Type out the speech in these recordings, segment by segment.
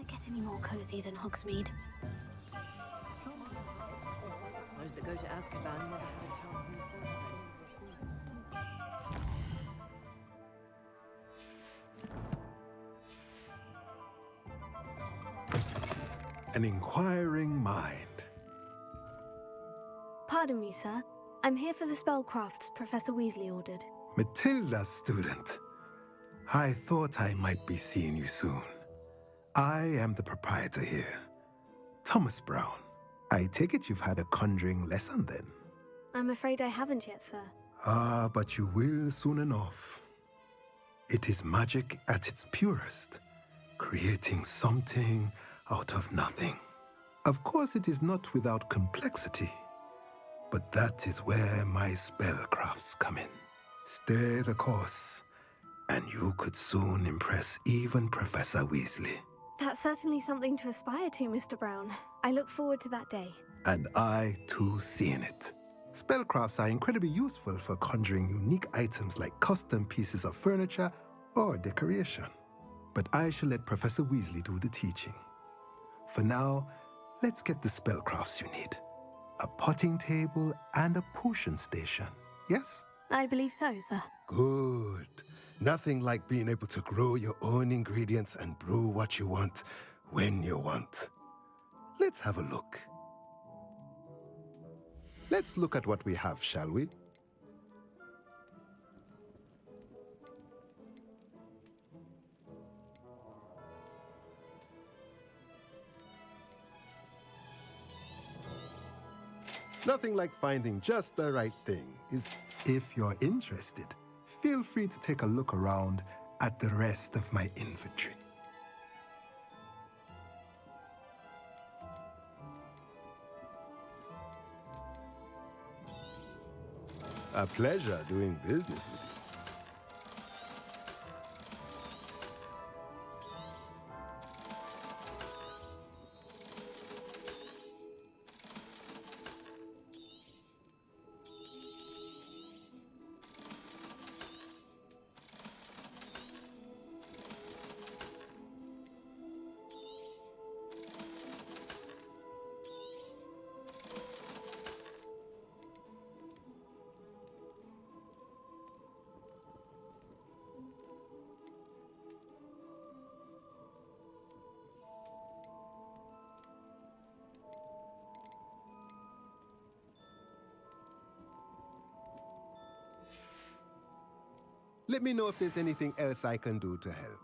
it get any more cozy than Hogsmeade? Those that go to Azkaban never had a chance in the An inquiring mind. Pardon me, sir. I'm here for the spellcrafts Professor Weasley ordered. Matilda's student. I thought I might be seeing you soon. I am the proprietor here, Thomas Brown. I take it you've had a conjuring lesson then? I'm afraid I haven't yet, sir. Ah, but you will soon enough. It is magic at its purest, creating something out of nothing. Of course, it is not without complexity, but that is where my spellcrafts come in. Stay the course, and you could soon impress even Professor Weasley. That's certainly something to aspire to, Mr. Brown. I look forward to that day. And I, too, seeing it. Spellcrafts are incredibly useful for conjuring unique items like custom pieces of furniture or decoration. But I shall let Professor Weasley do the teaching. For now, let's get the spellcrafts you need. A potting table and a potion station, yes? I believe so, sir. Good. Nothing like being able to grow your own ingredients and brew what you want when you want. Let's have a look. Let's look at what we have, shall we? Nothing like finding just the right thing. If you're interested, feel free to take a look around at the rest of my inventory. A pleasure doing business with you. Let me know if there's anything else I can do to help.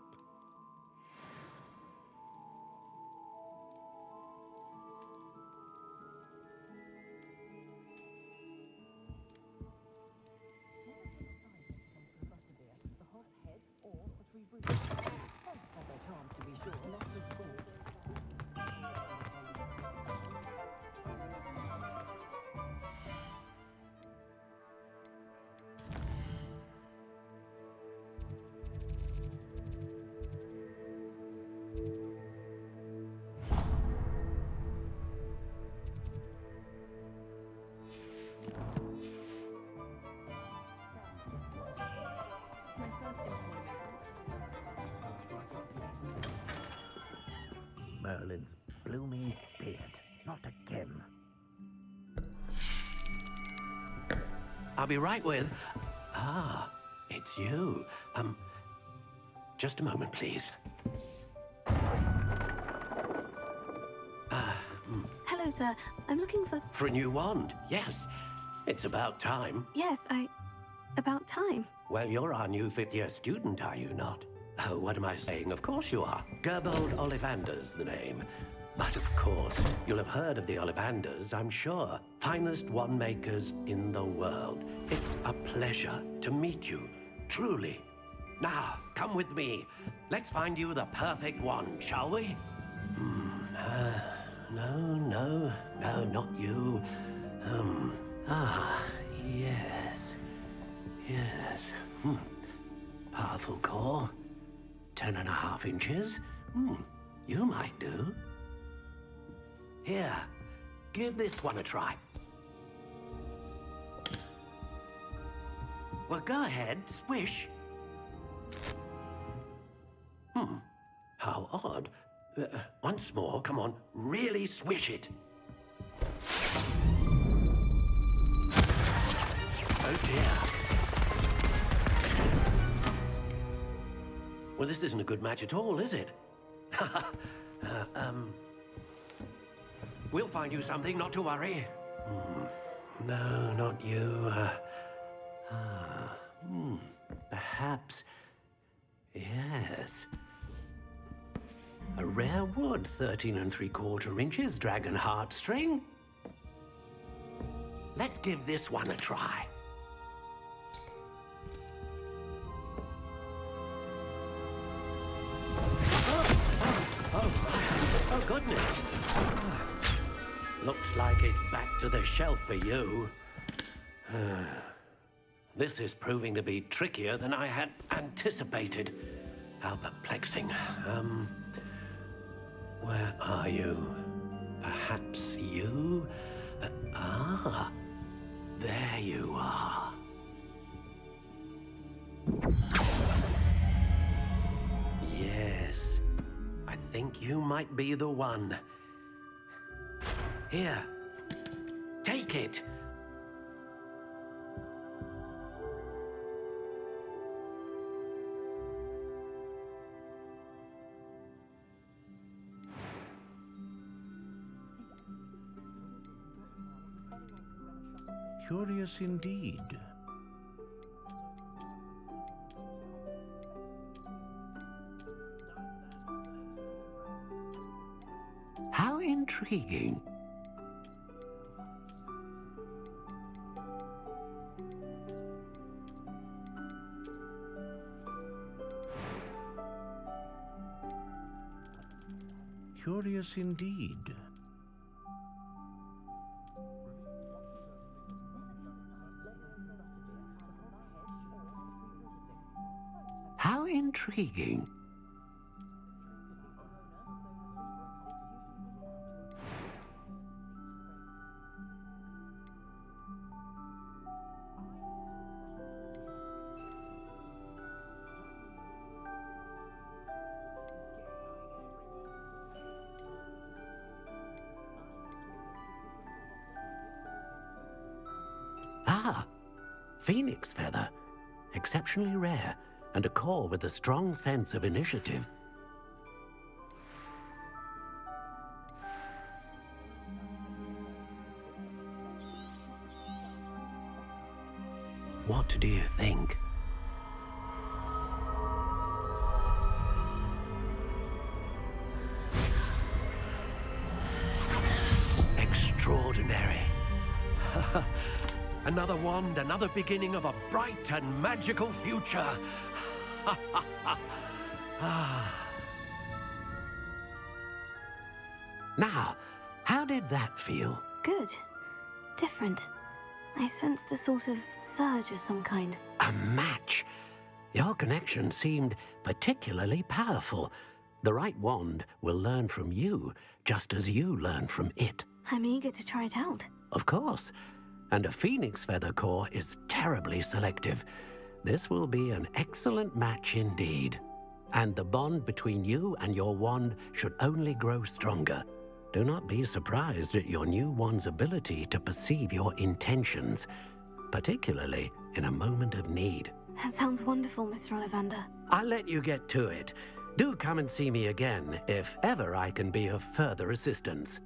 Merlin's blooming beard. Not again. I'll be right with... Ah, it's you. Just a moment, please. Hello, sir. I'm looking for... For a new wand, yes. It's about time. Yes, about time. Well, you're our new fifth-year student, are you not? Oh, what am I saying? Of course you are. Gerbold Ollivander's the name. But of course, you'll have heard of the Ollivanders, I'm sure. Finest wand makers in the world. It's a pleasure to meet you, truly. Now, come with me. Let's find you the perfect wand, shall we? No, not you. Yes. Powerful core. 10.5 inches. You might do. Here, give this one a try. Well, go ahead, swish. How odd. Once more, come on, really swish it. Oh dear. Well, this isn't a good match at all, is it? We'll find you something, not to worry. No, not you. Perhaps. Yes. A rare wood, 13 3/4 inches, dragon heartstring. Let's give this one a try. Oh, goodness. Looks like it's back to the shelf for you. This is proving to be trickier than I had anticipated. How perplexing. Where are you? Perhaps you? There you are. Yes, I think you might be the one. Here, take it. Curious indeed. How intriguing. Curious indeed. How intriguing. Phoenix feather. Exceptionally rare, and a core with a strong sense of initiative. What do you think? Extraordinary. Another wand, another beginning of a bright and magical future. Now, how did that feel? Good. Different. I sensed a sort of surge of some kind. A match. Your connection seemed particularly powerful. The right wand will learn from you, just as you learn from it. I'm eager to try it out. Of course. And a phoenix feather core is terribly selective. This will be an excellent match indeed. And the bond between you and your wand should only grow stronger. Do not be surprised at your new wand's ability to perceive your intentions, particularly in a moment of need. That sounds wonderful, Mr. Ollivander. I'll let you get to it. Do come and see me again if ever I can be of further assistance.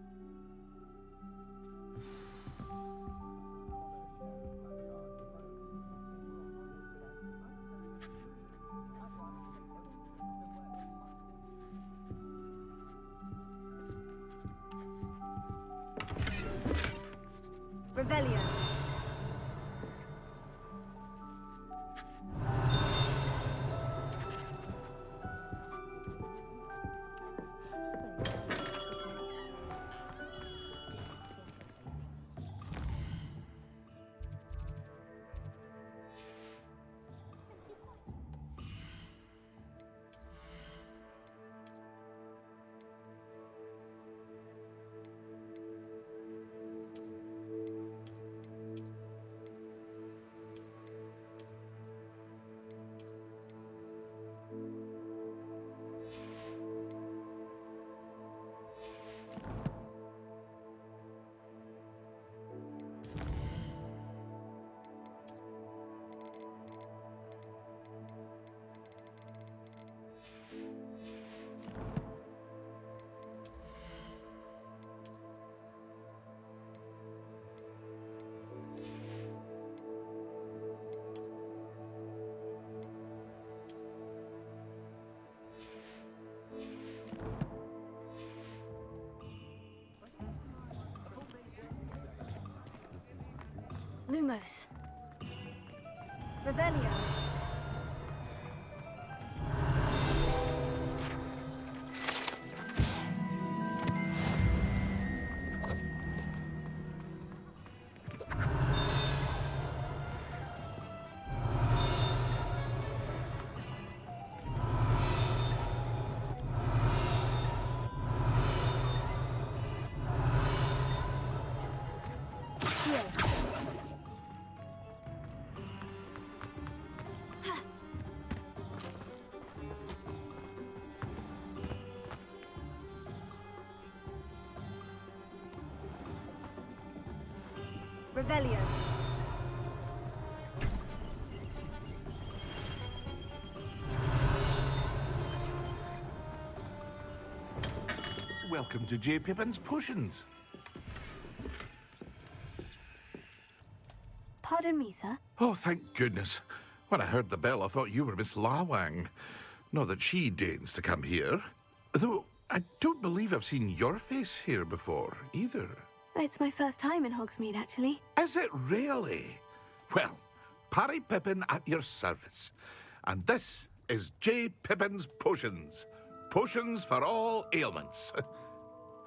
Revelio. Lumos. Revelio. Revelio. Welcome to J. Pippin's Potions. Pardon me, sir. Oh, thank goodness. When I heard the bell, I thought you were Miss Lawang. Not that she deigns to come here. Though I don't believe I've seen your face here before, either. It's my first time in Hogsmeade, actually. Is it really? Well, Parry Pippin at your service. And this is J. Pippin's Potions. Potions for all ailments.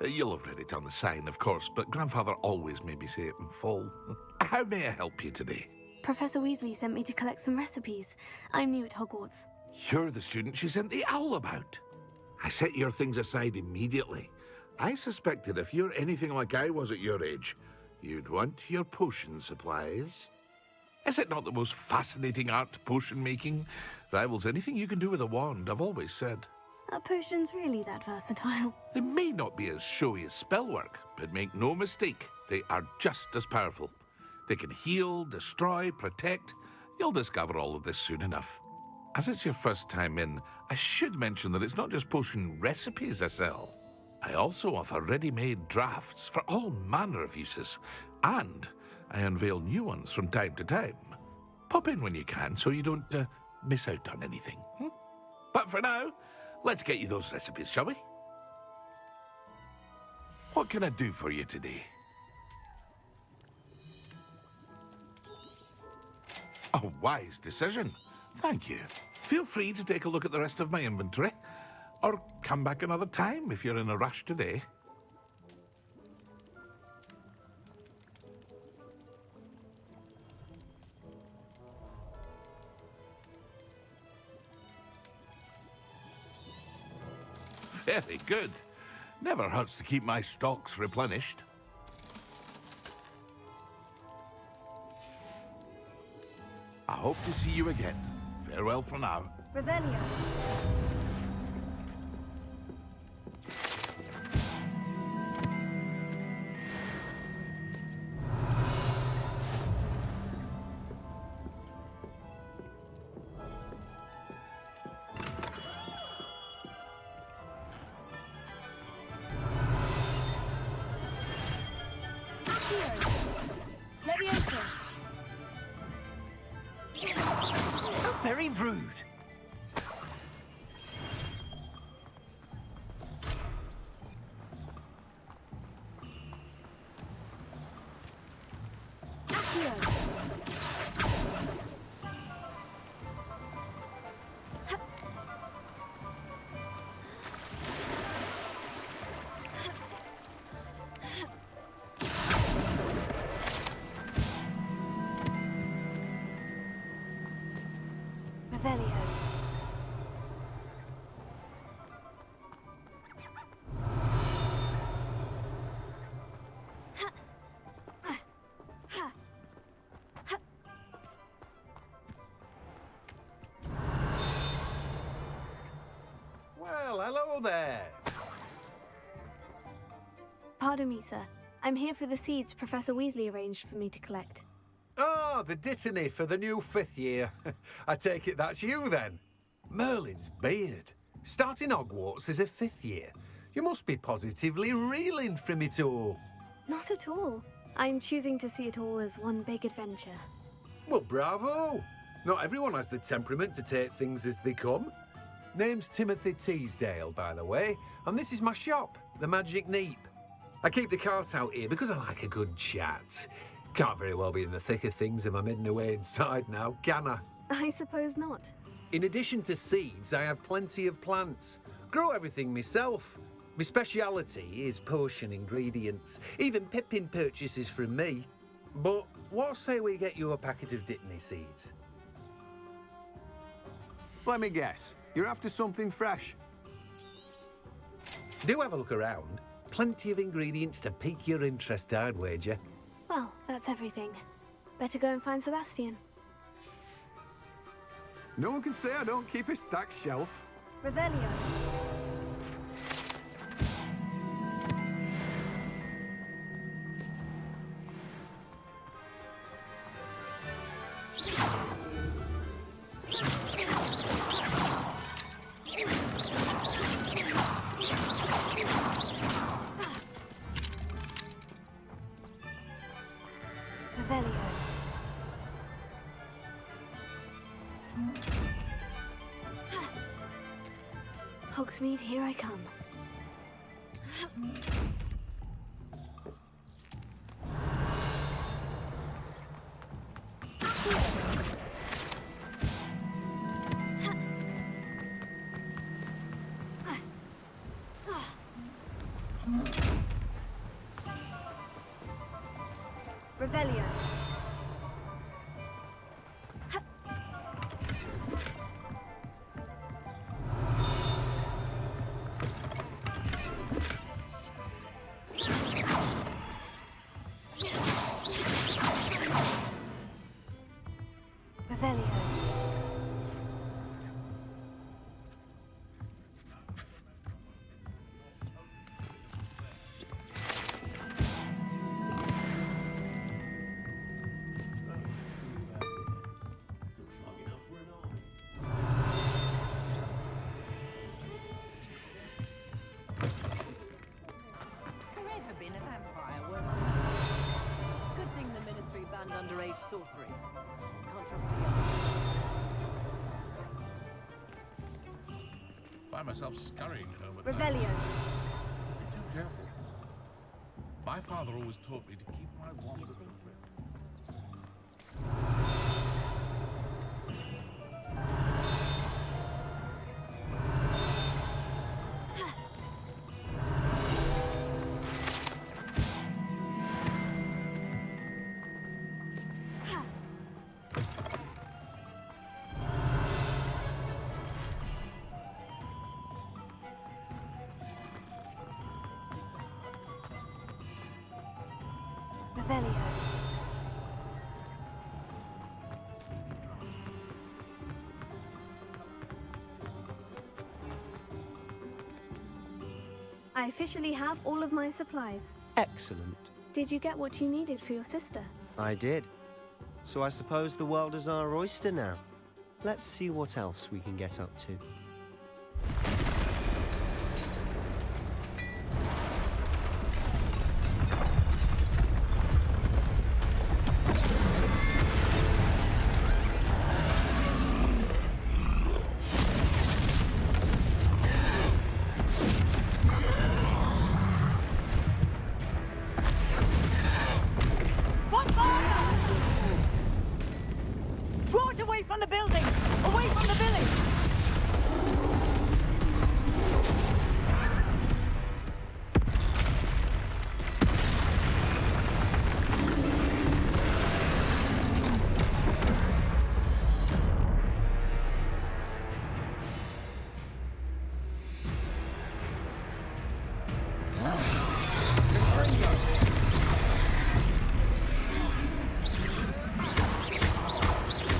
You'll have read it on the sign, of course, but Grandfather always made me say it in full. How may I help you today? Professor Weasley sent me to collect some recipes. I'm new at Hogwarts. You're the student she sent the owl about. I set your things aside immediately. I suspected if you're anything like I was at your age, you'd want your potion supplies. Is it not the most fascinating art, potion making? Rivals anything you can do with a wand, I've always said. Are potions really that versatile? They may not be as showy as spellwork, but make no mistake, they are just as powerful. They can heal, destroy, protect. You'll discover all of this soon enough. As it's your first time in, I should mention that it's not just potion recipes I sell. I also offer ready-made drafts for all manner of uses, and I unveil new ones from time to time. Pop in when you can so you don't miss out on anything. But for now, let's get you those recipes, shall we? What can I do for you today? A wise decision. Thank you. Feel free to take a look at the rest of my inventory, or come back another time if you're in a rush today. Very good. Never hurts to keep my stocks replenished. I hope to see you again. Farewell for now. Revelio. Leviosa. Very rude. Revelio. Well, hello there. Pardon me, sir. I'm here for the seeds Professor Weasley arranged for me to collect. Oh, the dittany for the new 5th year. I take it that's you then. Merlin's beard. Starting Hogwarts as a 5th year. You must be positively reeling from it all. Not at all. I'm choosing to see it all as one big adventure. Well, bravo. Not everyone has the temperament to take things as they come. Name's Timothy Teasdale, by the way, and this is my shop, the Magic Neep. I keep the cart out here because I like a good chat. Can't very well be in the thick of things if I'm hidden away inside now, can I? I suppose not. In addition to seeds, I have plenty of plants. Grow everything myself. My speciality is potion ingredients. Even Pippin purchases from me. But what say we get you a packet of Dittany seeds? Let me guess. You're after something fresh. Do have a look around. Plenty of ingredients to pique your interest, I'd wager. Well, that's everything. Better go and find Sebastian. No one can say I don't keep a stacked shelf. Revelio. Revelio. Hogsmeade, here I come. Revelio. Revelio. Could have been a vampire, weren't they? Good thing the Ministry banned underage sorcery. Can't trust the others. Find myself scurrying home at night. Revelio. Be too careful. My father always taught me to keep my wand at the Revelio. I officially have all of my supplies. Excellent. Did you get what you needed for your sister? I did. So I suppose the world is our oyster now. Let's see what else we can get up to. Draw it away from the building! Away from the village!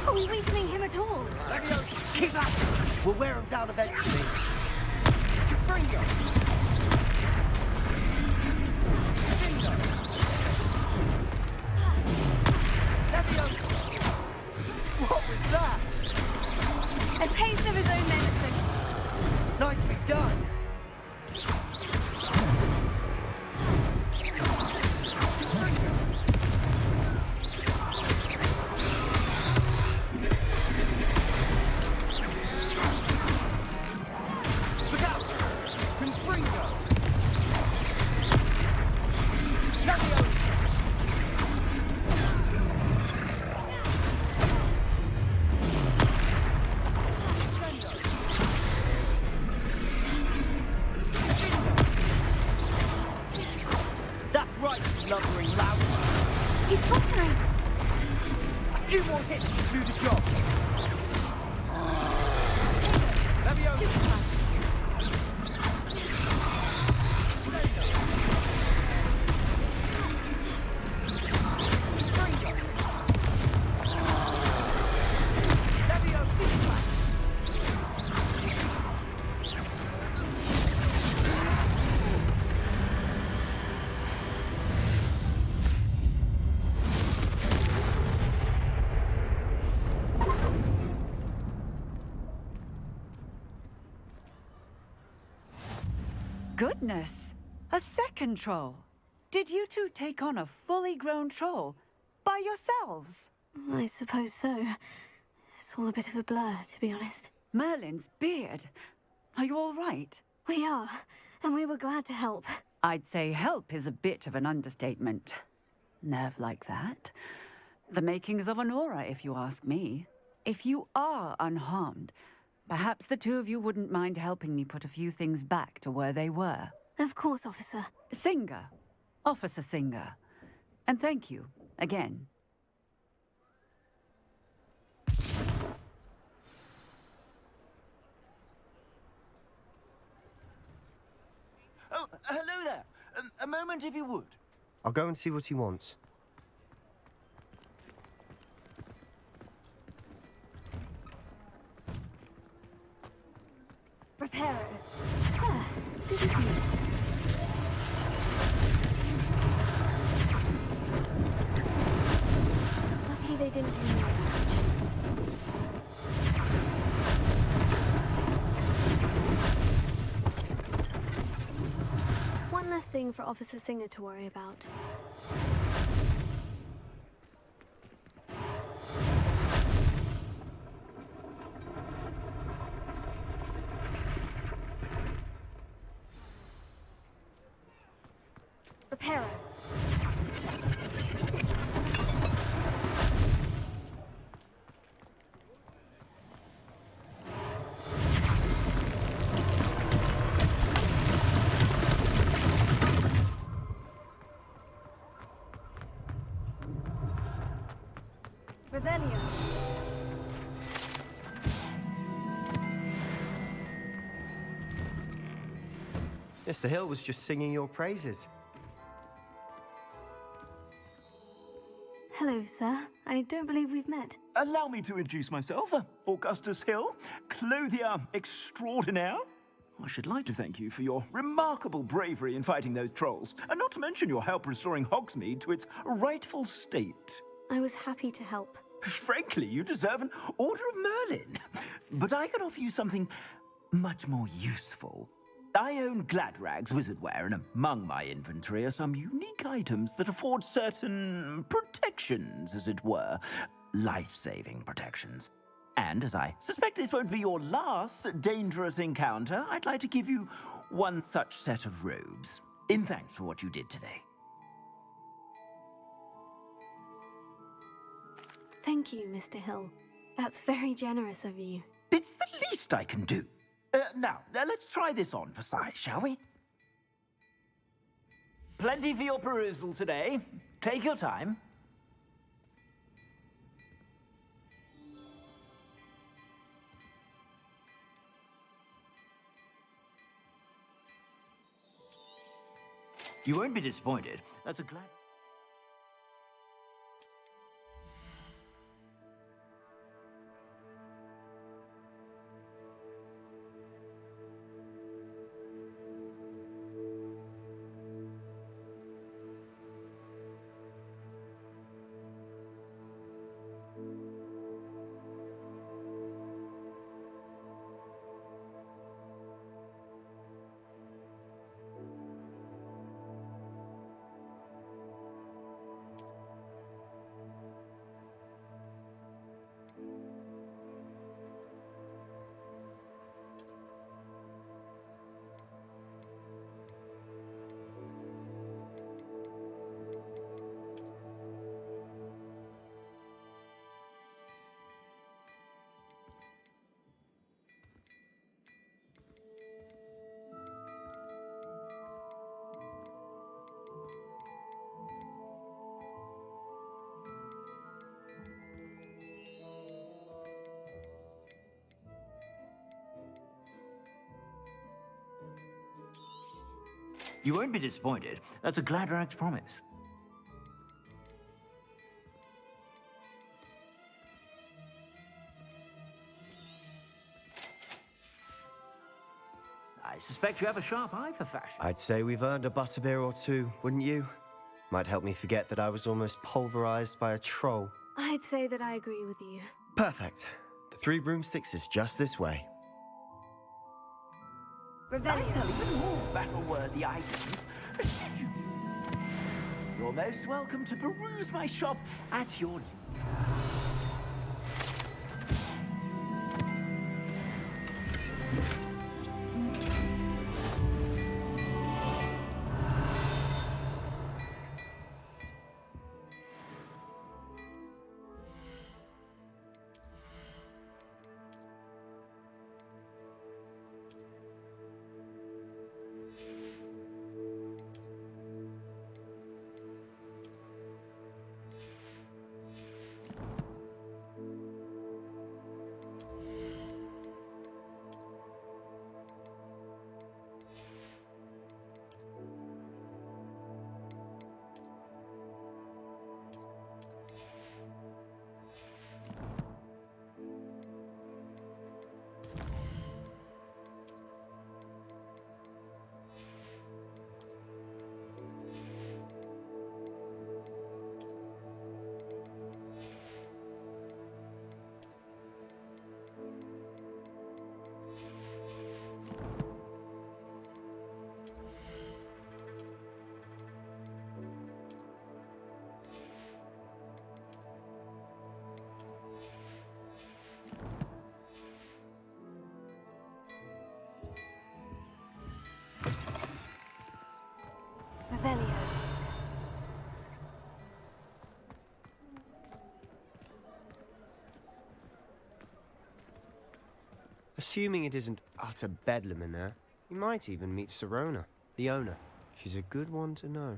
Are we weakening him at all? Keep at it! We'll wear him down eventually. What was that? A taste of his own medicine. Nicely done. Look out! Confringo! Leviosa! few more hits to do the job. Goodness! A second troll! Did you two take on a fully grown troll by yourselves? I suppose so. It's all a bit of a blur, to be honest. Merlin's beard. Are you all right? We are, and we were glad to help. I'd say help is a bit of an understatement. Nerve like that. The makings of an aura, if you ask me. If you are unharmed, perhaps the two of you wouldn't mind helping me put a few things back to where they were. Of course, officer. Singer. Officer Singer. And thank you, again. Oh, hello there. A moment, if you would. I'll go and see what he wants. Reparo. Ah, good as new. Lucky they didn't do more damage. One less thing for Officer Singer to worry about. Reparo. Revelio. Mr. Hill was just singing your praises. Hello, sir. I don't believe we've met. Allow me to introduce myself. Augustus Hill, clothier extraordinaire. I should like to thank you for your remarkable bravery in fighting those trolls, and not to mention your help restoring Hogsmeade to its rightful state. I was happy to help. Frankly, you deserve an Order of Merlin. But I can offer you something much more useful. I own Gladrag's wizardware, and among my inventory are some unique items that afford certain protections, as it were. Life-saving protections. And as I suspect this won't be your last dangerous encounter, I'd like to give you one such set of robes, in thanks for what you did today. Thank you, Mr. Hill. That's very generous of you. It's the least I can do. Now, let's try this on for size, shall we? Plenty for your perusal today. Take your time. You won't be disappointed. That's a glad... You won't be disappointed. That's a Gladrag's promise. I suspect you have a sharp eye for fashion. I'd say we've earned a butterbeer or two, wouldn't you? Might help me forget that I was almost pulverized by a troll. I'd say that I agree with you. Perfect. The Three Broomsticks is just this way. I Revelio. sell even more battle-worthy items. You're most welcome to peruse my shop at your leisure. Revelio. Assuming it isn't utter bedlam in there, you might even meet Sirona, the owner. She's a good one to know.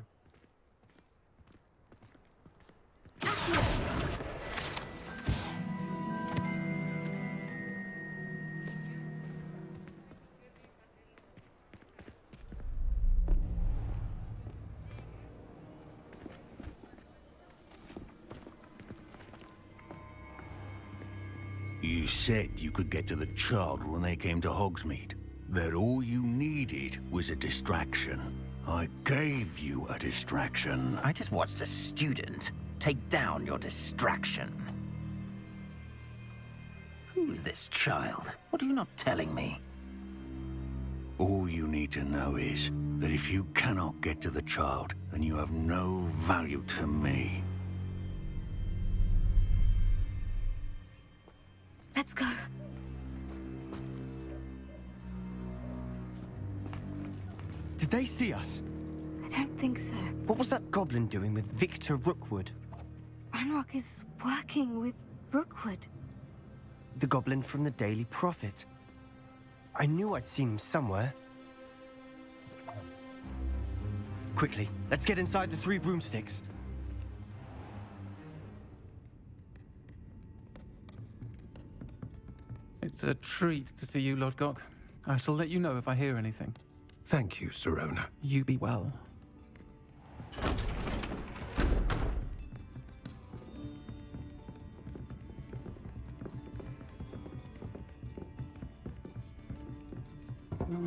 You said you could get to the child when they came to Hogsmeade. That all you needed was a distraction. I gave you a distraction. I just watched a student take down your distraction. Who's this child? What are you not telling me? All you need to know is that if you cannot get to the child, then you have no value to me. Let's go. Did they see us? I don't think so. What was that goblin doing with Victor Rookwood? Ranrock is working with Rookwood. The goblin from the Daily Prophet. I knew I'd seen him somewhere. Quickly, let's get inside the Three Broomsticks. It's a treat to see you, Lodgok. I shall let you know if I hear anything. Thank you, Sirona. You be well.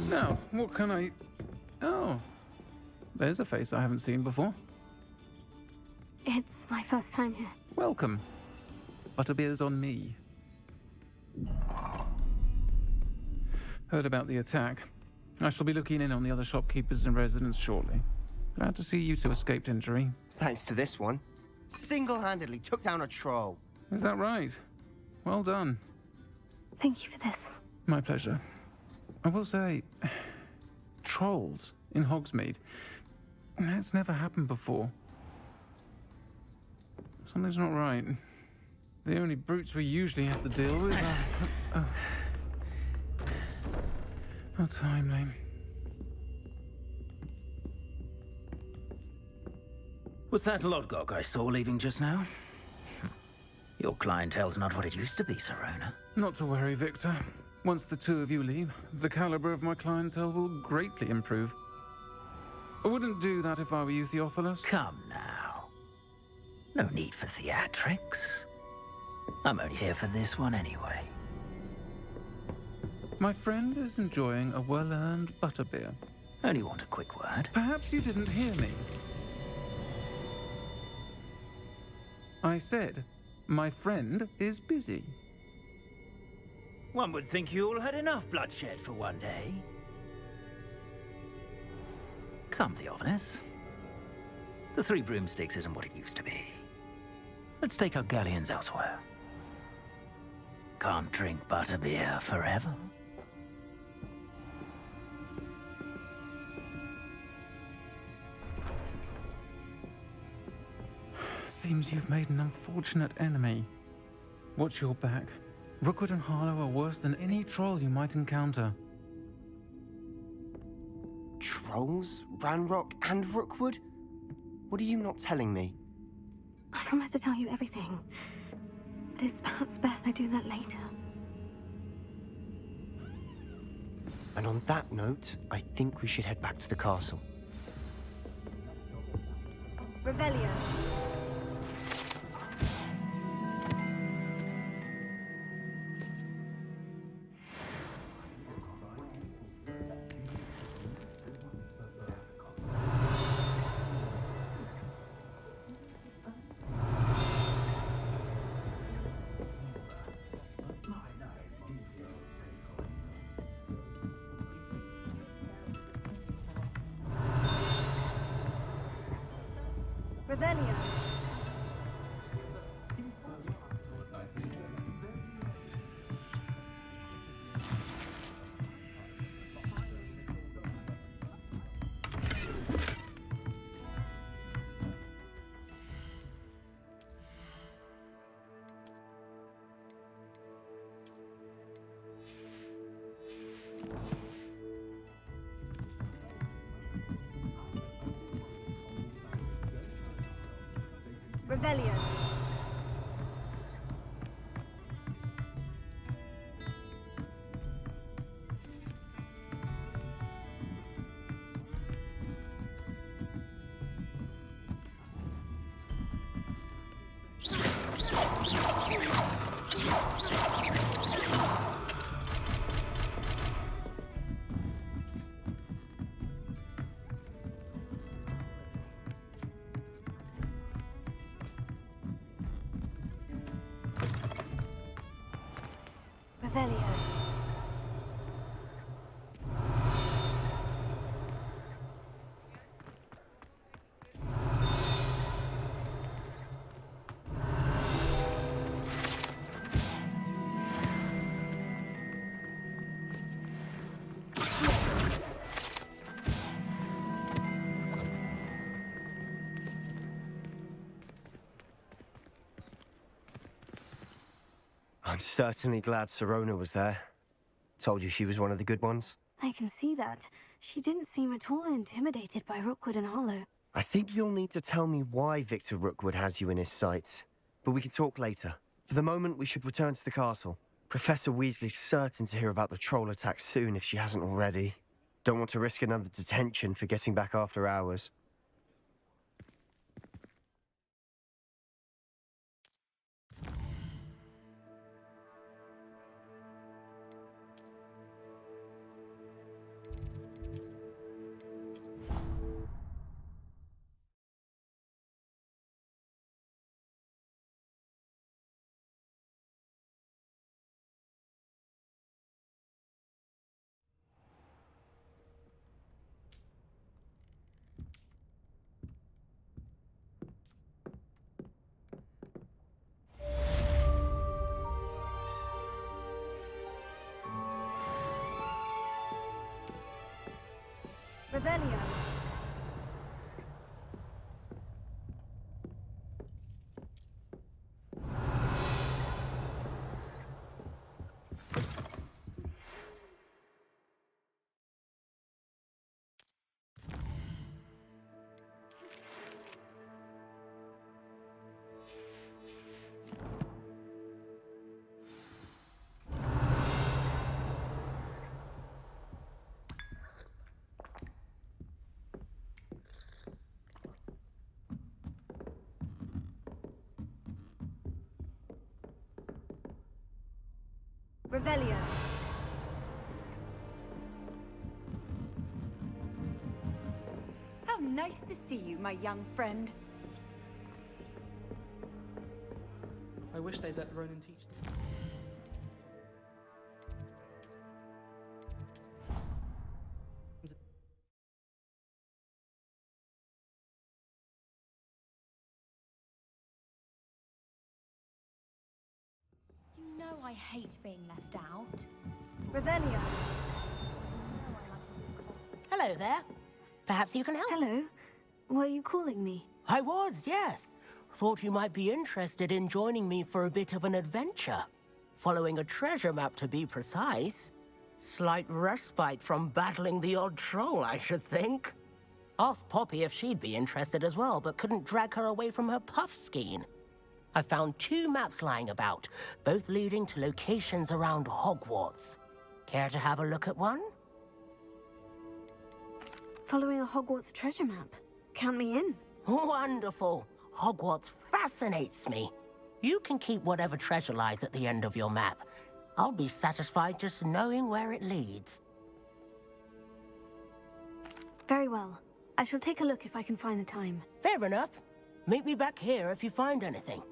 Now, what can I... Oh, there's a face I haven't seen before. It's my first time here. Welcome. Butterbeer's on me. Heard about the attack. I shall be looking in on the other shopkeepers and residents shortly. Glad to see you two escaped injury. Thanks to this one. Single-handedly took down a troll. Is that right? Well done. Thank you for this. My pleasure. I will say, trolls in Hogsmeade. That's never happened before. Something's not right. The only brutes we usually have to deal with are... How timely. Was that Lodgok I saw leaving just now? Your clientele's not what it used to be, Sirona. Not to worry, Victor. Once the two of you leave, the caliber of my clientele will greatly improve. I wouldn't do that if I were you, Theophilus. Come now. No need for theatrics. I'm only here for this one anyway. My friend is enjoying a well-earned butterbeer. Only want a quick word. Perhaps you didn't hear me. I said, my friend is busy. One would think you all had enough bloodshed for one day. Come, Theophilus. The Three Broomsticks isn't what it used to be. Let's take our galleons elsewhere. Can't drink butterbeer forever. Seems you've made an unfortunate enemy. Watch your back. Rookwood and Harlow are worse than any troll you might encounter. Trolls? Ranrock and Rookwood? What are you not telling me? I promise to tell you everything. But it's perhaps best I do that later. And on that note, I think we should head back to the castle. Revelio. Revelio. Revelio. Revelio. I'm certainly glad Sirona was there. Told you she was one of the good ones. I can see that. She didn't seem at all intimidated by Rookwood and Harlow. I think you'll need to tell me why Victor Rookwood has you in his sights. But we can talk later. For the moment, we should return to the castle. Professor Weasley's certain to hear about the troll attack soon if she hasn't already. Don't want to risk another detention for getting back after hours. Revelio. Revelio. How nice to see you, my young friend. I wish they'd let Ronan teach them. You know I hate being left out. Revelio. Hello there. Perhaps you can help. Hello. Were you calling me? I was, yes. Thought you might be interested in joining me for a bit of an adventure. Following a treasure map, to be precise. Slight respite from battling the odd troll, I should think. Asked Poppy if she'd be interested as well, but couldn't drag her away from her puff skein. I found 2 maps lying about, both leading to locations around Hogwarts. Care to have a look at one? Following a Hogwarts treasure map. Count me in. Wonderful. Hogwarts fascinates me. You can keep whatever treasure lies at the end of your map. I'll be satisfied just knowing where it leads. Very well. I shall take a look if I can find the time. Fair enough. Meet me back here if you find anything.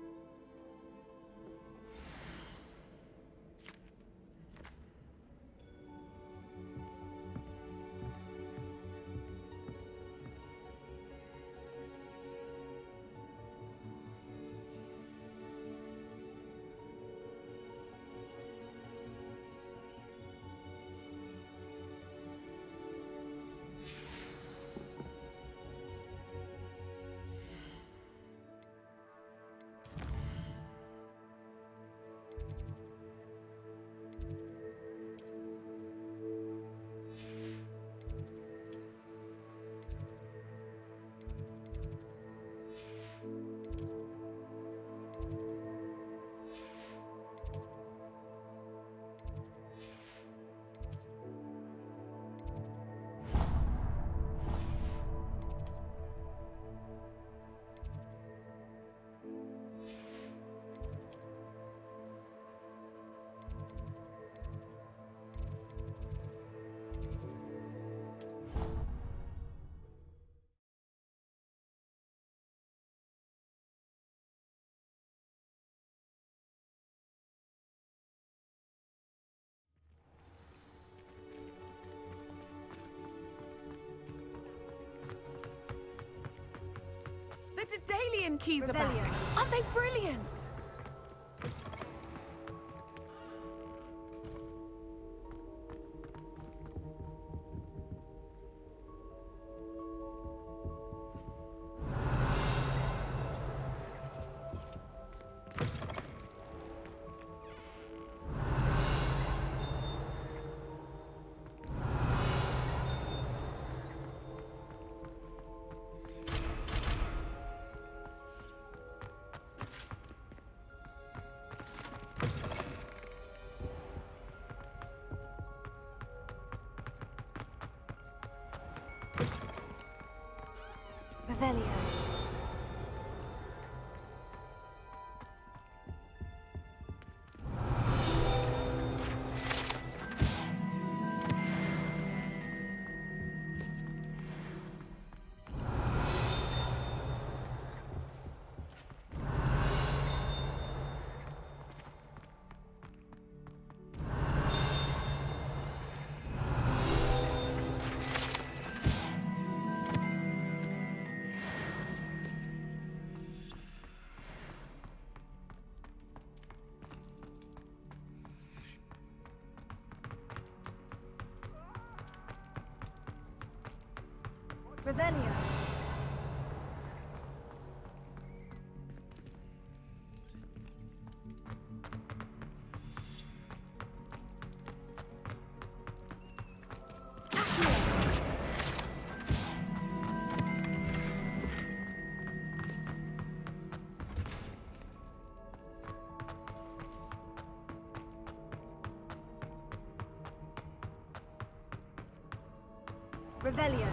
The Daedalian keys are back. Revelio. Aren't they brilliant? Revelio. Revelio. Revelio.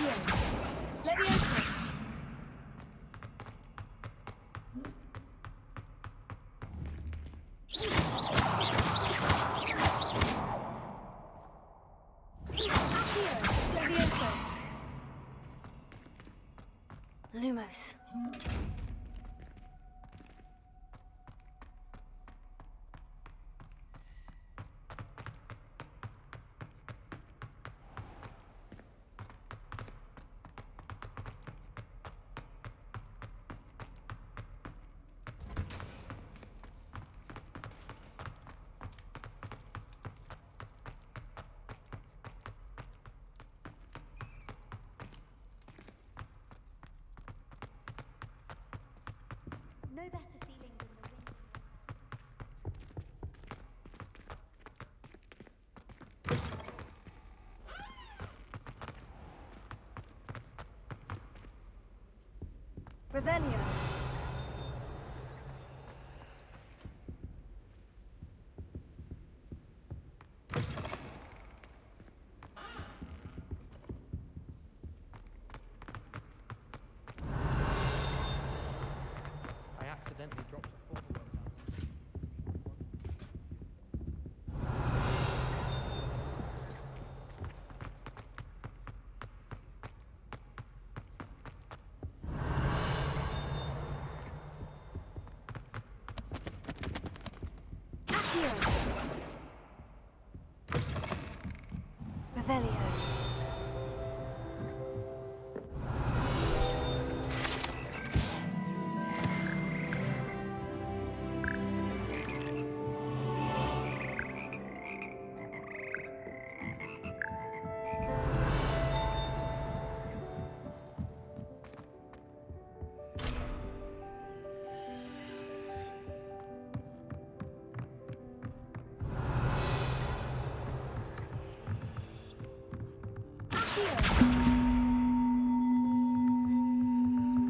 Leviosa! Leviosa! Lumos. No better feeling than the wind. Revelio! I accidentally dropped a portal down. Revelio.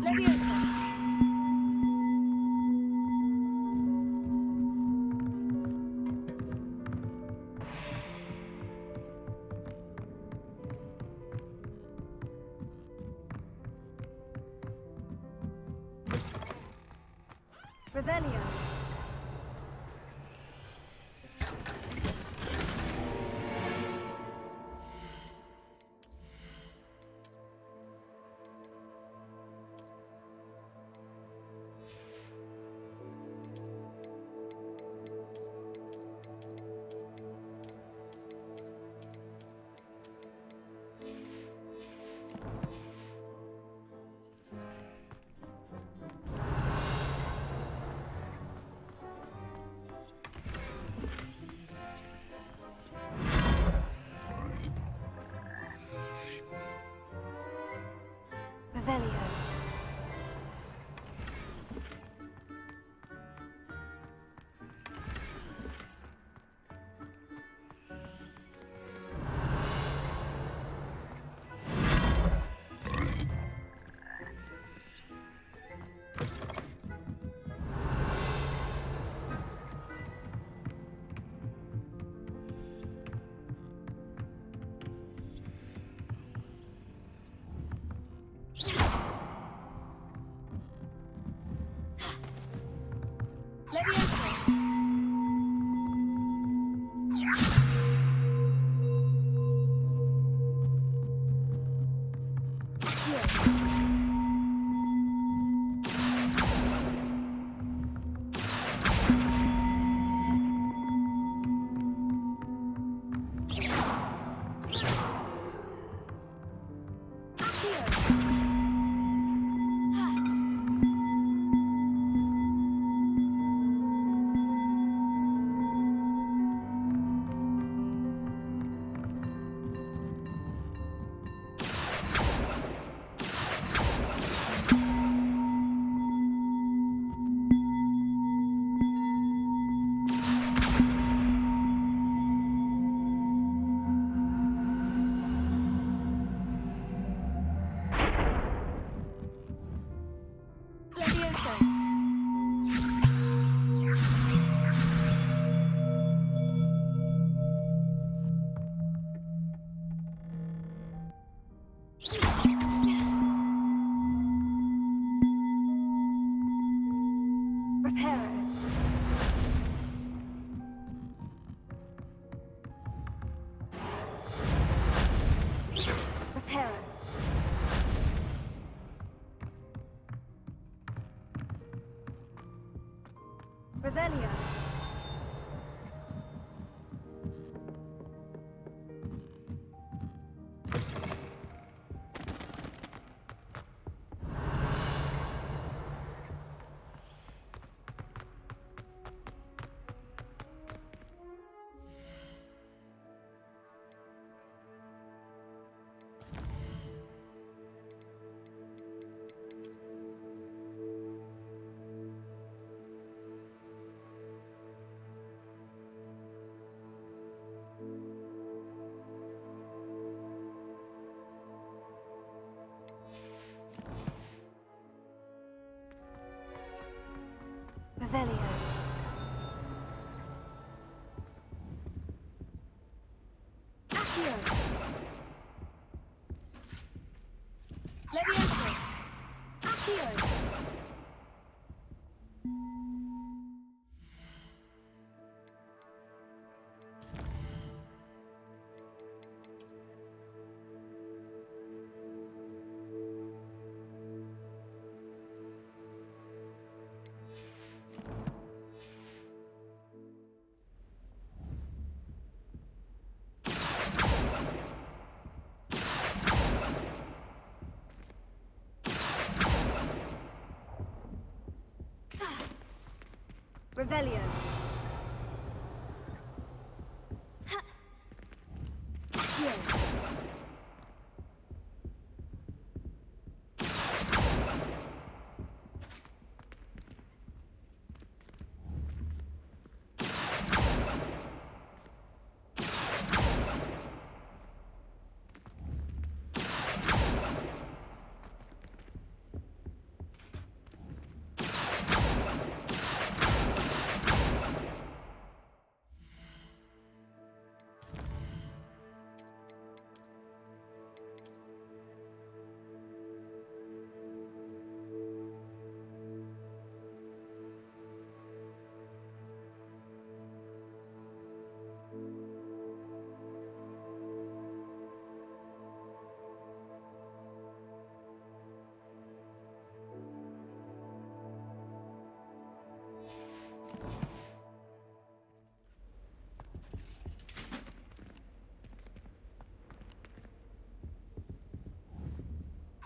Leviosa! Revelio! Accio. Levioso. Accio. Revelio. Accio.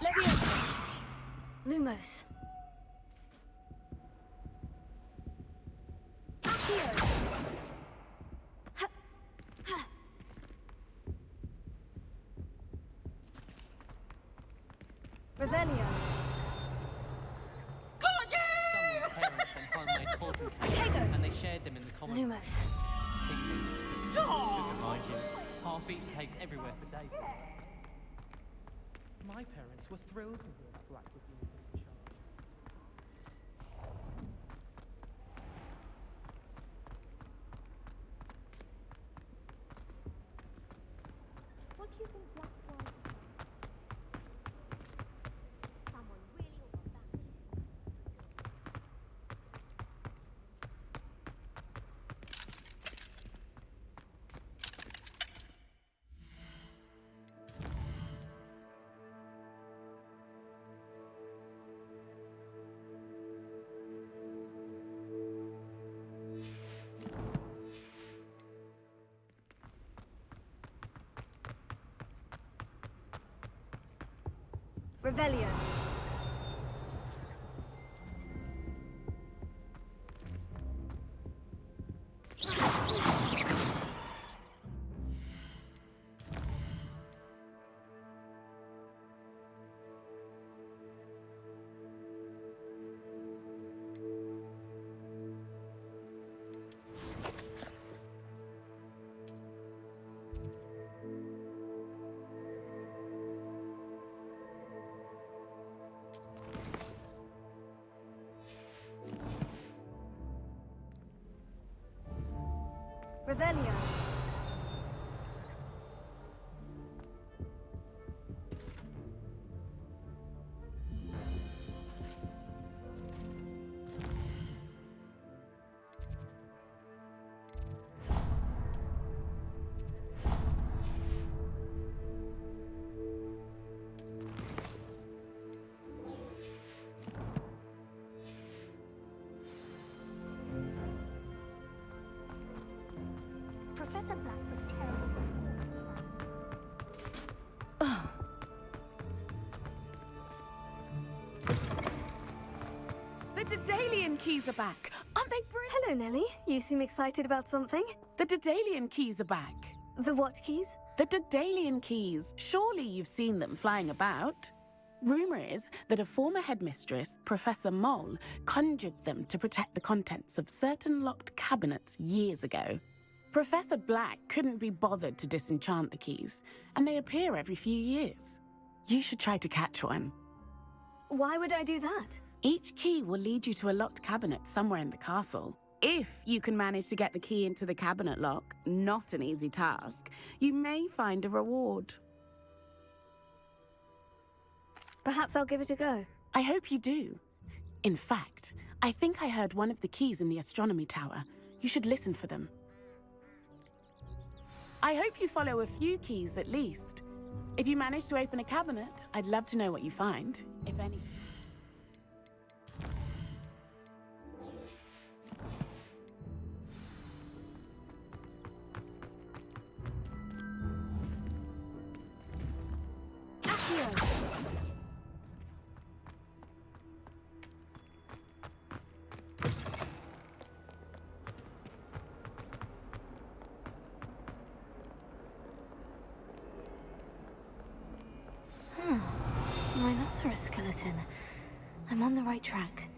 Levioso. Lumos. Accio. Revelio. Someone's parents sent homemade fortune cakes, and they shared them in the common room. Lumos. To remind him, half-eaten cakes everywhere for days. My parents were thrilled to hear that Black was being put in charge. What do you think Black was? Someone really ought to vanish. Revelio. Revelio. Professor Black was terrible. The Daedalian keys are back. Aren't they brilliant? Hello, Nellie. You seem excited about something. The Daedalian keys are back. The what keys? The Daedalian keys. Surely you've seen them flying about. Rumor is that a former headmistress, Professor Moll, conjured them to protect the contents of certain locked cabinets years ago. Professor Black couldn't be bothered to disenchant the keys, and they appear every few years. You should try to catch one. Why would I do that? Each key will lead you to a locked cabinet somewhere in the castle. If you can manage to get the key into the cabinet lock, not an easy task, you may find a reward. Perhaps I'll give it a go. I hope you do. In fact, I think I heard one of the keys in the astronomy tower. You should listen for them. I hope you follow a few keys at least. If you manage to open a cabinet, I'd love to know what you find, if any. Rhinoceros skeleton. I'm on the right track.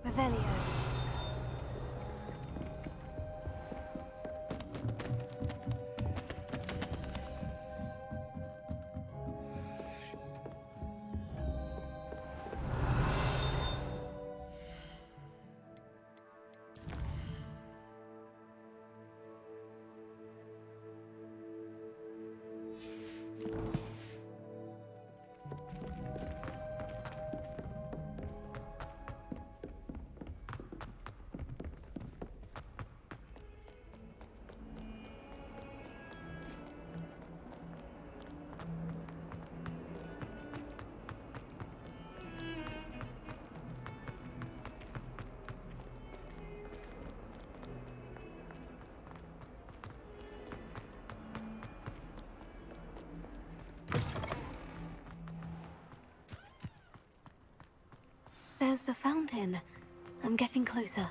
Revelio. There's the fountain. I'm getting closer.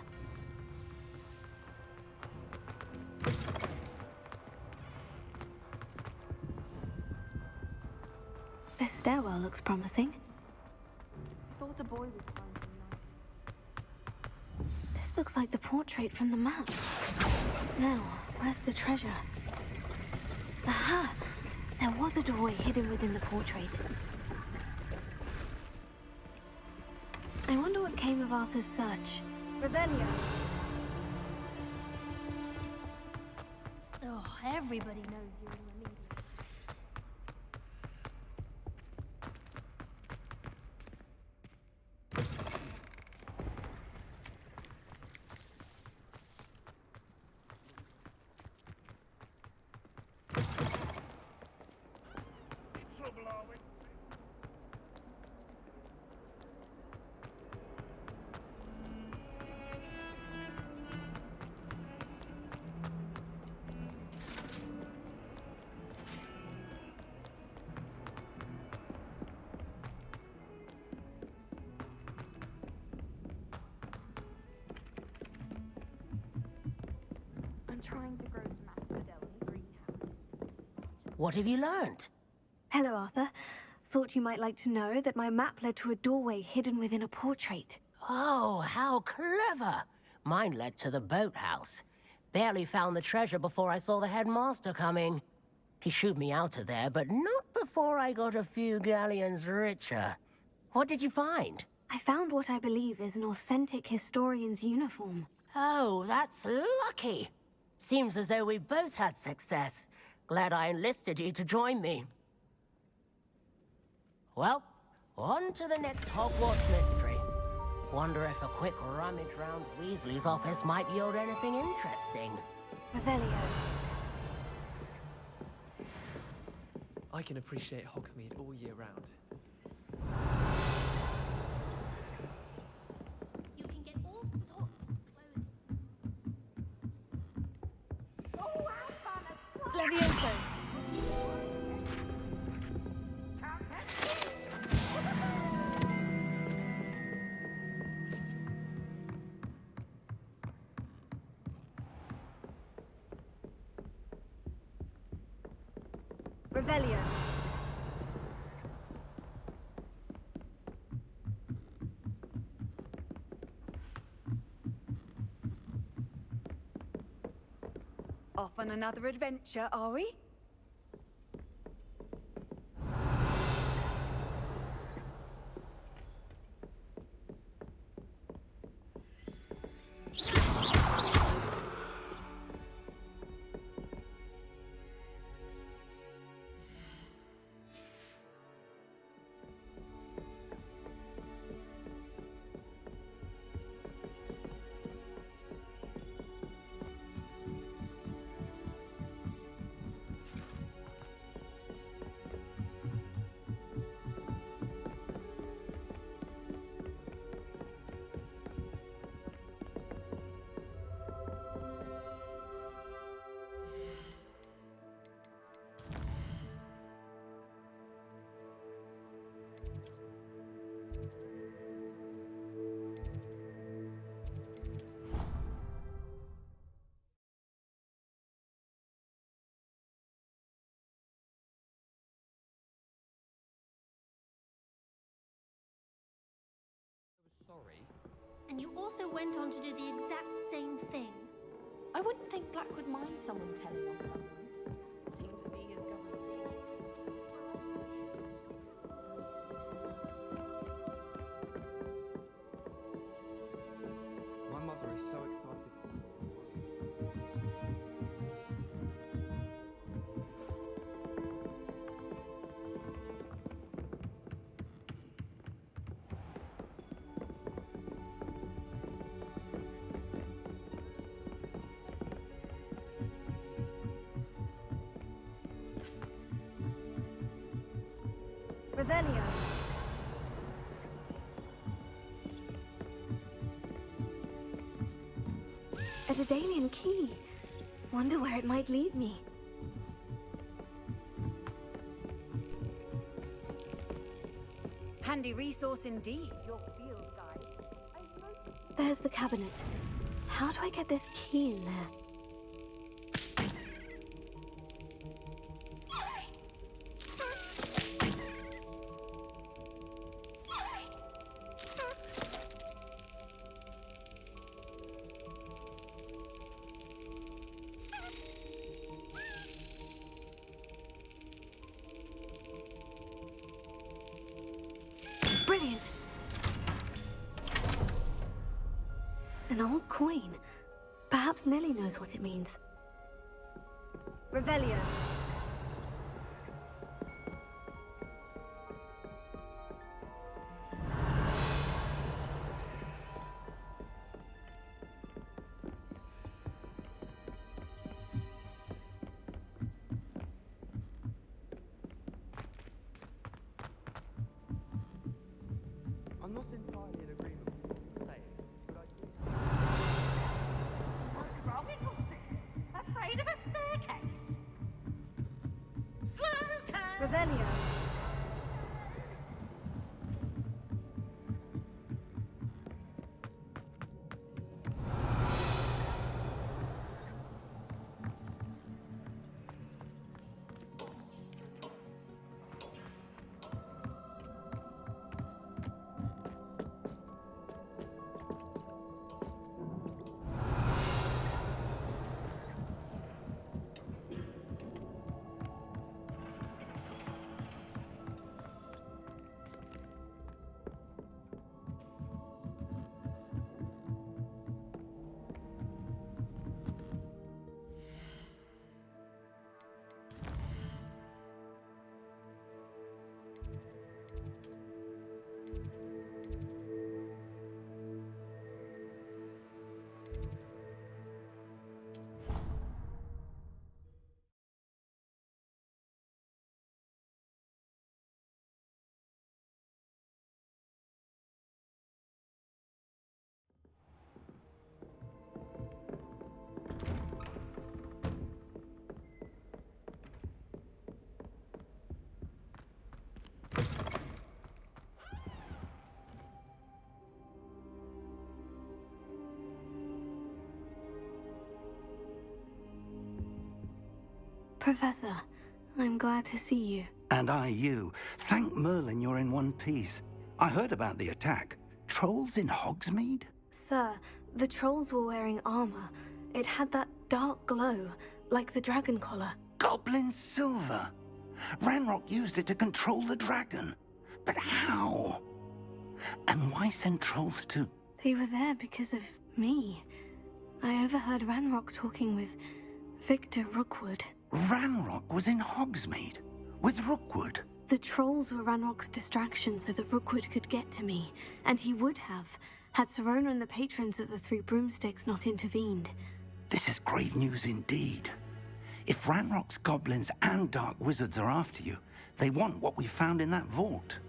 This stairwell looks promising. Thought a boy would find him nice. This looks like the portrait from the map. Now, where's the treasure? Aha! There was a doorway hidden within the portrait. I wonder what came of Arthur's search. Revelio. Oh, everybody knows you're in the media. Trying to grow some asphodel in the greenhouse. What have you learned? Hello, Arthur. Thought you might like to know that my map led to a doorway hidden within a portrait. Oh, how clever! Mine led to the boathouse. Barely found the treasure before I saw the headmaster coming. He shooed me out of there, but not before I got a few galleons richer. What did you find? I found what I believe is an authentic historian's uniform. Oh, that's lucky. Seems as though we both had success. Glad I enlisted you to join me. Well, on to the next Hogwarts mystery. Wonder if a quick rummage round Weasley's office might yield anything interesting. Revelio. I can appreciate Hogsmeade all year round. You can get all sorts of clothes. Oh, Levioso. Revelio. Off on another adventure, are we? Sorry. And you also went on to do the exact same thing. I wouldn't think Black would mind someone telling on someone. Seemed to be his government. My mother is so excited. Revelio. A Daedalian key. Wonder where it might lead me. Handy resource indeed, your field guide. There's the cabinet. How do I get this key in there? Brilliant! An old coin. Perhaps Nellie knows what it means. Revelio. I'm not entirely in agreement with what you're saying, but I do. What's wrong with Hogsmeade? Afraid of a staircase? Slow Revelio. Professor, I'm glad to see you. And I you. Thank Merlin you're in one piece. I heard about the attack. Trolls in Hogsmeade? Sir, the trolls were wearing armor. It had that dark glow, like the dragon collar. Goblin silver. Ranrock used it to control the dragon. But how? And why send trolls to... They were there because of me. I overheard Ranrock talking with Victor Rookwood. Ranrock was in Hogsmeade? With Rookwood? The trolls were Ranrock's distraction so that Rookwood could get to me. And he would have, had Serona and the patrons at the Three Broomsticks not intervened. This is grave news indeed. If Ranrock's goblins and dark wizards are after you, they want what we found in that vault.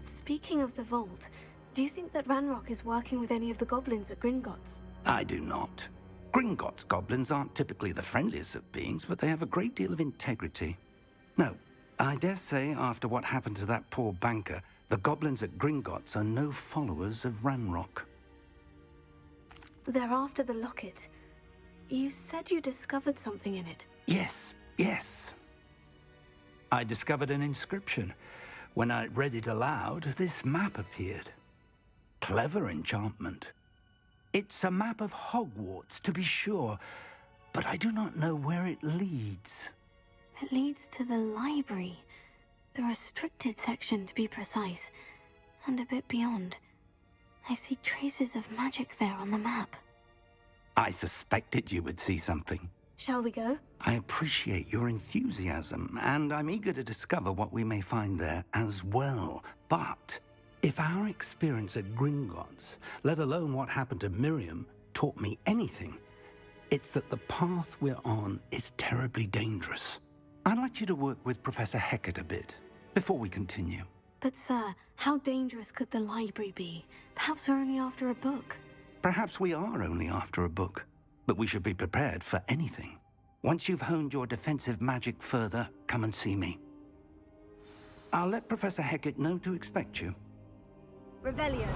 Speaking of the vault, do you think that Ranrock is working with any of the goblins at Gringotts? I do not. Gringotts goblins aren't typically the friendliest of beings, but they have a great deal of integrity. No, I dare say after what happened to that poor banker, the goblins at Gringotts are no followers of Ranrock. They're after the locket. You said you discovered something in it. Yes. I discovered an inscription. When I read it aloud, this map appeared. Clever enchantment. It's a map of Hogwarts, to be sure, but I do not know where it leads. It leads to the library. The restricted section, to be precise. And a bit beyond. I see traces of magic there on the map. I suspected you would see something. Shall we go? I appreciate your enthusiasm, and I'm eager to discover what we may find there as well. But if our experience at Gringotts, let alone what happened to Miriam, taught me anything, it's that the path we're on is terribly dangerous. I'd like you to work with Professor Hecat a bit before we continue. But sir, how dangerous could the library be? Perhaps we're only after a book. Perhaps we are only after a book, but we should be prepared for anything. Once you've honed your defensive magic further, come and see me. I'll let Professor Hecat know to expect you. Revelio.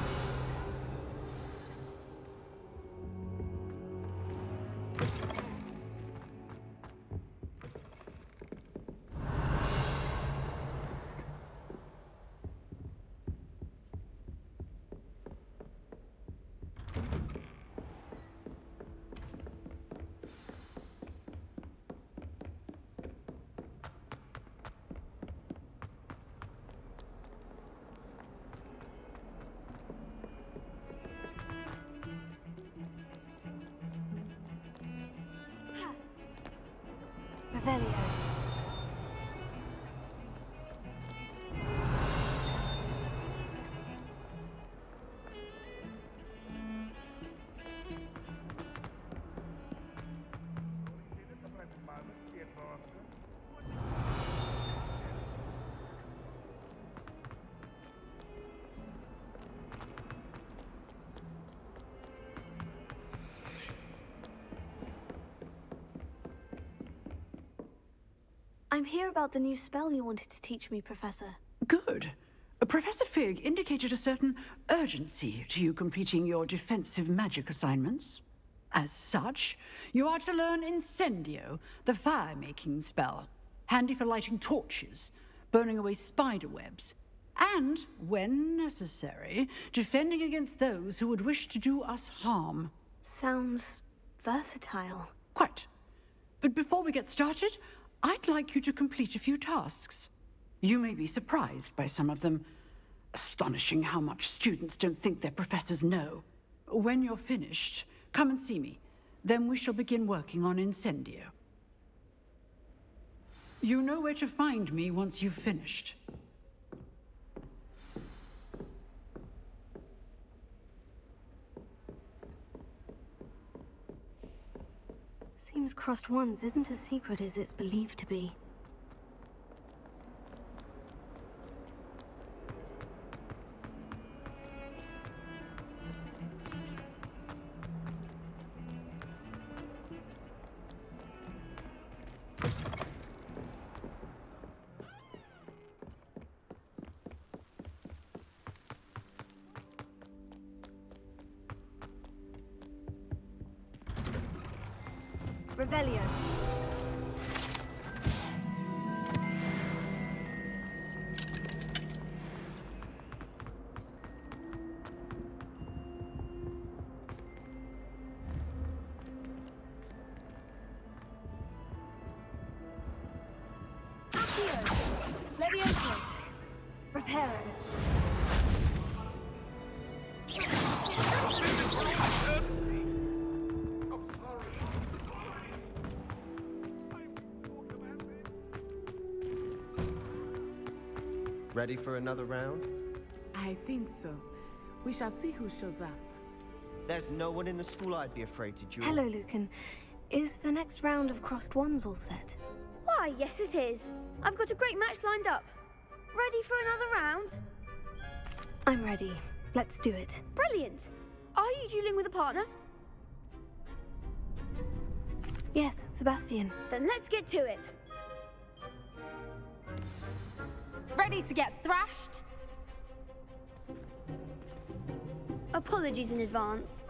Revelio. I'm here about the new spell you wanted to teach me, Professor. Good. Professor Fig indicated a certain urgency to you completing your defensive magic assignments. As such, you are to learn Incendio, the fire-making spell, handy for lighting torches, burning away spider webs, and, when necessary, defending against those who would wish to do us harm. Sounds versatile. Quite. But before we get started, I'd like you to complete a few tasks. You may be surprised by some of them. Astonishing how much students don't think their professors know. When you're finished, come and see me. Then we shall begin working on Incendio. You know where to find me once you've finished. Seems crossed ones isn't as secret as it's believed to be. Revelio. Levioso. Reparo. Ready for another round? I think so. We shall see who shows up. There's no one in the school I'd be afraid to duel. Hello, Lucan. Is the next round of crossed wands all set? Why, yes it is. I've got a great match lined up. Ready for another round? I'm ready. Let's do it. Brilliant. Are you dueling with a partner? Yes, Sebastian. Then let's get to it. Ready to get thrashed? Apologies in advance.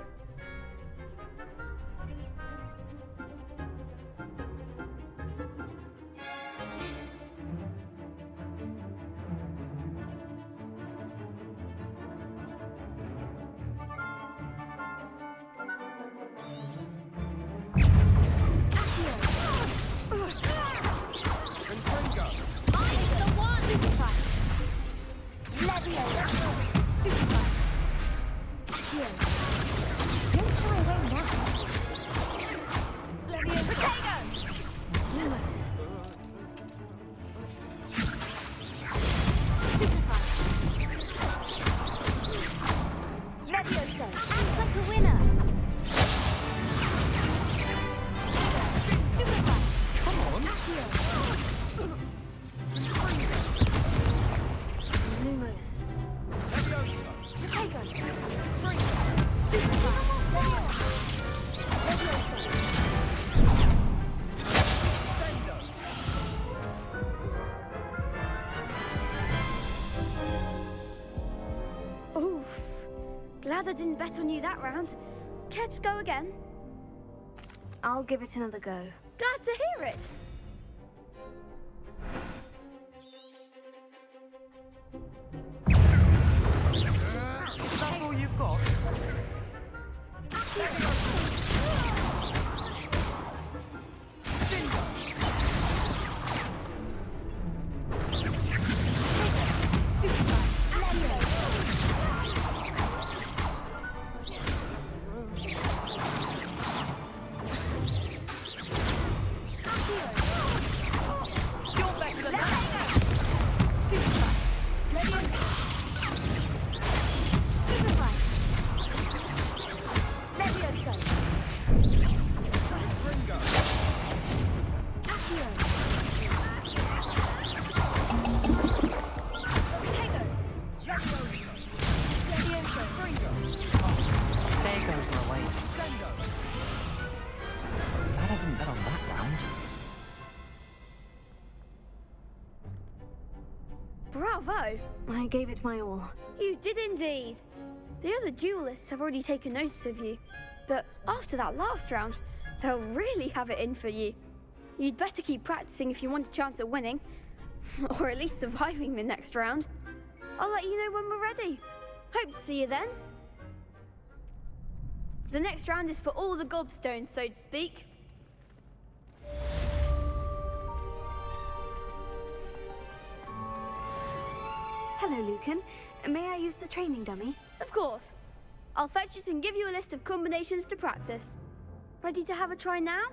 Oof. Glad I didn't bet on you that round. Care to go again? I'll give it another go. Glad to hear it. Is that all you've got? Bravo! I gave it my all. You did indeed. The other duelists have already taken notice of you, but after that last round, they'll really have it in for you. You'd better keep practicing if you want a chance at winning, or at least surviving the next round. I'll let you know when we're ready. Hope to see you then. The next round is for all the gobstones, so to speak. Hello, Lucan. May I use the training dummy? Of course. I'll fetch it and give you a list of combinations to practice. Ready to have a try now?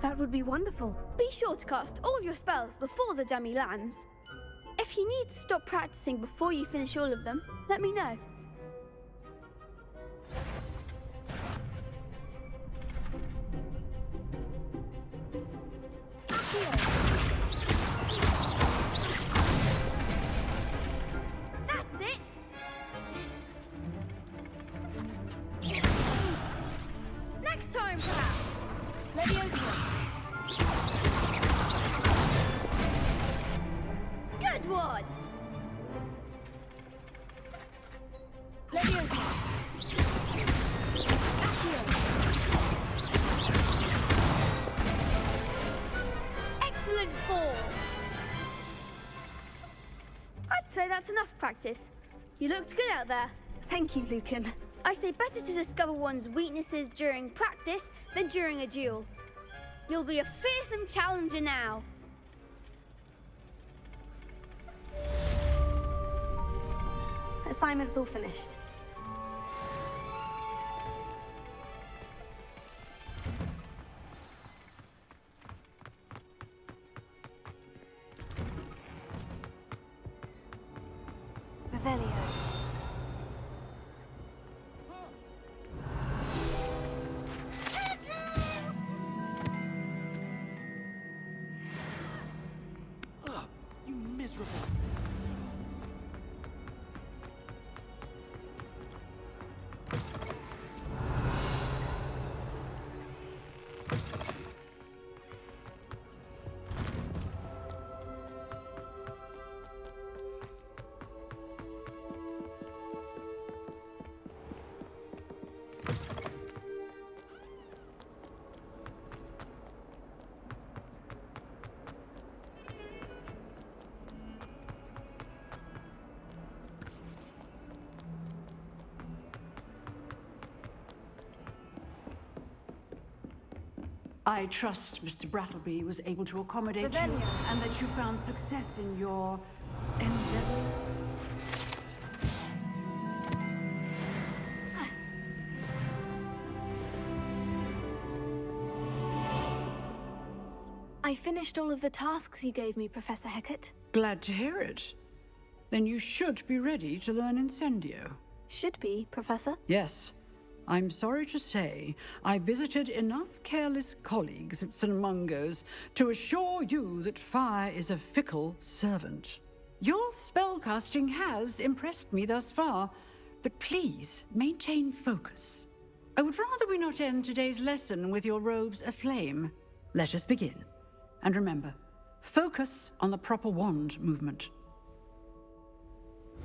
That would be wonderful. Be sure to cast all your spells before the dummy lands. If you need to stop practicing before you finish all of them, let me know. That's it! Next time, perhaps! Leviosa! Good one! Leviosa! That's enough practice. You looked good out there. Thank you, Lucan. I say better to discover one's weaknesses during practice than during a duel. You'll be a fearsome challenger now. Assignment's all finished. Revelio. Ugh, you miserable. I trust Mr. Brattleby was able to accommodate you and that you found success in your endeavors. I finished all of the tasks you gave me, Professor Hecat. Glad to hear it. Then you should be ready to learn Incendio. Should be, Professor. Yes. I'm sorry to say, I visited enough careless colleagues at St. Mungo's to assure you that fire is a fickle servant. Your spellcasting has impressed me thus far, but please maintain focus. I would rather we not end today's lesson with your robes aflame. Let us begin. And remember, focus on the proper wand movement.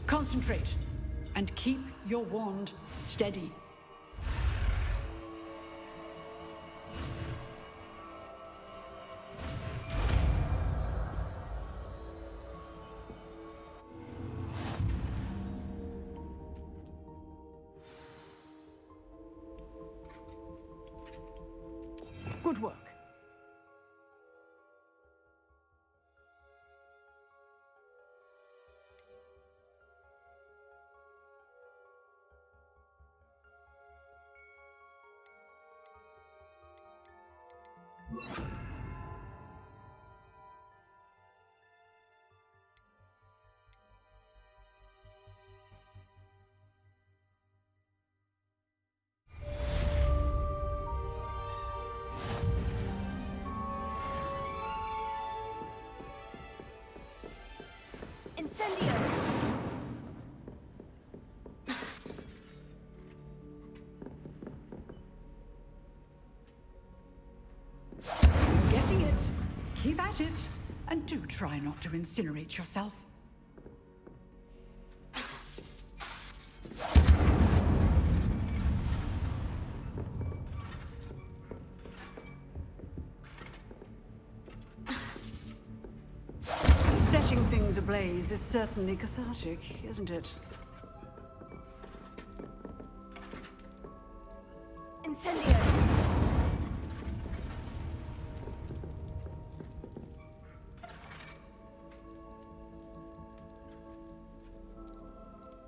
Concentrate and keep your wand steady. Good work. Incendio! You're getting it. Keep at it. And do try not to incinerate yourself. Setting things ablaze is certainly cathartic, isn't it? Incendio!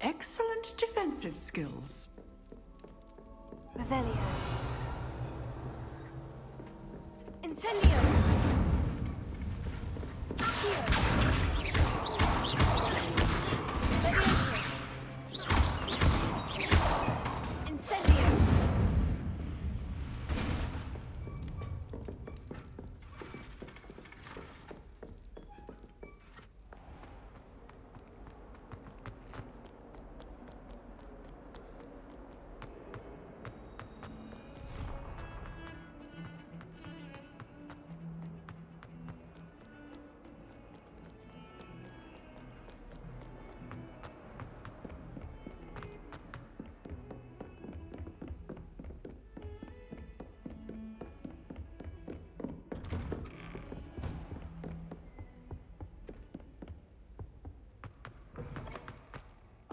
Excellent defensive skills. Revelio. Incendio! Incendio!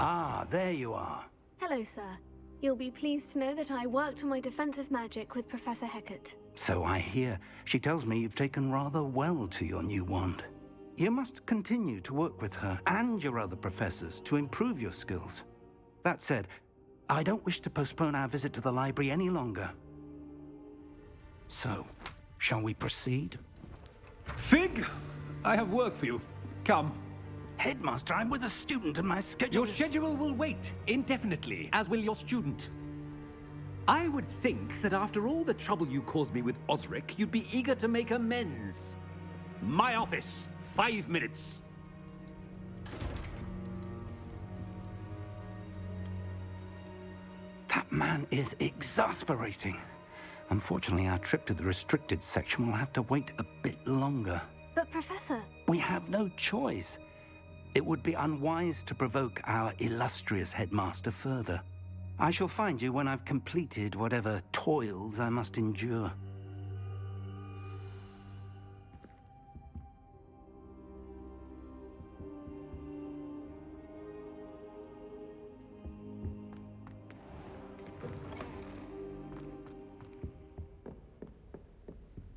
Ah, there you are. Hello, sir. You'll be pleased to know that I worked on my defensive magic with Professor Hecat. So I hear. She tells me you've taken rather well to your new wand. You must continue to work with her and your other professors to improve your skills. That said, I don't wish to postpone our visit to the library any longer. So, shall we proceed? Fig, I have work for you. Come. Headmaster, I'm with a student and my schedule Your schedule will wait indefinitely, as will your student. I would think that after all the trouble you caused me with Osric, you'd be eager to make amends. My office, 5 minutes. That man is exasperating. Unfortunately, our trip to the restricted section will have to wait a bit longer. But, Professor... We have no choice. It would be unwise to provoke our illustrious headmaster further. I shall find you when I've completed whatever toils I must endure.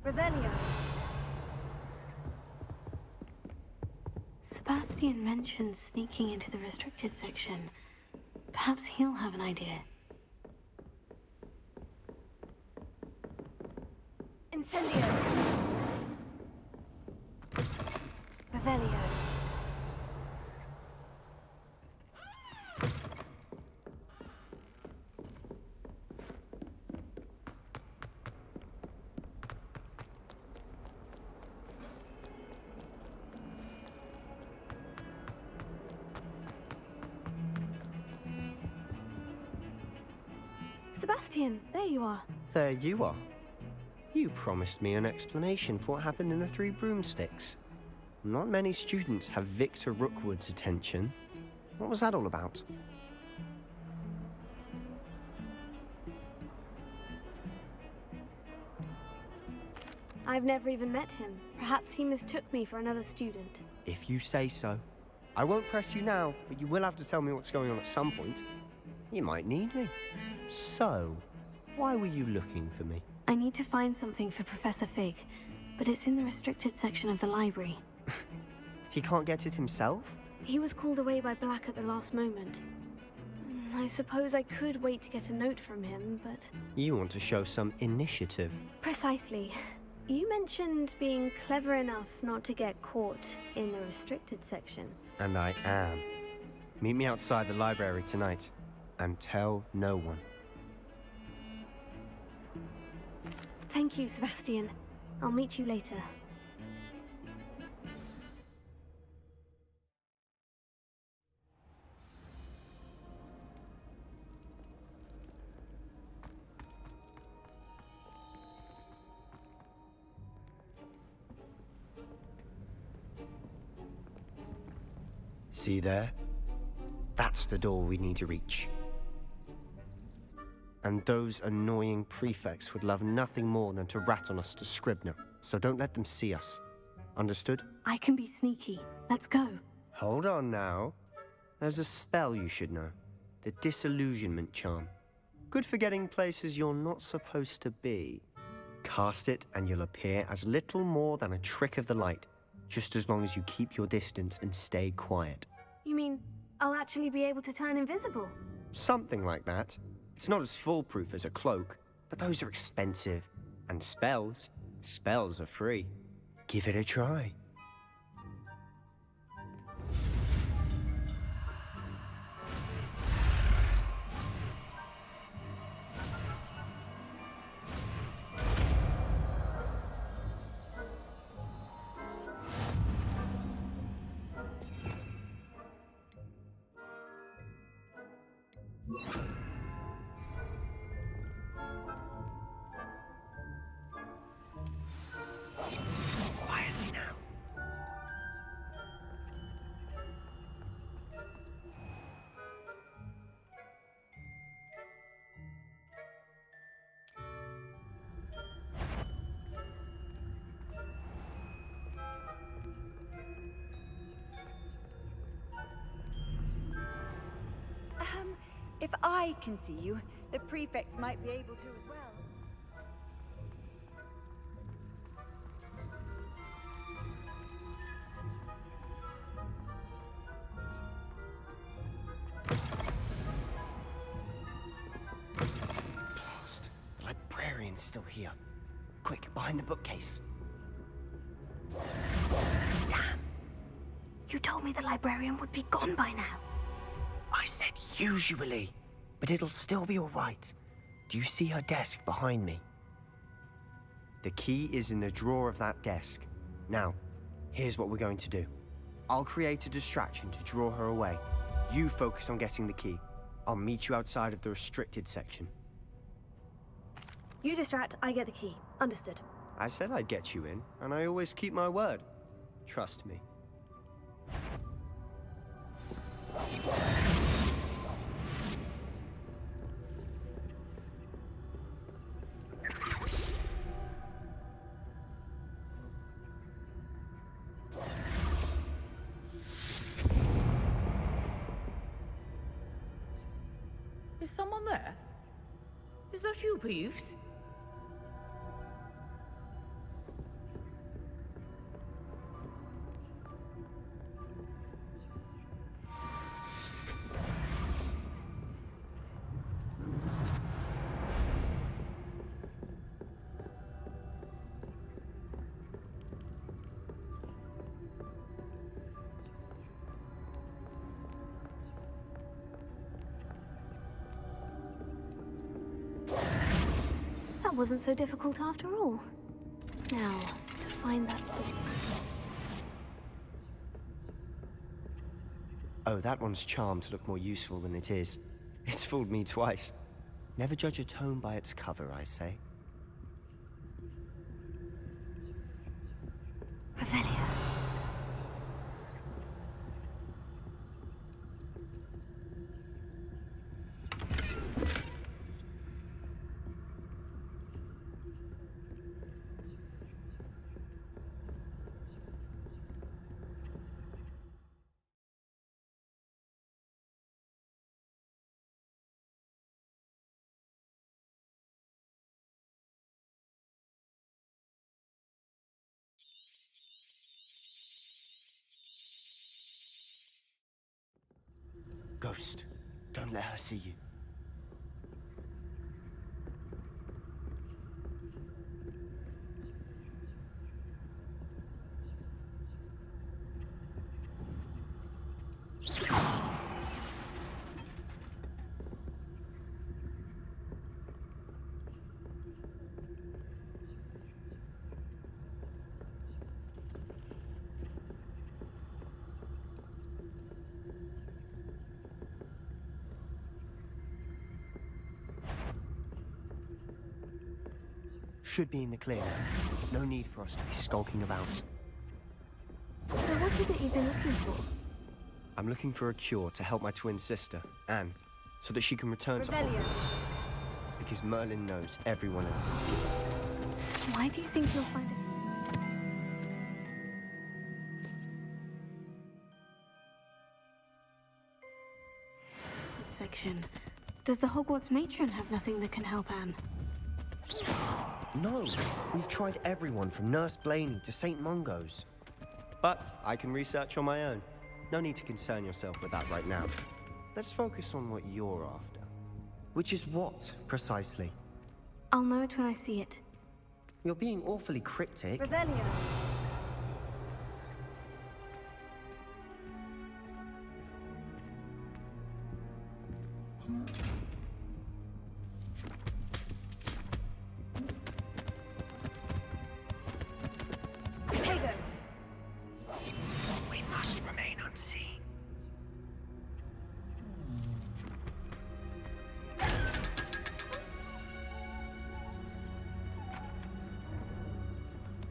Revelio. Sebastian mentioned sneaking into the restricted section. Perhaps he'll have an idea. Incendio. Revelio. Sebastian, there you are. There you are. You promised me an explanation for what happened in the Three Broomsticks. Not many students have Victor Rookwood's attention. What was that all about? I've never even met him. Perhaps he mistook me for another student. If you say so. I won't press you now, but you will have to tell me what's going on at some point. You might need me. So, why were you looking for me? I need to find something for Professor Fig, but it's in the restricted section of the library. He can't get it himself? He was called away by Black at the last moment. I suppose I could wait to get a note from him, but... You want to show some initiative. Precisely. You mentioned being clever enough not to get caught in the restricted section. And I am. Meet me outside the library tonight, and tell no one. Thank you, Sebastian. I'll meet you later. See there? That's the door we need to reach. And those annoying prefects would love nothing more than to rat on us to Scribner, so don't let them see us. Understood? I can be sneaky. Let's go. Hold on now. There's a spell you should know. The Disillusionment Charm. Good for getting places you're not supposed to be. Cast it and you'll appear as little more than a trick of the light, just as long as you keep your distance and stay quiet. You mean I'll actually be able to turn invisible? Something like that. It's not as foolproof as a cloak, but those are expensive. And spells are free. Give it a try. Quietly now. I can see you, the prefects might be able to as well. Blast. The librarian's still here. Quick, behind the bookcase. Damn. You told me the librarian would be gone by now. I said usually, but it'll still be all right. Do you see her desk behind me? The key is in the drawer of that desk. Now, here's what we're going to do. I'll create a distraction to draw her away. You focus on getting the key. I'll meet you outside of the restricted section. You distract, I get the key. Understood. I said I'd get you in, and I always keep my word. Trust me. Is someone there? Is that you, Peeves? That wasn't so difficult after all. Now, to find that book. Oh, that one's charmed to look more useful than it is. It's fooled me twice. Never judge a tome by its cover, I say. Revelio. Ghost, don't let her see you. Should be in the clear now. No need for us to be skulking about. So what is it you've been looking for? I'm looking for a cure to help my twin sister, Anne, so that she can return to Revelio. Hogwarts. Because Merlin knows everyone else is doing. Why do you think you'll find it? Section. Does the Hogwarts matron have nothing that can help Anne? No, we've tried everyone from Nurse Blaney to St. Mungo's. But I can research on my own. No need to concern yourself with that right now. Let's focus on what you're after. Which is what, precisely? I'll know it when I see it. You're being awfully cryptic. Revelio. We must remain unseen.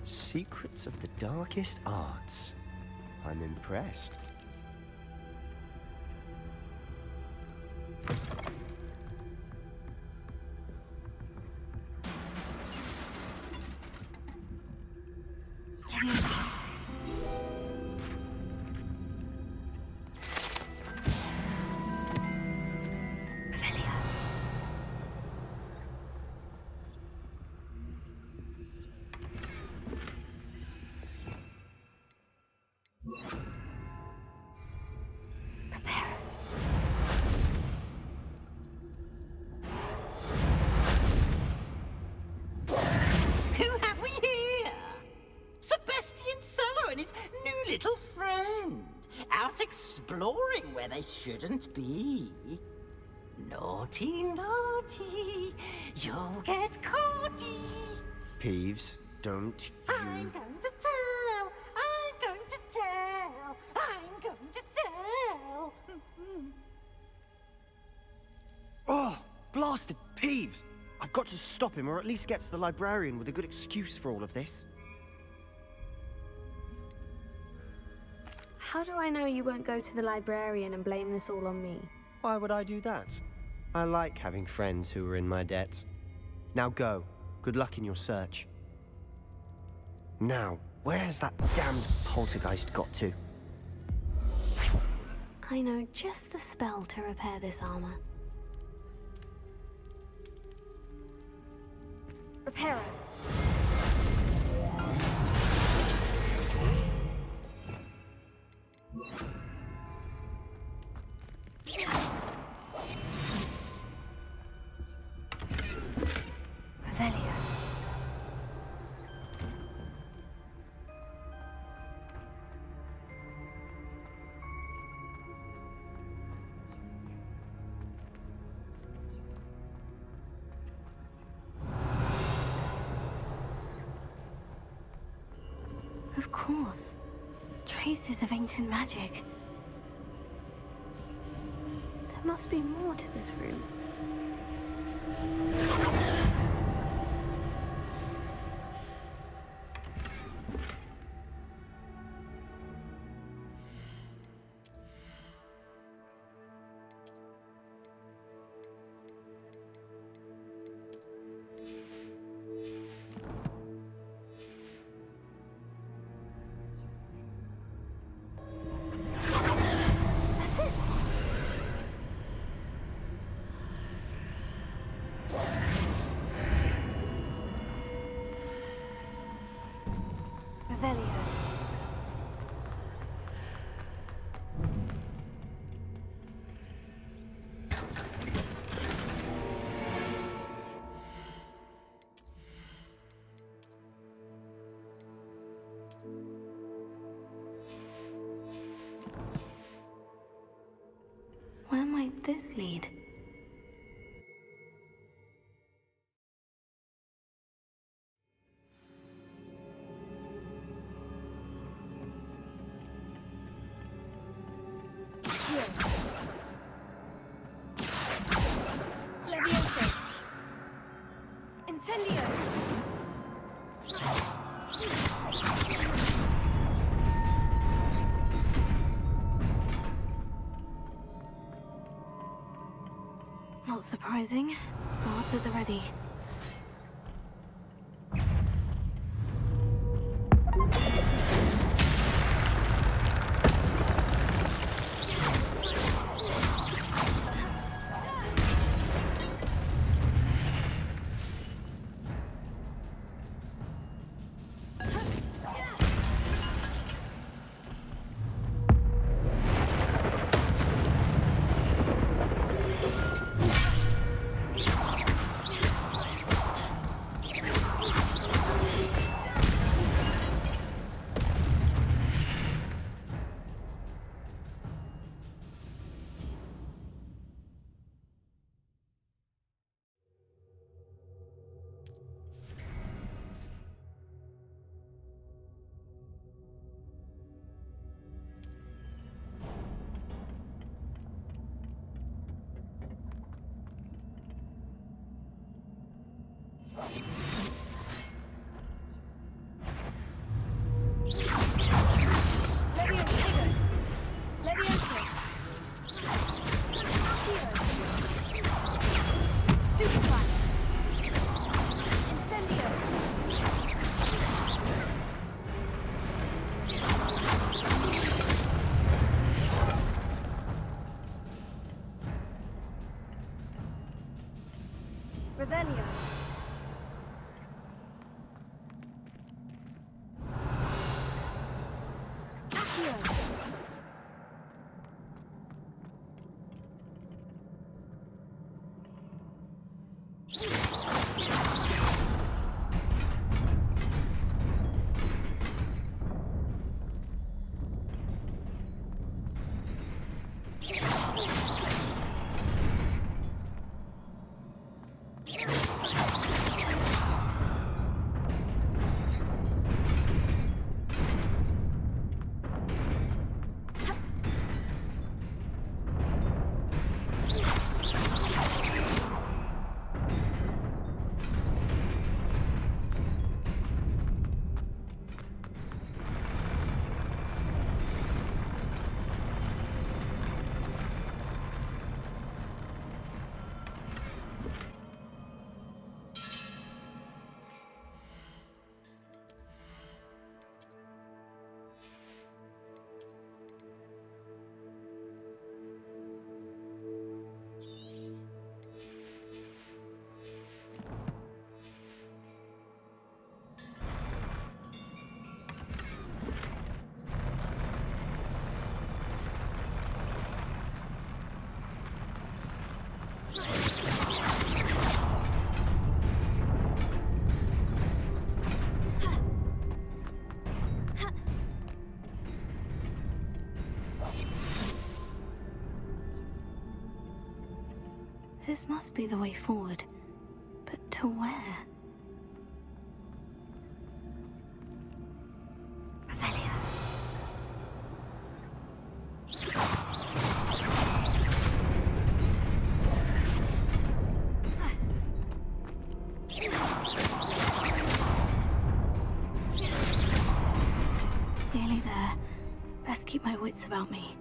Secrets of the darkest arts. I'm impressed. Revelio. I shouldn't be. Naughty, naughty, you'll get caughty. Peeves, don't I'm going to tell, I'm going to tell, I'm going to tell. Oh, blasted Peeves! I've got to stop him, or at least get to the librarian with a good excuse for all of this. How do I know you won't go to the librarian and blame this all on me? Why would I do that? I like having friends who are in my debt. Now go. Good luck in your search. Now, where's that damned poltergeist got to? I know just the spell to repair this armor. Reparo. Revelio. Of course. Traces of ancient magic. There must be more to this room. Where might this lead? Levioso. Incendio. Not surprising. Guards at the ready. Revelio. Accio. This must be the way forward. But to where? Revelio. Nearly there. Best keep my wits about me.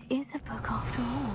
Is a book after all.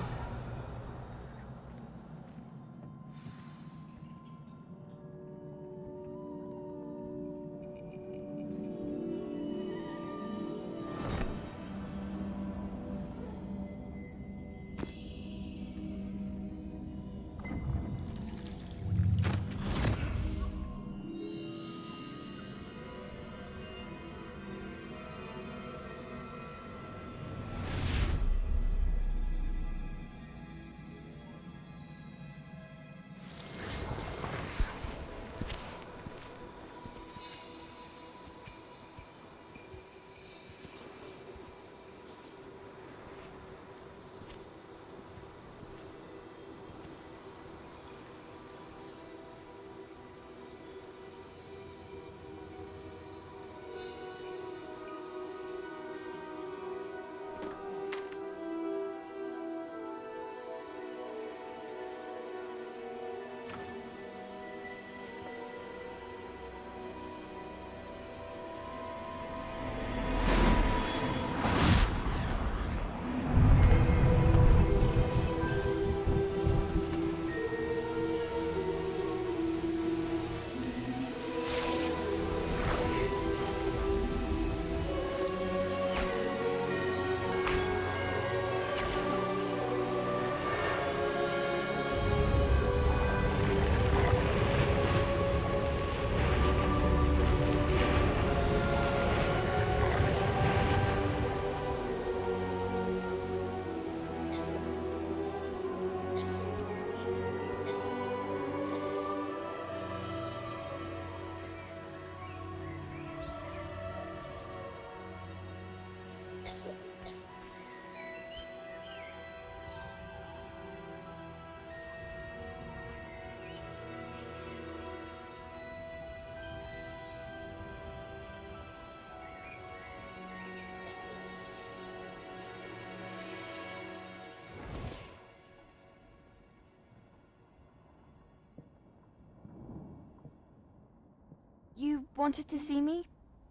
You wanted to see me?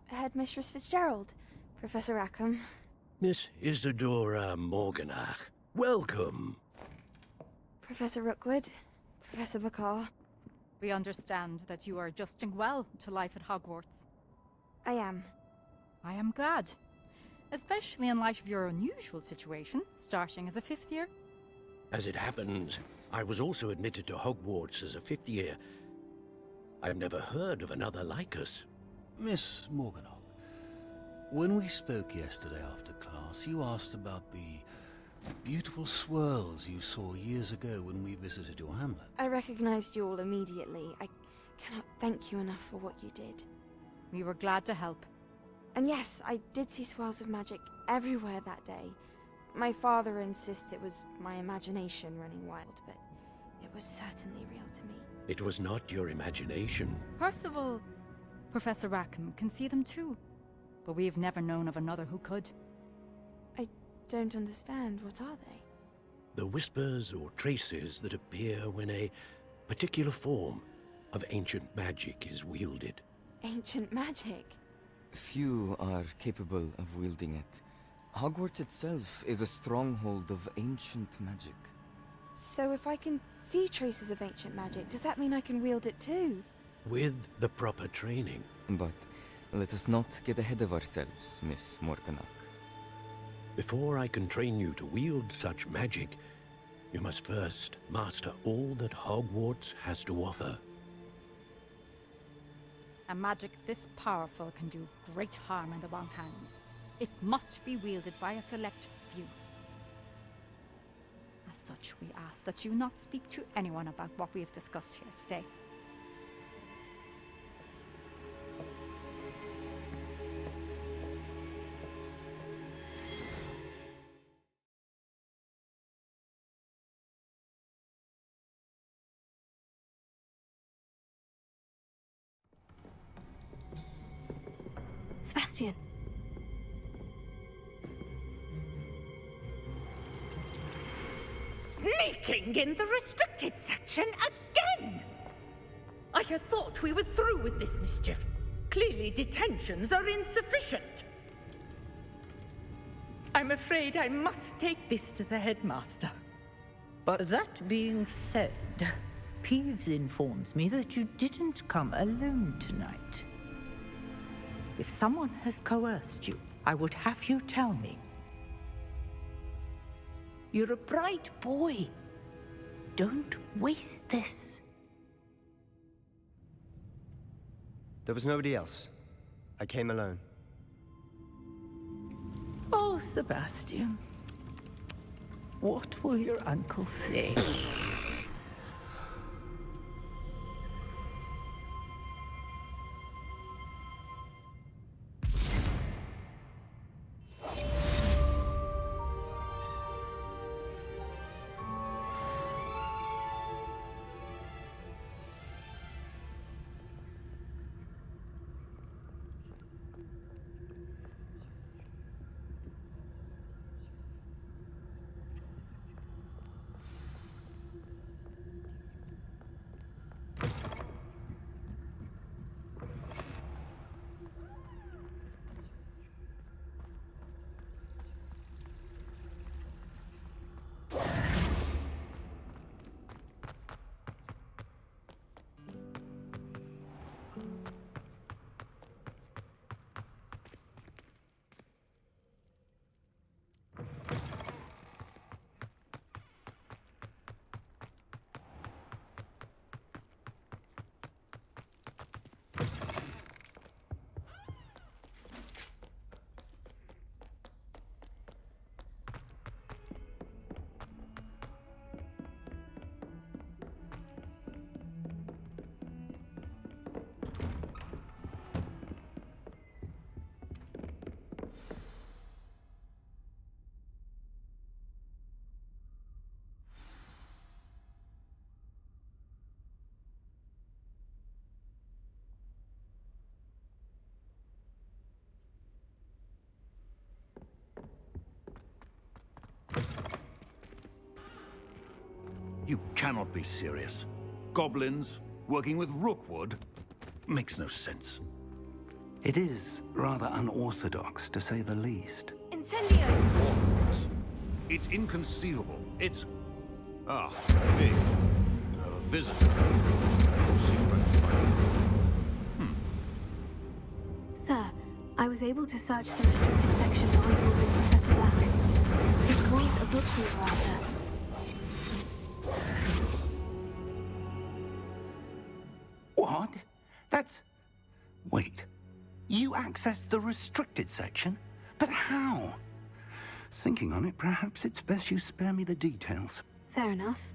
Headmistress Fitzgerald, Professor Rackham. Miss Isadora Morganach, welcome. Professor Rookwood, Professor Bakar. We understand that you are adjusting well to life at Hogwarts. I am. I am glad. Especially in light of your unusual situation, starting as a 5th year. As it happens, I was also admitted to Hogwarts as a 5th year. I've never heard of another like us. Miss Morganach, when we spoke yesterday after class, you asked about the beautiful swirls you saw years ago when we visited your hamlet. I recognized you all immediately. I cannot thank you enough for what you did. We were glad to help. And yes, I did see swirls of magic everywhere that day. My father insists it was my imagination running wild, but it was certainly real to me. It was not your imagination. Percival, Professor Rackham can see them too, but we've never known of another who could. I don't understand. What are they? The whispers or traces that appear when a particular form of ancient magic is wielded. Ancient magic? Few are capable of wielding it. Hogwarts itself is a stronghold of ancient magic. So if I can see traces of ancient magic, does that mean I can wield it too? With the proper training. But let us not get ahead of ourselves, Miss Morganach. Before I can train you to wield such magic, you must first master all that Hogwarts has to offer. A magic this powerful can do great harm in the wrong hands. It must be wielded by a select few. As such, we ask that you not speak to anyone about what we have discussed here today. Sebastian. Sneaking in the restricted section again! I had thought we were through with this mischief. Clearly detentions are insufficient. I'm afraid I must take this to the headmaster. But that being said, Peeves informs me that you didn't come alone tonight. If someone has coerced you, I would have you tell me. You're a bright boy. Don't waste this. There was nobody else. I came alone. Oh, Sebastian. What will your uncle say? You cannot be serious. Goblins working with Rookwood? makes no sense. It is rather unorthodox, to say the least. Incendio! It's inconceivable. It's... Ah, Fig. You have a visitor. Sir, I was able to search the restricted section while you were with Professor Black. It was a book we were after. What? That's... Wait. You accessed the restricted section? But how? Thinking on it, perhaps it's best you spare me the details. Fair enough.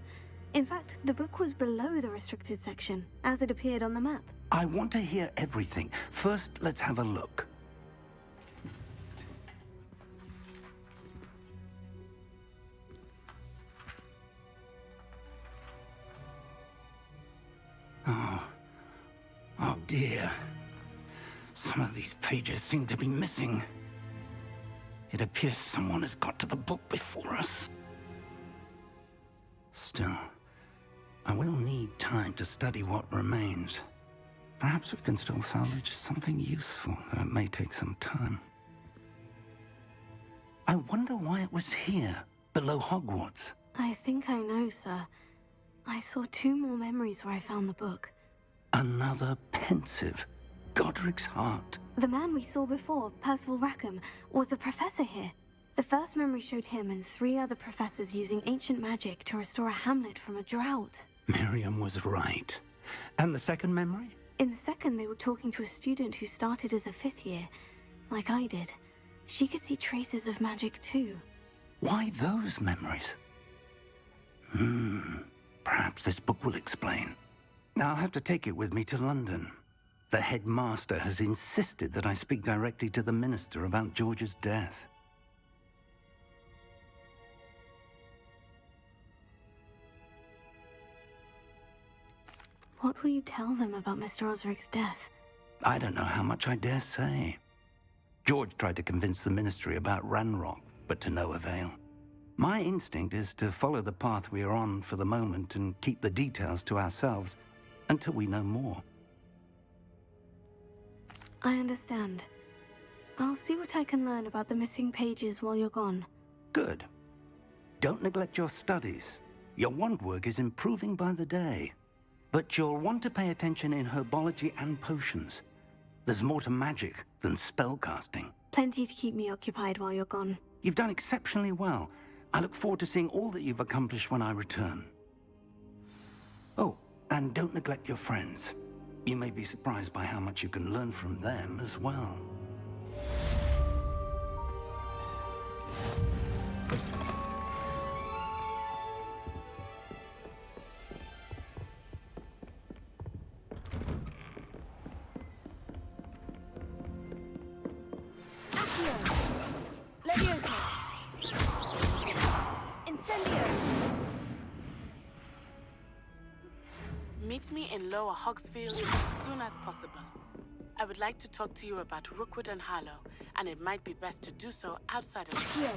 In fact, the book was below the restricted section, as it appeared on the map. I want to hear everything. First, let's have a look. Oh dear. Some of these pages seem to be missing. It appears someone has got to the book before us. Still, I will need time to study what remains. Perhaps we can still salvage something useful, though it may take some time. I wonder why it was here, below Hogwarts. I think I know, sir. I saw 2 more memories where I found the book. Another pensive. Godric's heart. The man we saw before, Percival Rackham, was a professor here. The first memory showed him and 3 other professors using ancient magic to restore a hamlet from a drought. Miriam was right. And the second memory? In the second, they were talking to a student who started as a 5th year, like I did. She could see traces of magic too. Why those memories? Perhaps this book will explain. Now I'll have to take it with me to London. The headmaster has insisted that I speak directly to the minister about George's death. What will you tell them about Mr. Osric's death? I don't know how much I dare say. George tried to convince the ministry about Ranrock, but to no avail. My instinct is to follow the path we are on for the moment and keep the details to ourselves until we know more. I understand. I'll see what I can learn about the missing pages while you're gone. Good. Don't neglect your studies. Your wand work is improving by the day. But you'll want to pay attention in herbology and potions. There's more to magic than spellcasting. Plenty to keep me occupied while you're gone. You've done exceptionally well. I look forward to seeing all that you've accomplished when I return. Oh, and don't neglect your friends. You may be surprised by how much you can learn from them as well. Meet me in Lower Hogsfield as soon as possible. I would like to talk to you about Rookwood and Harlow, and it might be best to do so outside of here.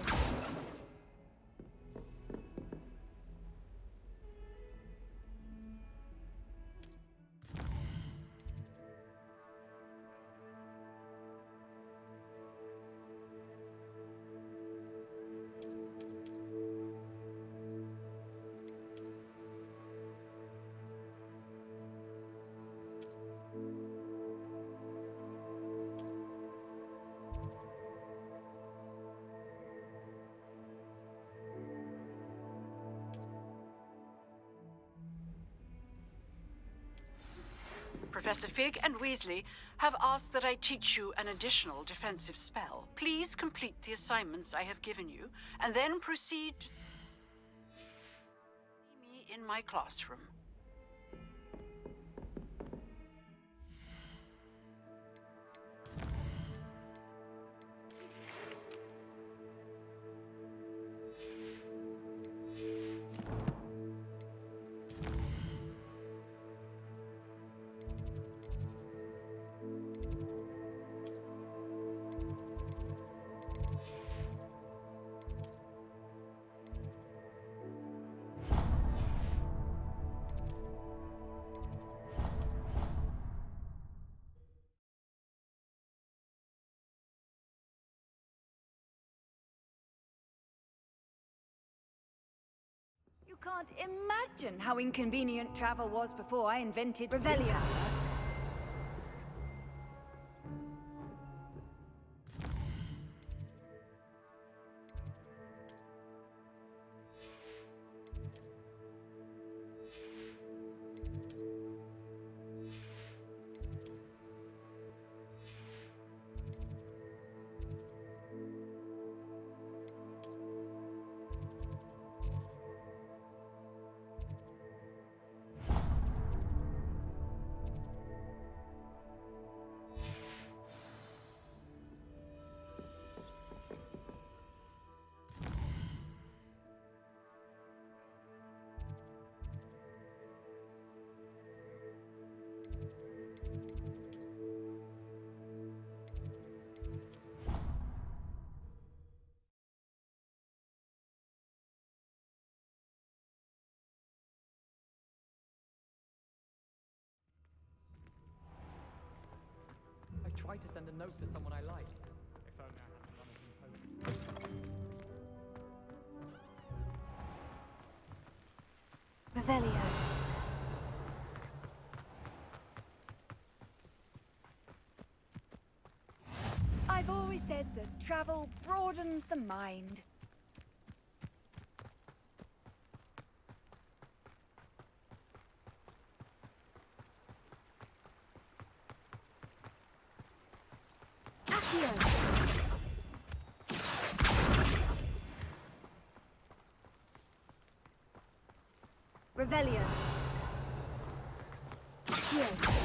Professor Fig and Weasley have asked that I teach you an additional defensive spell. Please complete the assignments I have given you, and then proceed to me in my classroom. can't imagine how inconvenient travel was before I invented Revelio. I tried to send a note to someone I like. If only I hadn't run it in post. Revelio. I've always said that travel broadens the mind. Revelio. Accio.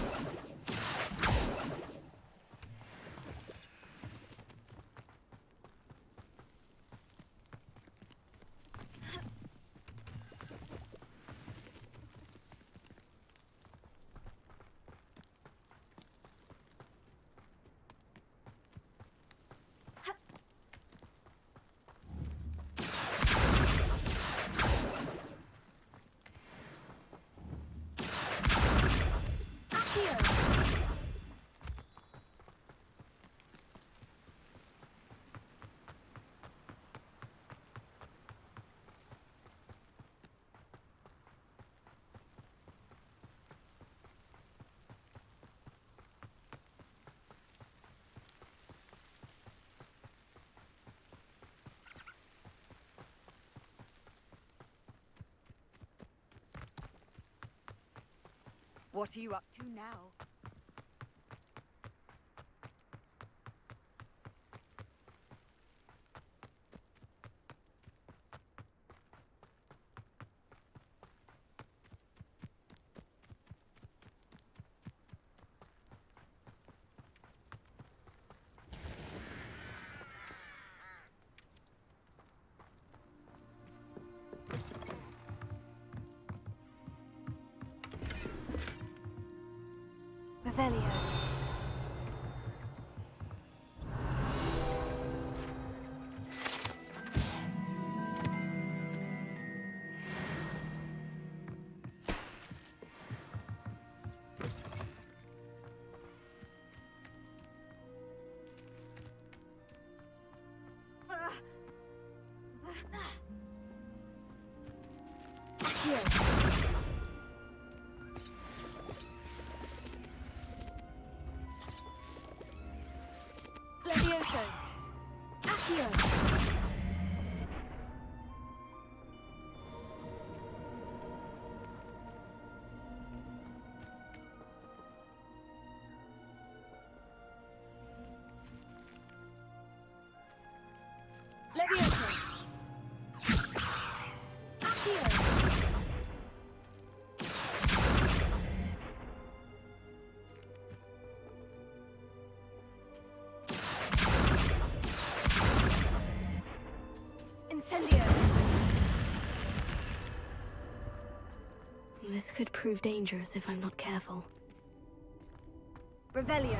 What are you up to now? Revelio. Levioso. Accio. Levioso. Accio. Incendio. This could prove dangerous if I'm not careful. Revelio.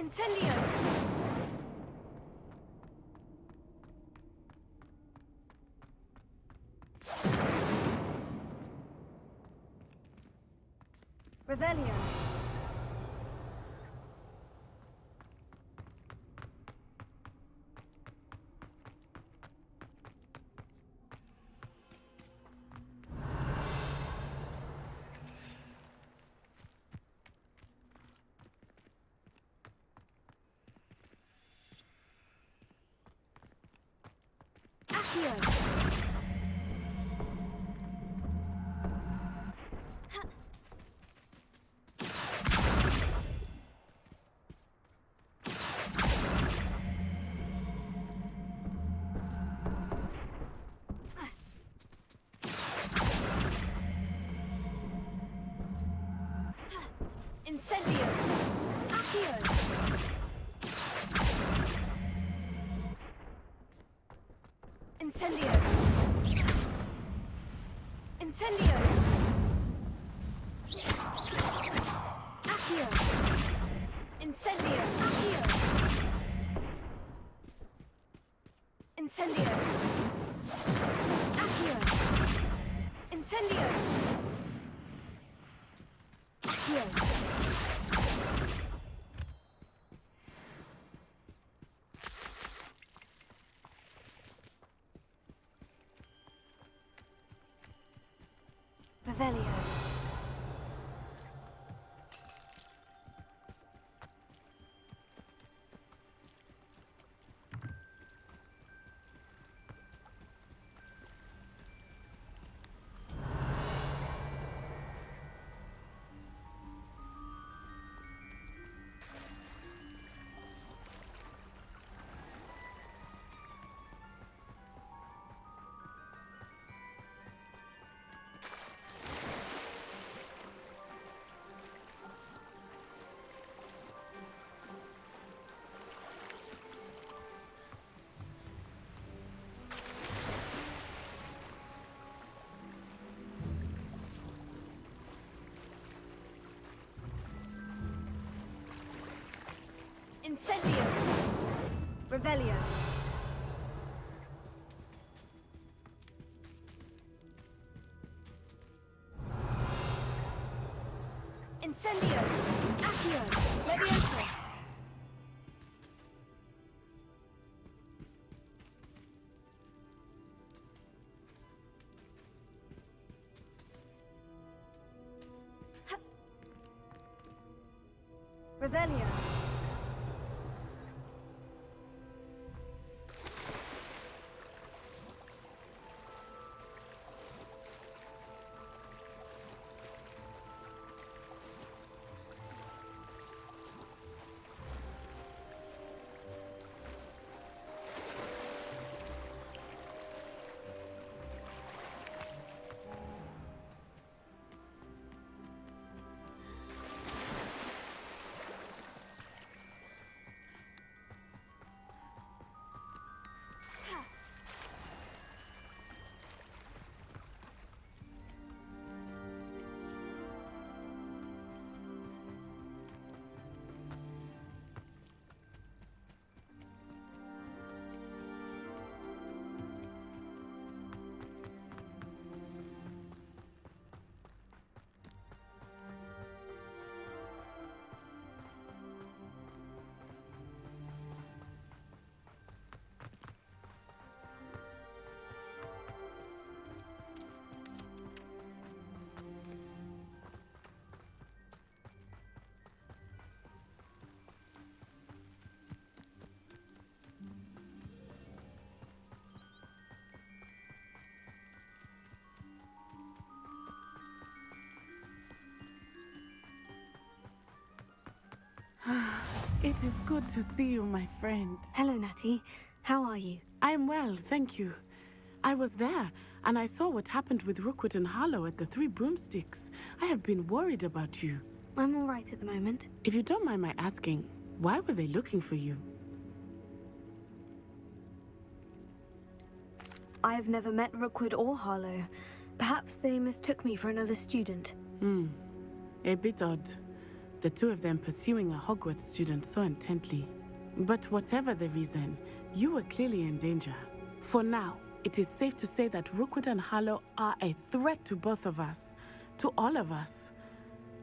Incendio! Revelio. Accio. Incendio! Accio! Incendio! Incendio! Accio! Incendio! Accio! Incendio! Accio! Incendio! Accio! Revelio. Incendio! Revelio. Incendio! Accio! Levioso! Revelio. It is good to see you, my friend. Hello, Natty. How are you? I am well, thank you. I was there, and I saw what happened with Rookwood and Harlow at the Three Broomsticks. I have been worried about you. I'm all right at the moment. If you don't mind my asking, why were they looking for you? I've never met Rookwood or Harlow. Perhaps they mistook me for another student. A bit odd. the two of them pursuing a Hogwarts student so intently. But whatever the reason, you were clearly in danger. For now, it is safe to say that Rookwood and Harlow are a threat to both of us, to all of us.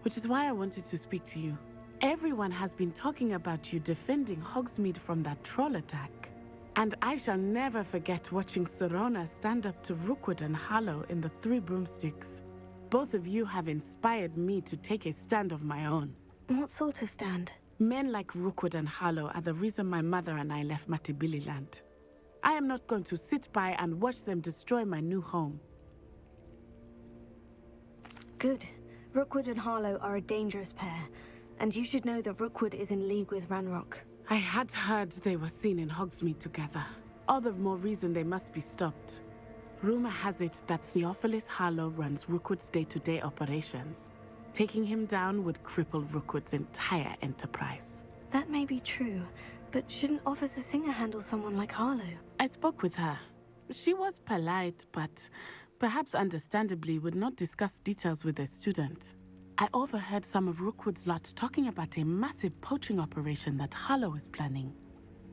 Which is why I wanted to speak to you. Everyone has been talking about you defending Hogsmeade from that troll attack. And I shall never forget watching Serona stand up to Rookwood and Harlow in the Three Broomsticks. Both of you have inspired me to take a stand of my own. What sort of stand? Men like Rookwood and Harlow are the reason my mother and I left Matabeleland. I am not going to sit by and watch them destroy my new home. Good. Rookwood and Harlow are a dangerous pair, and you should know that Rookwood is in league with Ranrock. I had heard they were seen in Hogsmeade together. All the more reason they must be stopped. Rumor has it that Theophilus Harlow runs Rookwood's day-to-day operations. Taking him down would cripple Rookwood's entire enterprise. That may be true, but shouldn't Officer Singer handle someone like Harlow? I spoke with her. She was polite, but perhaps understandably would not discuss details with a student. I overheard some of Rookwood's lot talking about a massive poaching operation that Harlow is planning.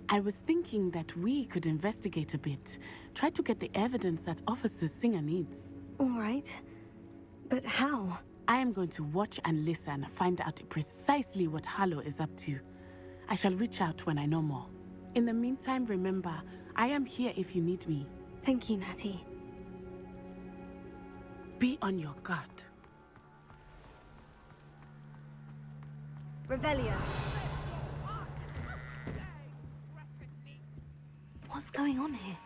I was thinking that we could investigate a bit, try to get the evidence that Officer Singer needs. All right. But how? I am going to watch and listen, find out precisely what Harlow is up to. I shall reach out when I know more. In the meantime, remember, I am here if you need me. Thank you, Natty. Be on your guard. Revelio. What's going on here?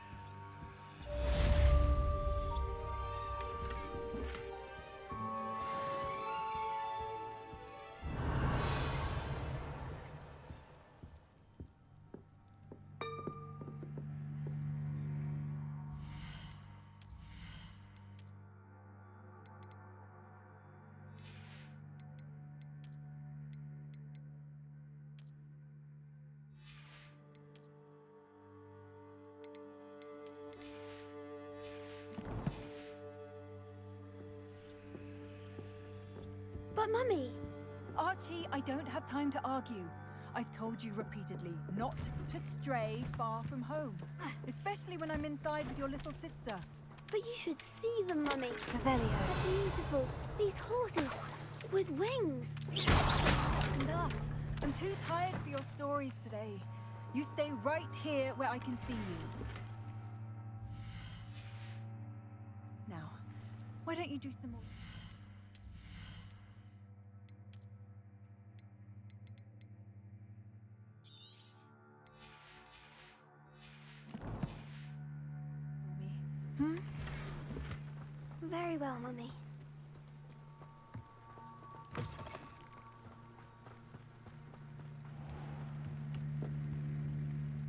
But Mummy! Archie, I don't have time to argue. I've told you repeatedly not to stray far from home, especially when I'm inside with your little sister. But you should see them, Mummy. Revelio. They're beautiful. These horses with wings. Enough. I'm too tired for your stories today. You stay right here where I can see you. Now, why don't you do some more? Very well, Mummy.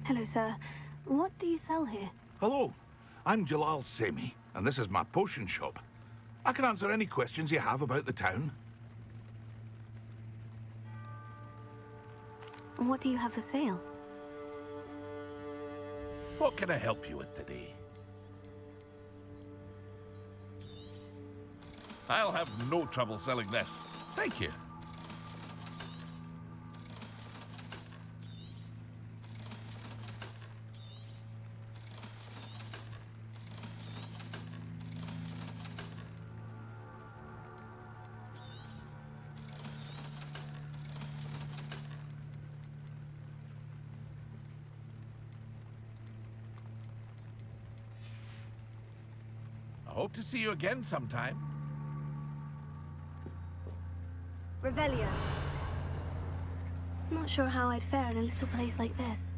Hello, sir. What do you sell here? Hello, I'm Jalal Semi, and this is my potion shop. I can answer any questions you have about the town. And what do you have for sale? What can I help you with today? I'll have no trouble selling this. Thank you. I hope to see you again sometime. Revelio. Not sure how I'd fare in a little place like this.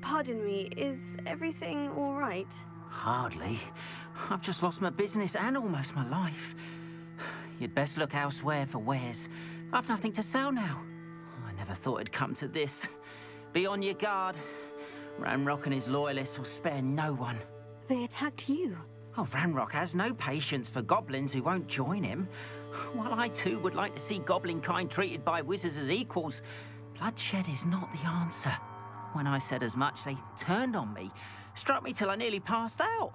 Pardon me, is everything all right? Hardly. I've just lost my business and almost my life. You'd best look elsewhere for wares. I've nothing to sell now. I never thought it'd come to this. Be on your guard. Ranrock and his loyalists will spare no one. They attacked you. Oh, Ranrock has no patience for goblins who won't join him. While I too would like to see goblin kind treated by wizards as equals, bloodshed is not the answer. When I said as much, they turned on me, struck me till I nearly passed out.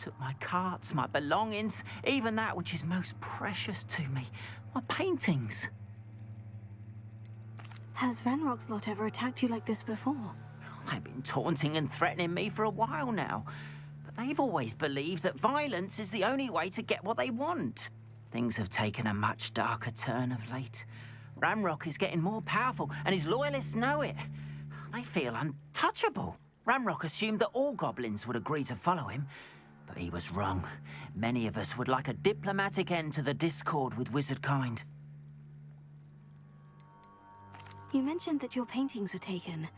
Took my carts, my belongings, even that which is most precious to me, my paintings. Has Ranrock's lot ever attacked you like this before? They've been taunting and threatening me for a while now. But they've always believed that violence is the only way to get what they want. Things have taken a much darker turn of late. Ranrock is getting more powerful, and his loyalists know it. They feel untouchable. Ranrock assumed that all goblins would agree to follow him, but he was wrong. Many of us would like a diplomatic end to the discord with wizard kind. You mentioned that your paintings were taken.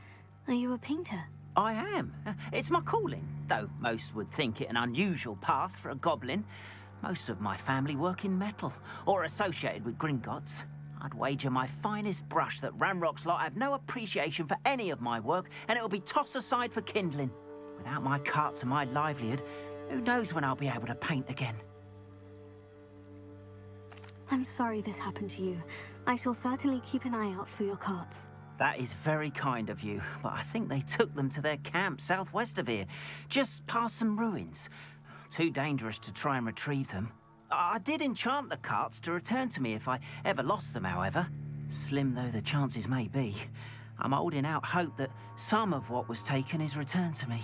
Are you a painter? I am. It's my calling, though most would think it an unusual path for a goblin. Most of my family work in metal, or associated with Gringotts. I'd wager my finest brush that Ranrock's lot have no appreciation for any of my work, and it'll be tossed aside for kindling. Without my carts and my livelihood, who knows when I'll be able to paint again? I'm sorry this happened to you. I shall certainly keep an eye out for your carts. That is very kind of you, but I think they took them to their camp southwest of here, just past some ruins. Too dangerous to try and retrieve them. I did enchant the carts to return to me if I ever lost them, however. Slim though the chances may be, I'm holding out hope that some of what was taken is returned to me.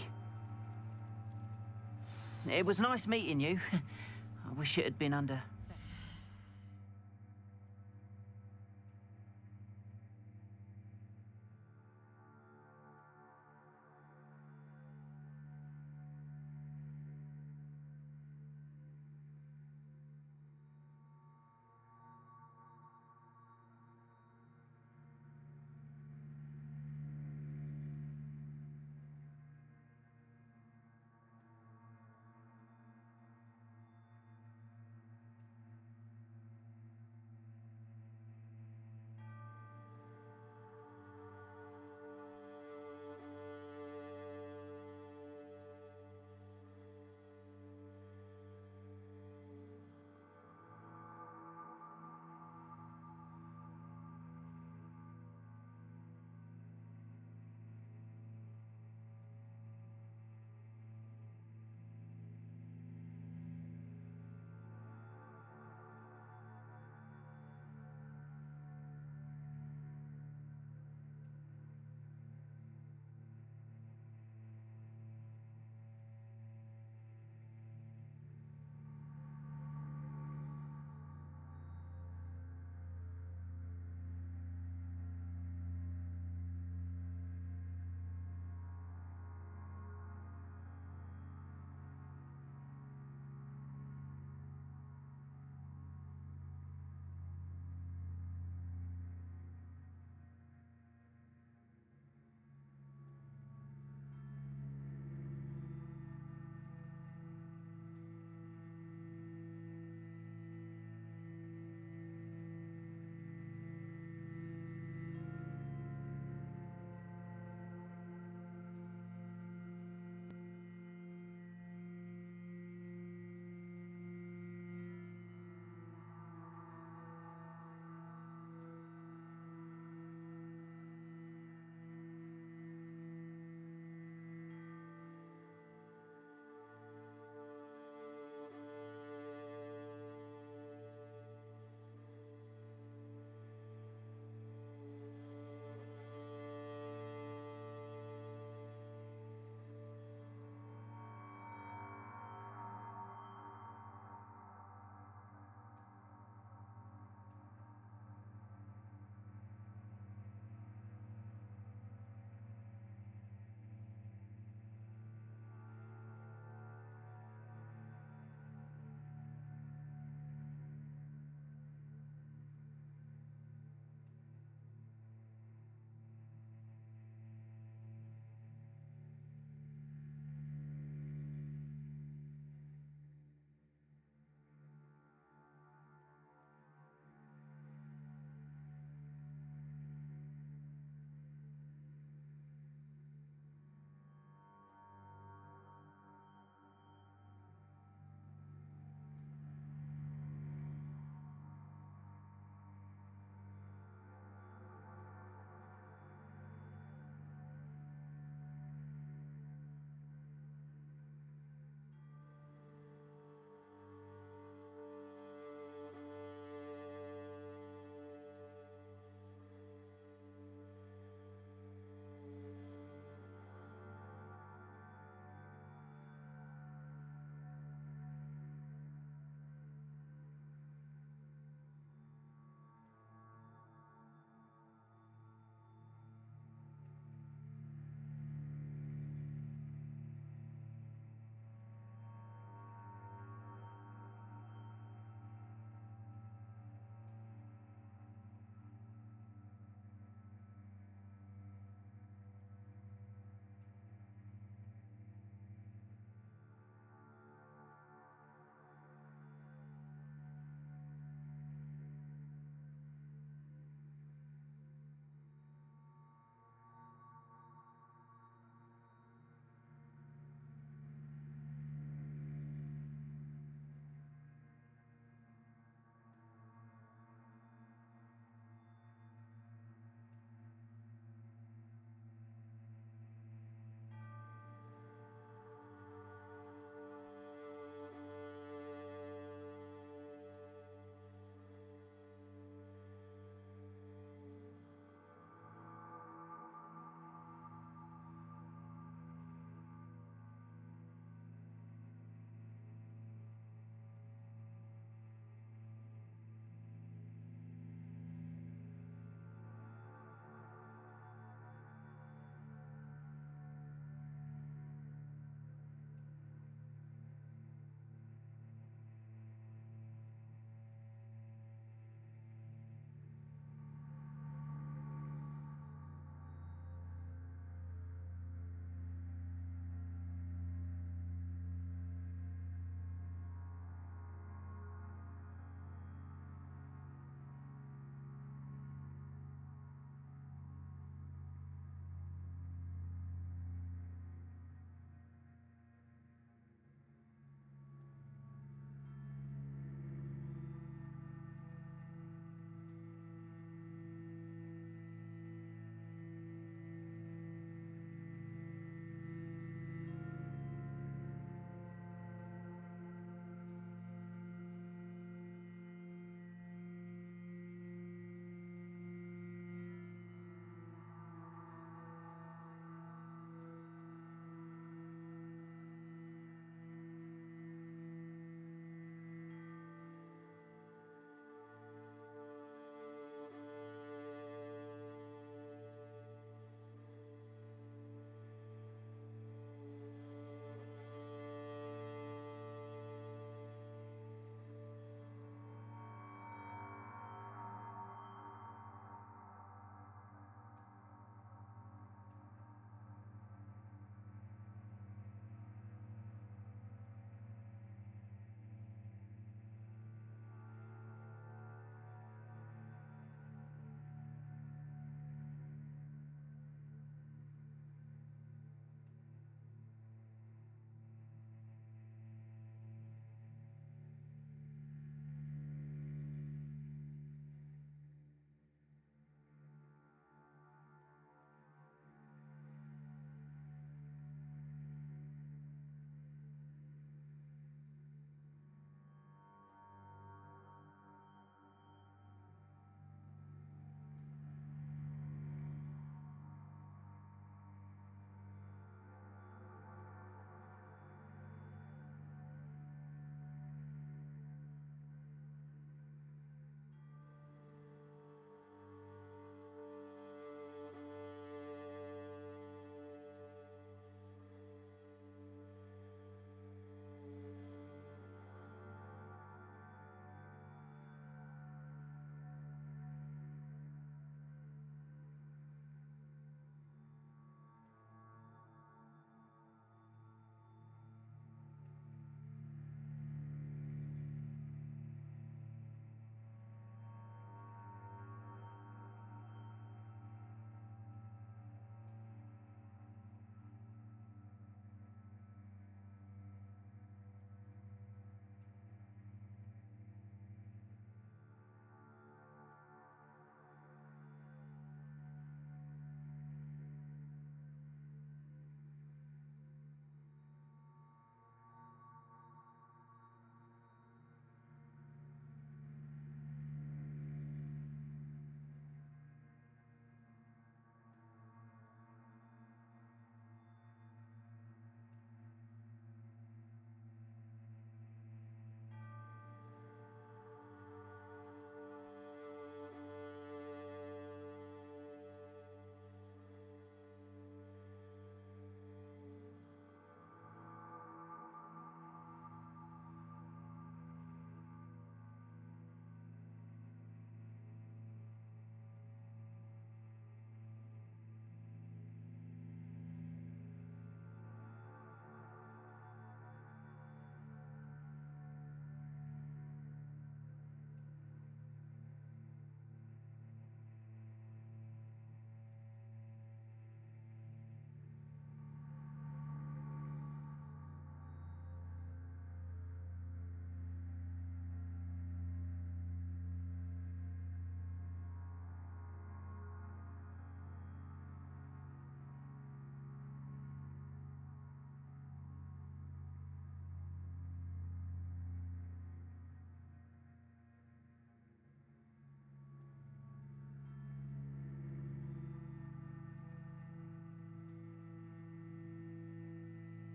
It was nice meeting you. I wish it had been under...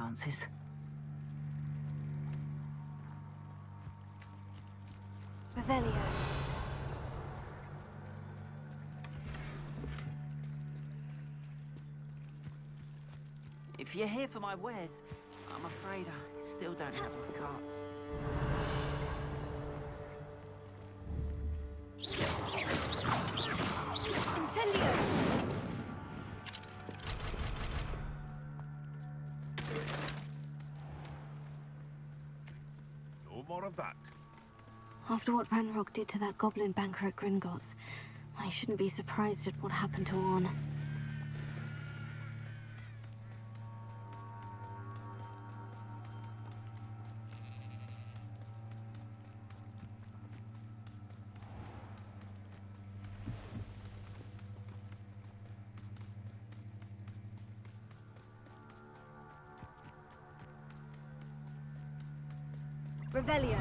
circumstances. Revelio. If you're here for my wares, I'm afraid I still don't have my carts. Incendio! No more of that. After what Ranrock did to that goblin banker at Gringotts, I shouldn't be surprised at what happened to Orn. Revelio.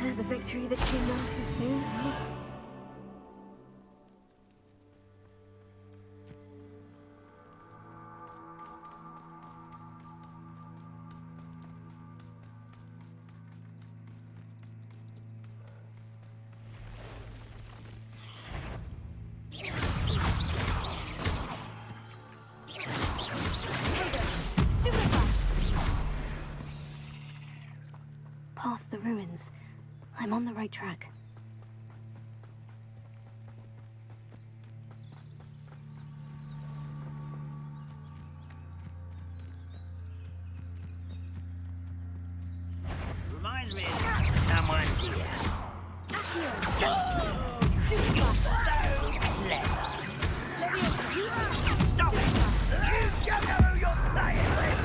There's a victory that came all too soon. Past the ruins. I'm on the right track. Reminds me of someone's here. You're so clever. Stop it! You don't know who you're playing with!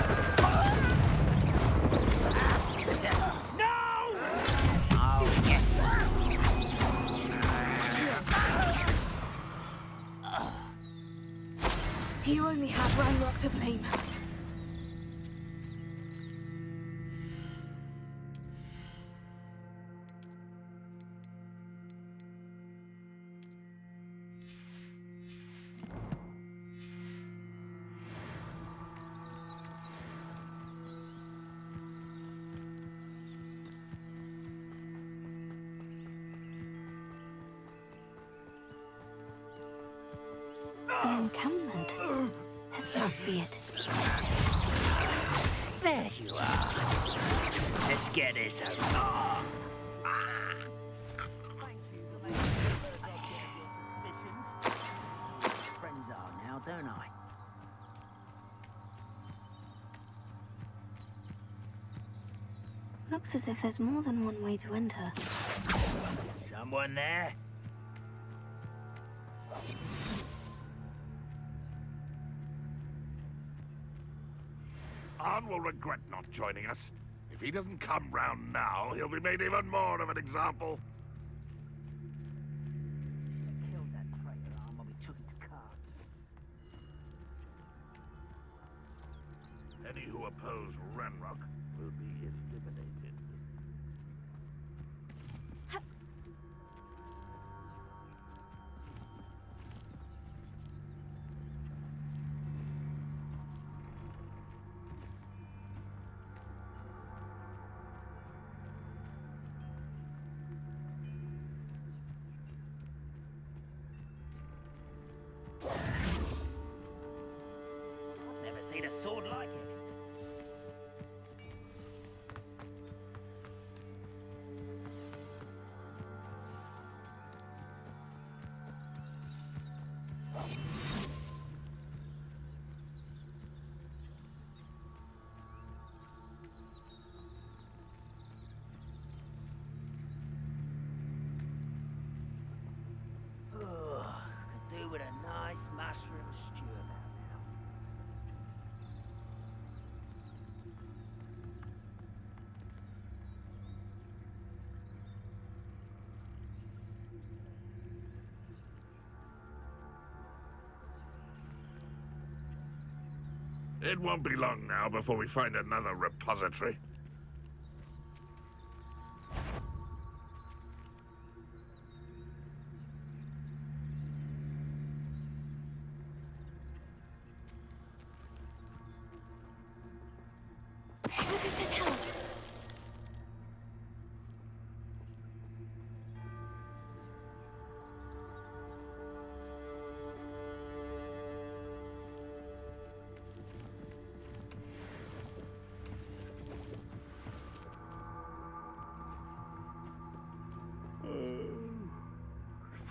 No! Oh, get You only have Ranrock to blame. An encampment. This must be it. There you are. Let's get this over. Friends are now, don't I? Looks as if there's more than one way to enter. Someone there? Arn will regret not joining us. If he doesn't come round now, he'll be made even more of an example. Killed that traitor Arn when we took it to cards. Any who oppose Ranrock will be eliminated. I've never seen a sword like it. It won't be long now before we find another repository. What does that tell us?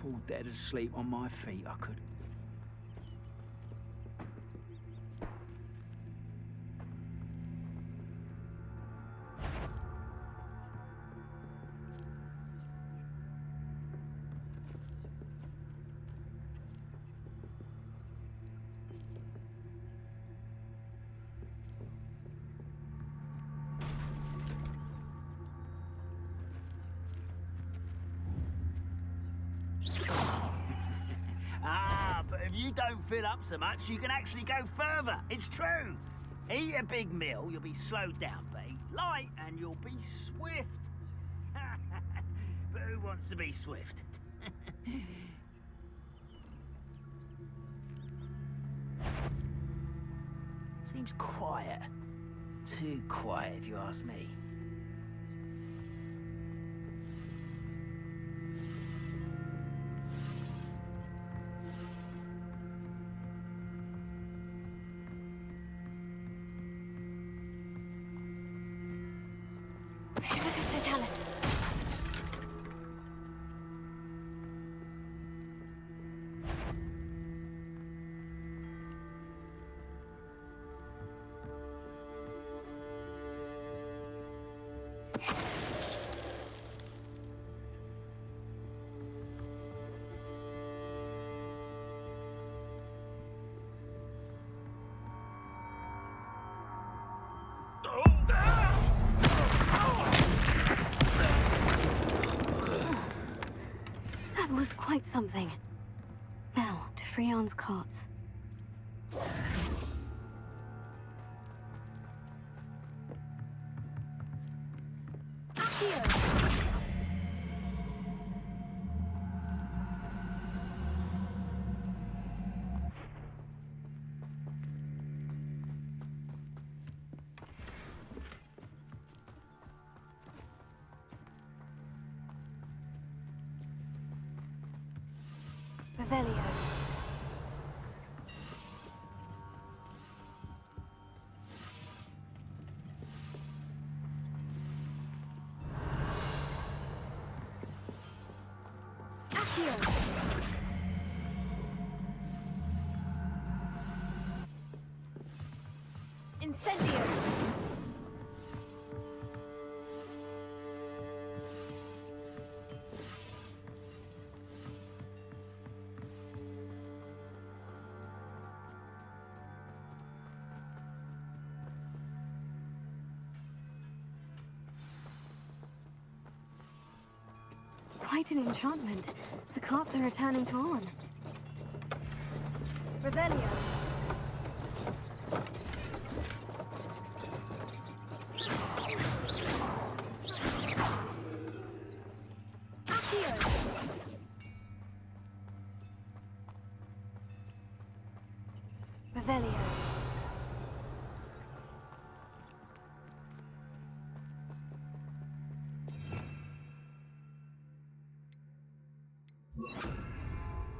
Fall dead asleep on my feet, I could. But if you don't fill up so much, you can actually go further. It's true. Eat a big meal, you'll be slowed down, but eat light and you'll be swift. But who wants to be swift? Seems quiet. Too quiet, if you ask me. What does that tell us? That was quite something. Now, to Freon's carts. Revelio. Accio. Incendio. Quite an enchantment. The carts are returning to on. Revelio. Accio. Revelio.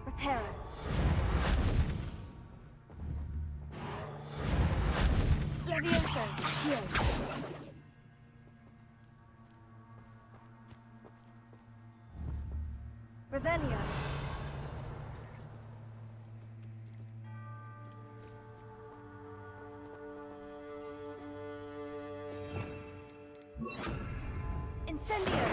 Reparo. Levioso. Heal. Revelio. Incendio.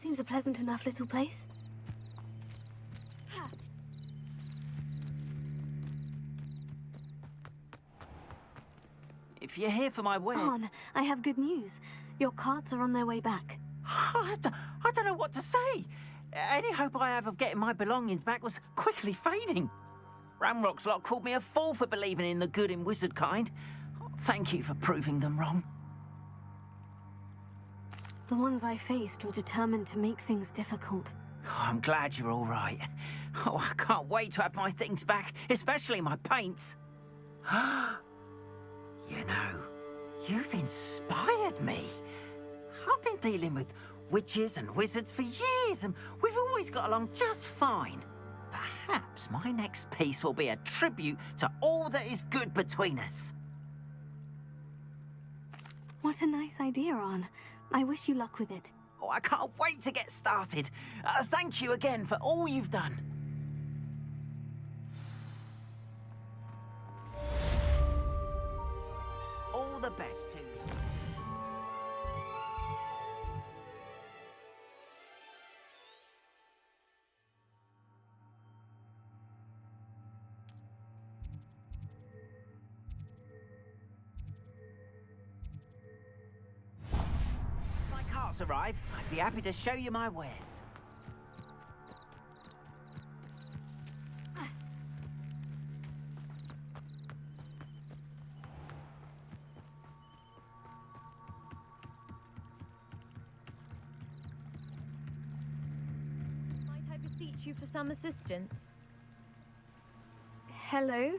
Seems a pleasant enough little place. If you're here for my wares... On, I have good news. Your carts are on their way back. I don't know what to say. Any hope I have of getting my belongings back was quickly fading. Ramrock's lot called me a fool for believing in the good in wizard kind. Thank you for proving them wrong. The ones I faced were determined to make things difficult. Oh, I'm glad you're all right. Oh, I can't wait to have my things back, especially my paints. You know, you've inspired me. I've been dealing with witches and wizards for years, and we've always got along just fine. Perhaps my next piece will be a tribute to all that is good between us. What a nice idea, Arn. I wish you luck with it. Oh, I can't wait to get started. Thank you again for all you've done. All the best to you. My carts arrive. I'd be happy to show you my wares. Might I beseech you for some assistance? Hello?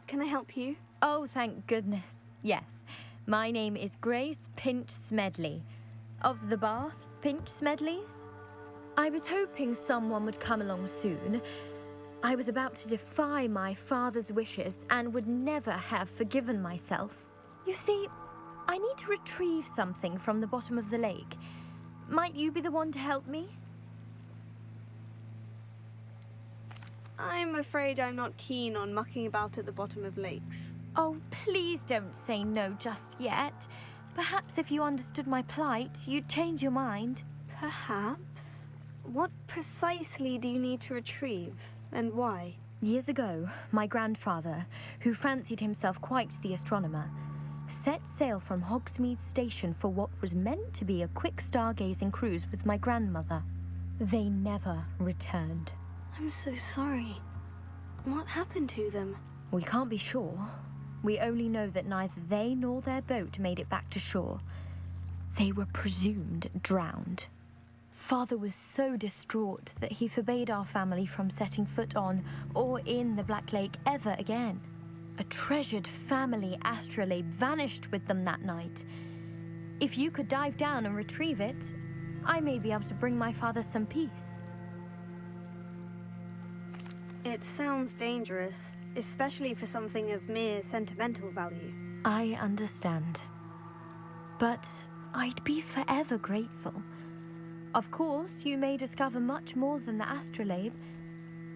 Can I help you? Oh, thank goodness. Yes. My name is Grace Pinch Smedley. Of the Bath Pinch Smedleys? I was hoping someone would come along soon. I was about to defy my father's wishes and would never have forgiven myself. You see, I need to retrieve something from the bottom of the lake. Might you be the one to help me? I'm afraid I'm not keen on mucking about at the bottom of lakes. Oh, please don't say no just yet. Perhaps if you understood my plight, you'd change your mind. Perhaps? What precisely do you need to retrieve, and why? Years ago, my grandfather, who fancied himself quite the astronomer, set sail from Hogsmeade Station for what was meant to be a quick stargazing cruise with my grandmother. They never returned. I'm so sorry. What happened to them? We can't be sure. We only know that neither they nor their boat made it back to shore. They were presumed drowned. Father was so distraught that he forbade our family from setting foot on or in the Black Lake ever again. A treasured family astrolabe vanished with them that night. If you could dive down and retrieve it, I may be able to bring my father some peace. It sounds dangerous, especially for something of mere sentimental value. I understand. But I'd be forever grateful. Of course, you may discover much more than the astrolabe.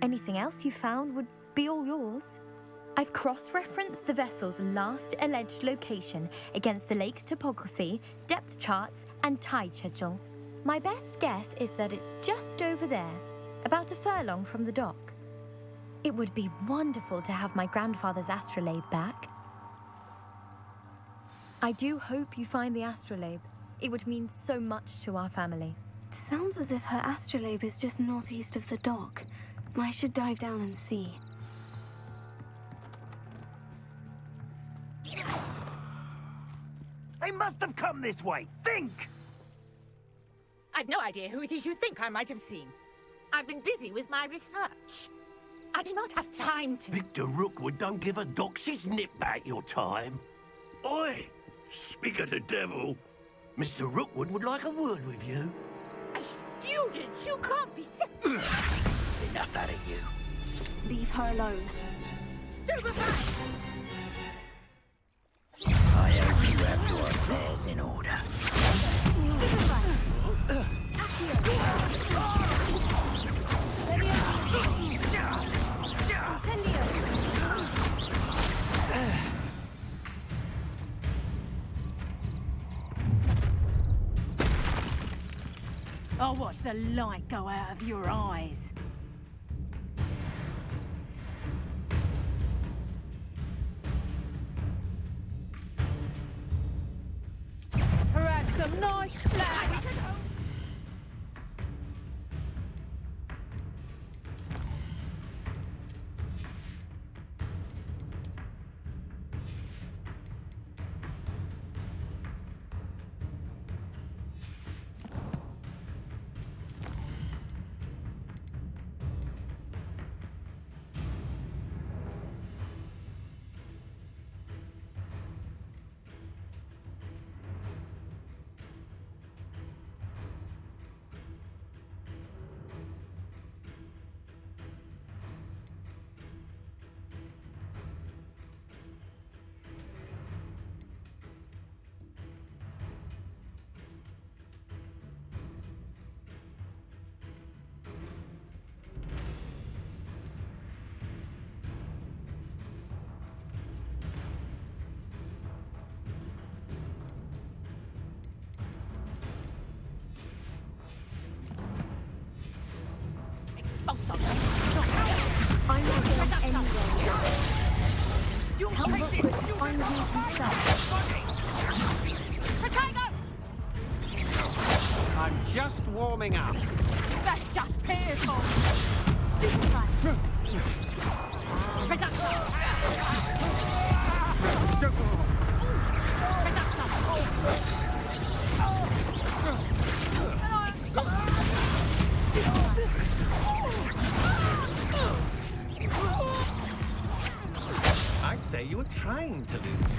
Anything else you found would be all yours. I've cross-referenced the vessel's last alleged location against the lake's topography, depth charts, and tide schedule. My best guess is that it's just over there, about a furlong from the dock. It would be wonderful to have my grandfather's astrolabe back. I do hope you find the astrolabe. It would mean so much to our family. It sounds as if her astrolabe is just northeast of the dock. I should dive down and see. They must have come this way. Think! I've no idea who it is you think I might have seen. I've been busy with my research. I do not have time to... Victor Rookwood don't give a doxy's nip back your time. Oi! Speak of the devil. Mr. Rookwood would like a word with you. A student? You can't be... Enough out of you. Leave her alone. Stupefy! I hope you have your affairs in order. I'll watch the light go out of your eyes. Perhaps some nice flowers. I'm not going anywhere. Tell Rookwood to find me himself. I'm just warming up. That's just pitiful. Stupefy. I'd say you were trying to lose.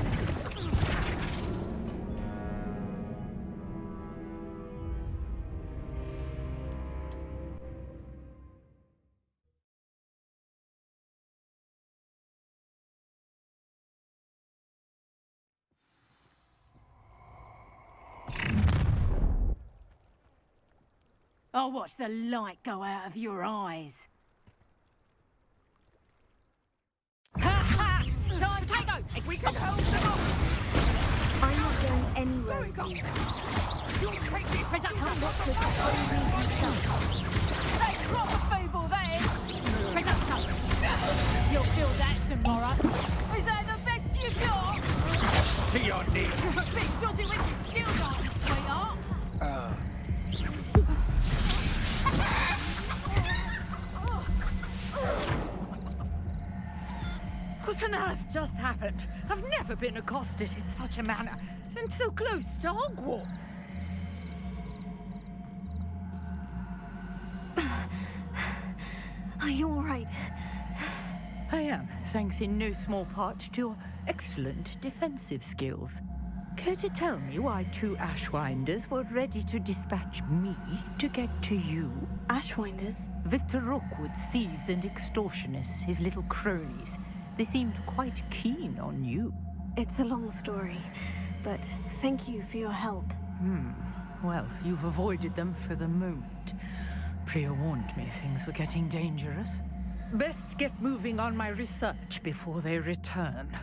I'll watch the light go out of your eyes. Ha ha! Time to go! We can hold them off! I'm not going anywhere with you. You'll take me for that Rookwood to find me himself. That's proper feeble, that is! Production! You'll feel that tomorrow. Is that the best you got? To your knee. Big dodgy with your skills, aren't you, sweetheart? What on earth just happened? I've never been accosted in such a manner, and so close to Hogwarts. Are you all right? I am, thanks in no small part to your excellent defensive skills. Care to tell me why two Ashwinders were ready to dispatch me to get to you? Ashwinders? Victor Rookwood's thieves and extortionists, his little cronies. They seemed quite keen on you. It's a long story, but thank you for your help. Well, you've avoided them for the moment. Priya warned me things were getting dangerous. Best get moving on my research before they return.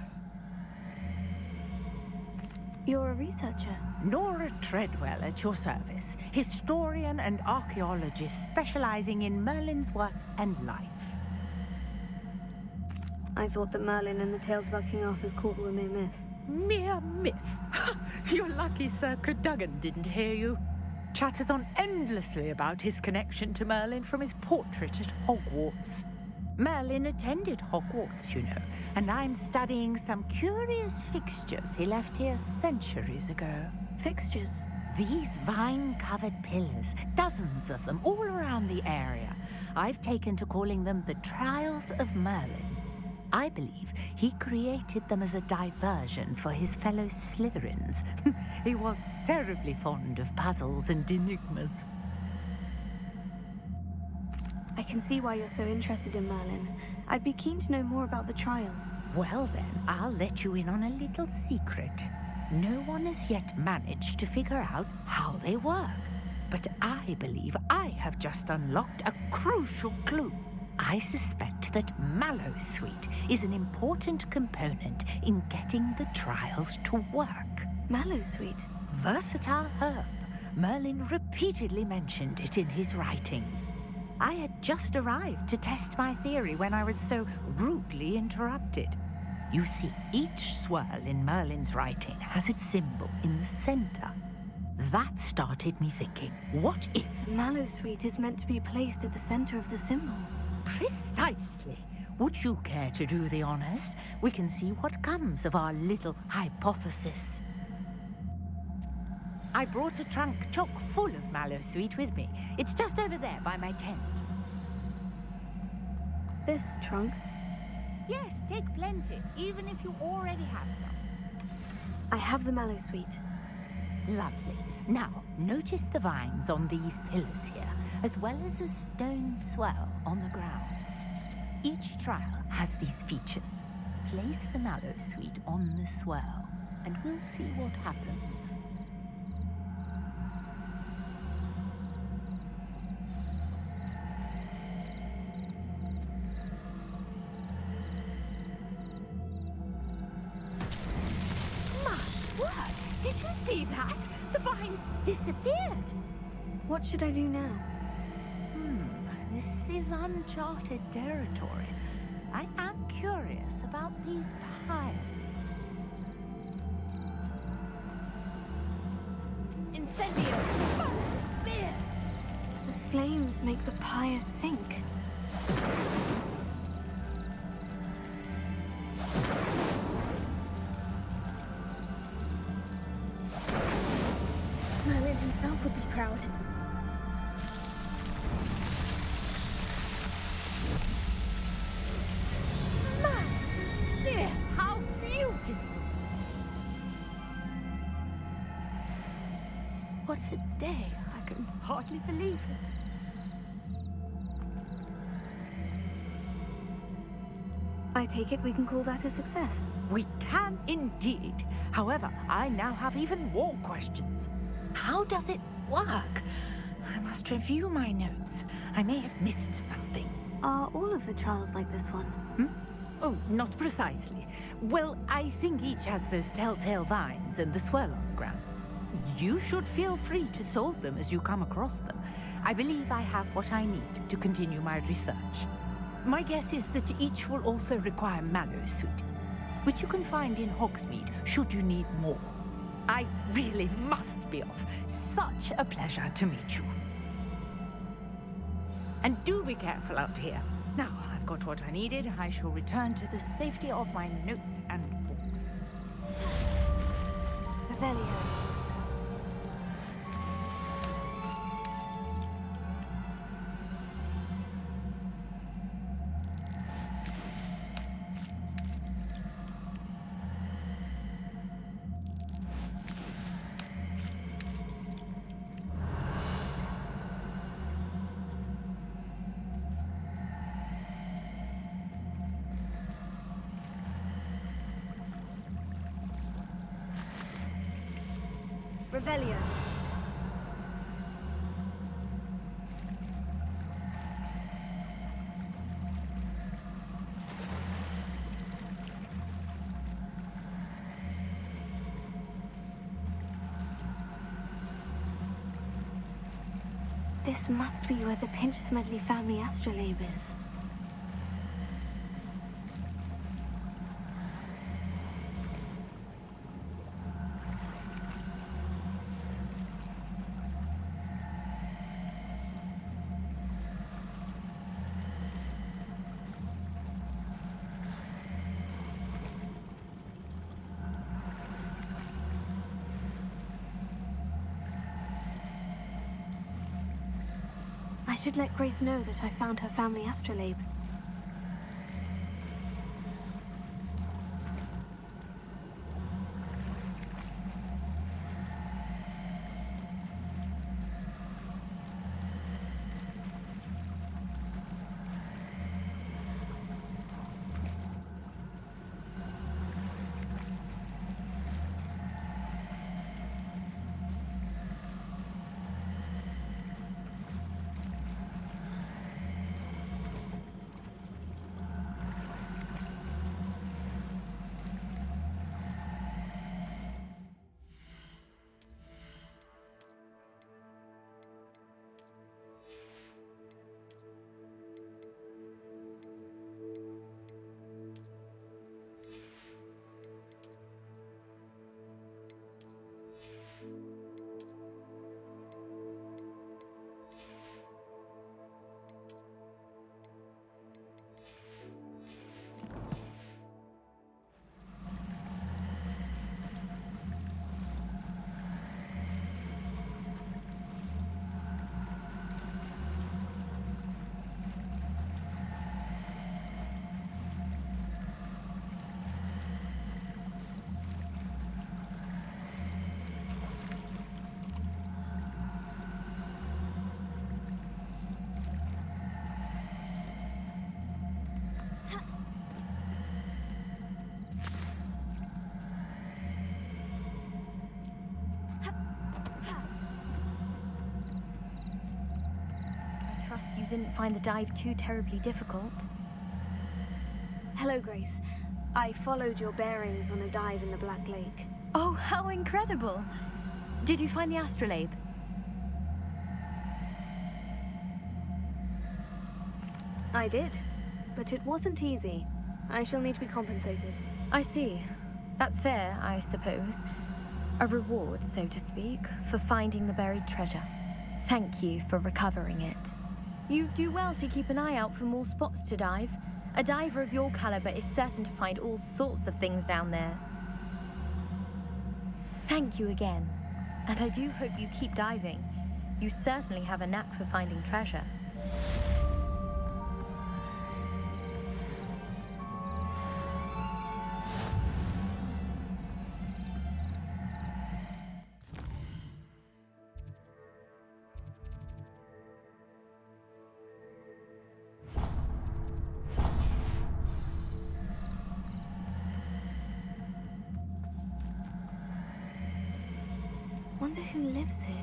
You're a researcher? Nora Treadwell at your service. Historian and archaeologist specializing in Merlin's work and life. I thought that Merlin and the tales about King Arthur's court were mere myth. Mere myth? You're lucky Sir Cadogan didn't hear you. Chatters on endlessly about his connection to Merlin from his portrait at Hogwarts. Merlin attended Hogwarts, you know, and I'm studying some curious fixtures he left here centuries ago. Fixtures? These vine-covered pillars, dozens of them all around the area. I've taken to calling them the Trials of Merlin. I believe he created them as a diversion for his fellow Slytherins. He was terribly fond of puzzles and enigmas. I can see why you're so interested in Merlin. I'd be keen to know more about the trials. Well then, I'll let you in on a little secret. No one has yet managed to figure out how they work. But I believe I have just unlocked a crucial clue. I suspect that Mallowsweet is an important component in getting the trials to work. Mallowsweet? Versatile herb. Merlin repeatedly mentioned it in his writings. I had just arrived to test my theory when I was so rudely interrupted. You see, each swirl in Merlin's writing has its symbol in the center. That started me thinking, what if... The Mallowsweet is meant to be placed at the center of the symbols. Precisely. Would you care to do the honors? We can see what comes of our little hypothesis. I brought a trunk chock full of Mallowsweet with me. It's just over there by my tent. This trunk? Yes, take plenty, even if you already have some. I have the Mallowsweet. Lovely. Now, notice the vines on these pillars here, as well as a stone swell on the ground. Each trial has these features. Place the Mallowsweet on the swell, and we'll see what happens. Did you see that? The vines disappeared. What should I do now? This is uncharted territory. I am curious about these pyres. Incendio! The flames make the pyre sink. Merlin himself would be proud. How beautiful! What a day! I can hardly believe it. I take it we can call that a success. We can indeed. However, I now have even more questions. How does it work? I must review my notes. I may have missed something. Are all of the trials like this one? Oh, not precisely. Well, I think each has those telltale vines and the swirl on the ground. You should feel free to solve them as you come across them. I believe I have what I need to continue my research. My guess is that each will also require Mallowsweet, which you can find in Hogsmeade should you need more. I really must be off. Such a pleasure to meet you. And do be careful out here. Now, I've got what I needed. I shall return to the safety of my notes and books. Revelio. Revelio. This must be where the Pinch-Smedley family astrolabe is. I should let Grace know that I found her family astrolabe. you didn't find the dive too terribly difficult. Hello, Grace. I followed your bearings on a dive in the Black Lake. Oh, how incredible! Did you find the astrolabe? I did, but it wasn't easy. I shall need to be compensated. I see. That's fair, I suppose. A reward, so to speak, for finding the buried treasure. Thank you for recovering it. You do well to keep an eye out for more spots to dive. A diver of your caliber is certain to find all sorts of things down there. Thank you again. And I do hope you keep diving. You certainly have a knack for finding treasure. Wonder who lives here.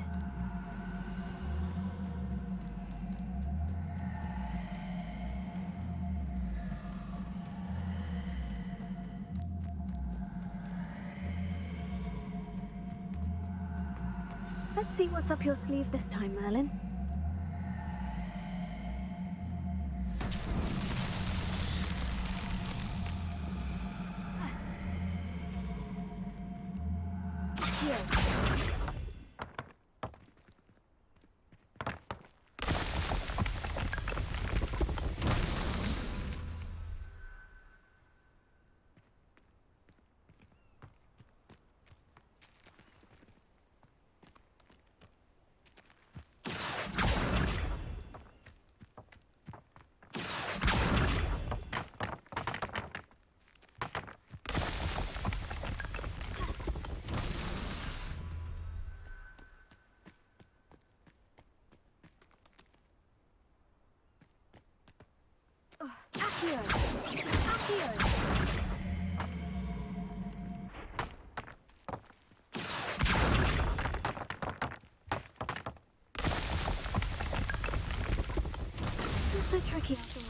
Let's see what's up your sleeve this time, Merlin. Here. Accio! Accio! It's so tricky after all.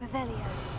Revelio.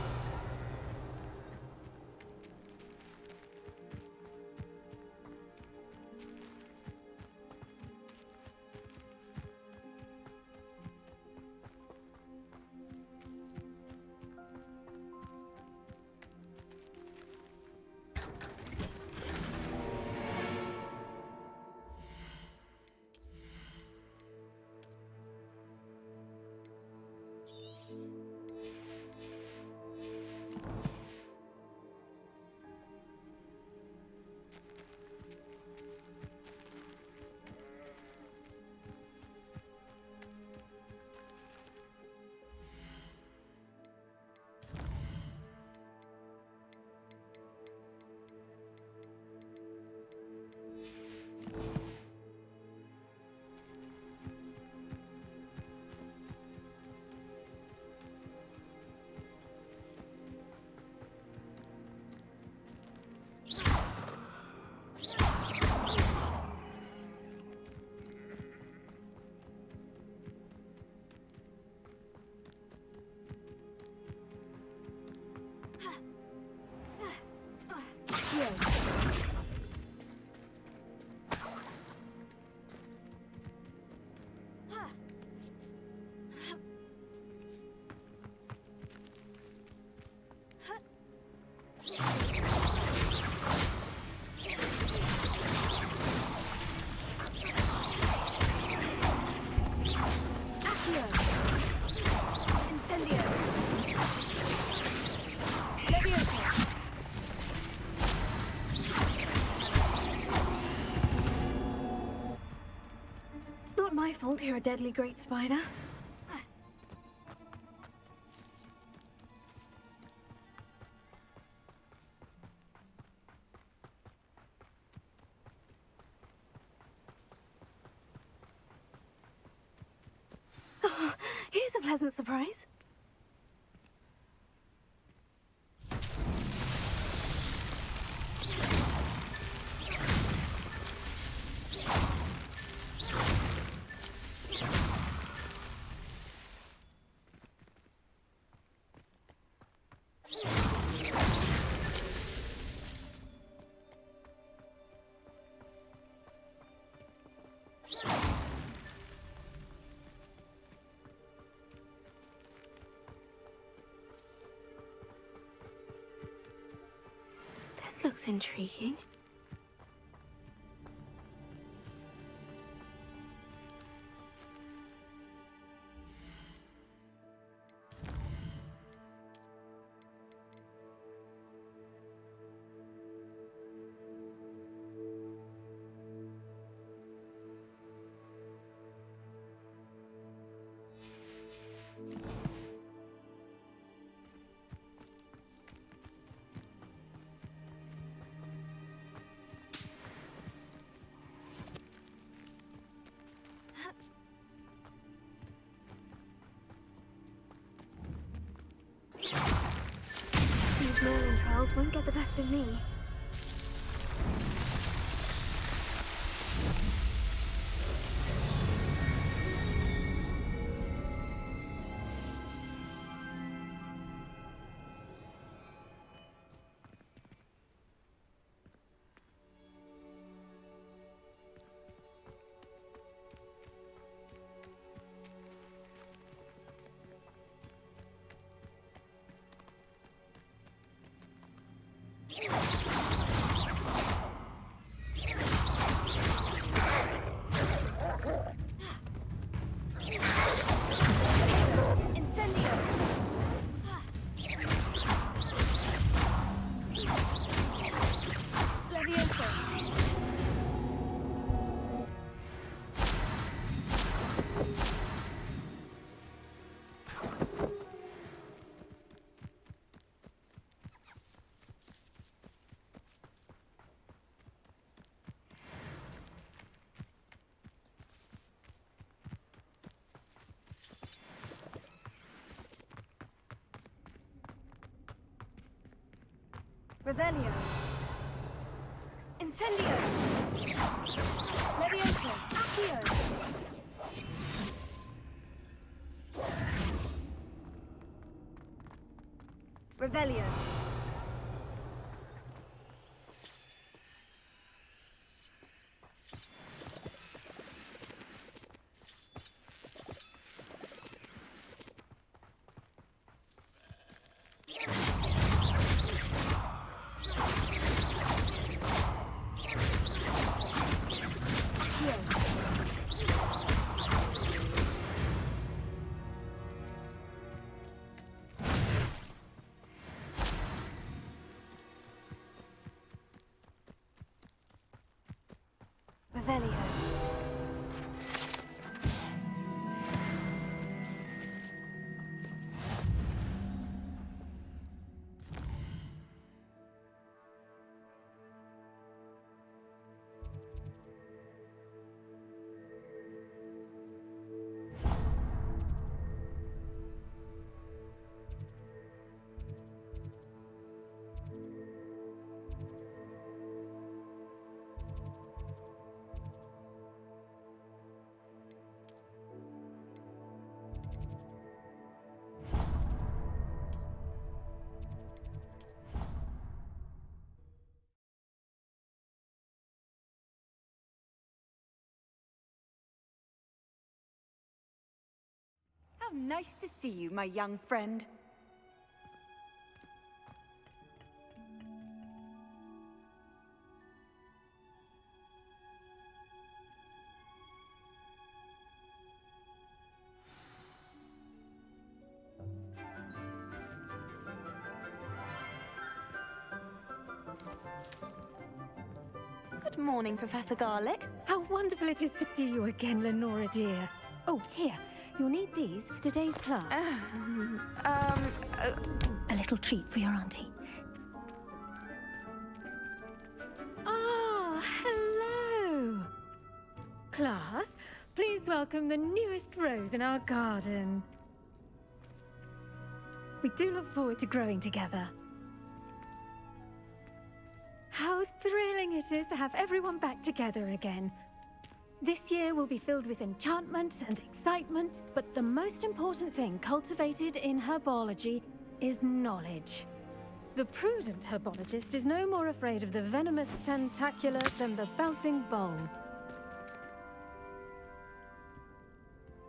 Not my fault you're a deadly great spider. Oh, here's a pleasant surprise. This looks intriguing. These Merlin trials won't get the best of me. Revelio. Incendio. Levioso. Accio. Revelio. Revelio. How nice to see you, my young friend. Good morning, Professor Garlick. How wonderful it is to see you again, Lenora dear. Oh, here. You'll need these for today's class. A little treat for your auntie. Ah, hello. Class, please welcome the newest rose in our garden. We do look forward to growing together. How thrilling it is to have everyone back together again. This year will be filled with enchantment and excitement, but the most important thing cultivated in herbology is knowledge. The prudent herbologist is no more afraid of the venomous tentacula than the bouncing bulb.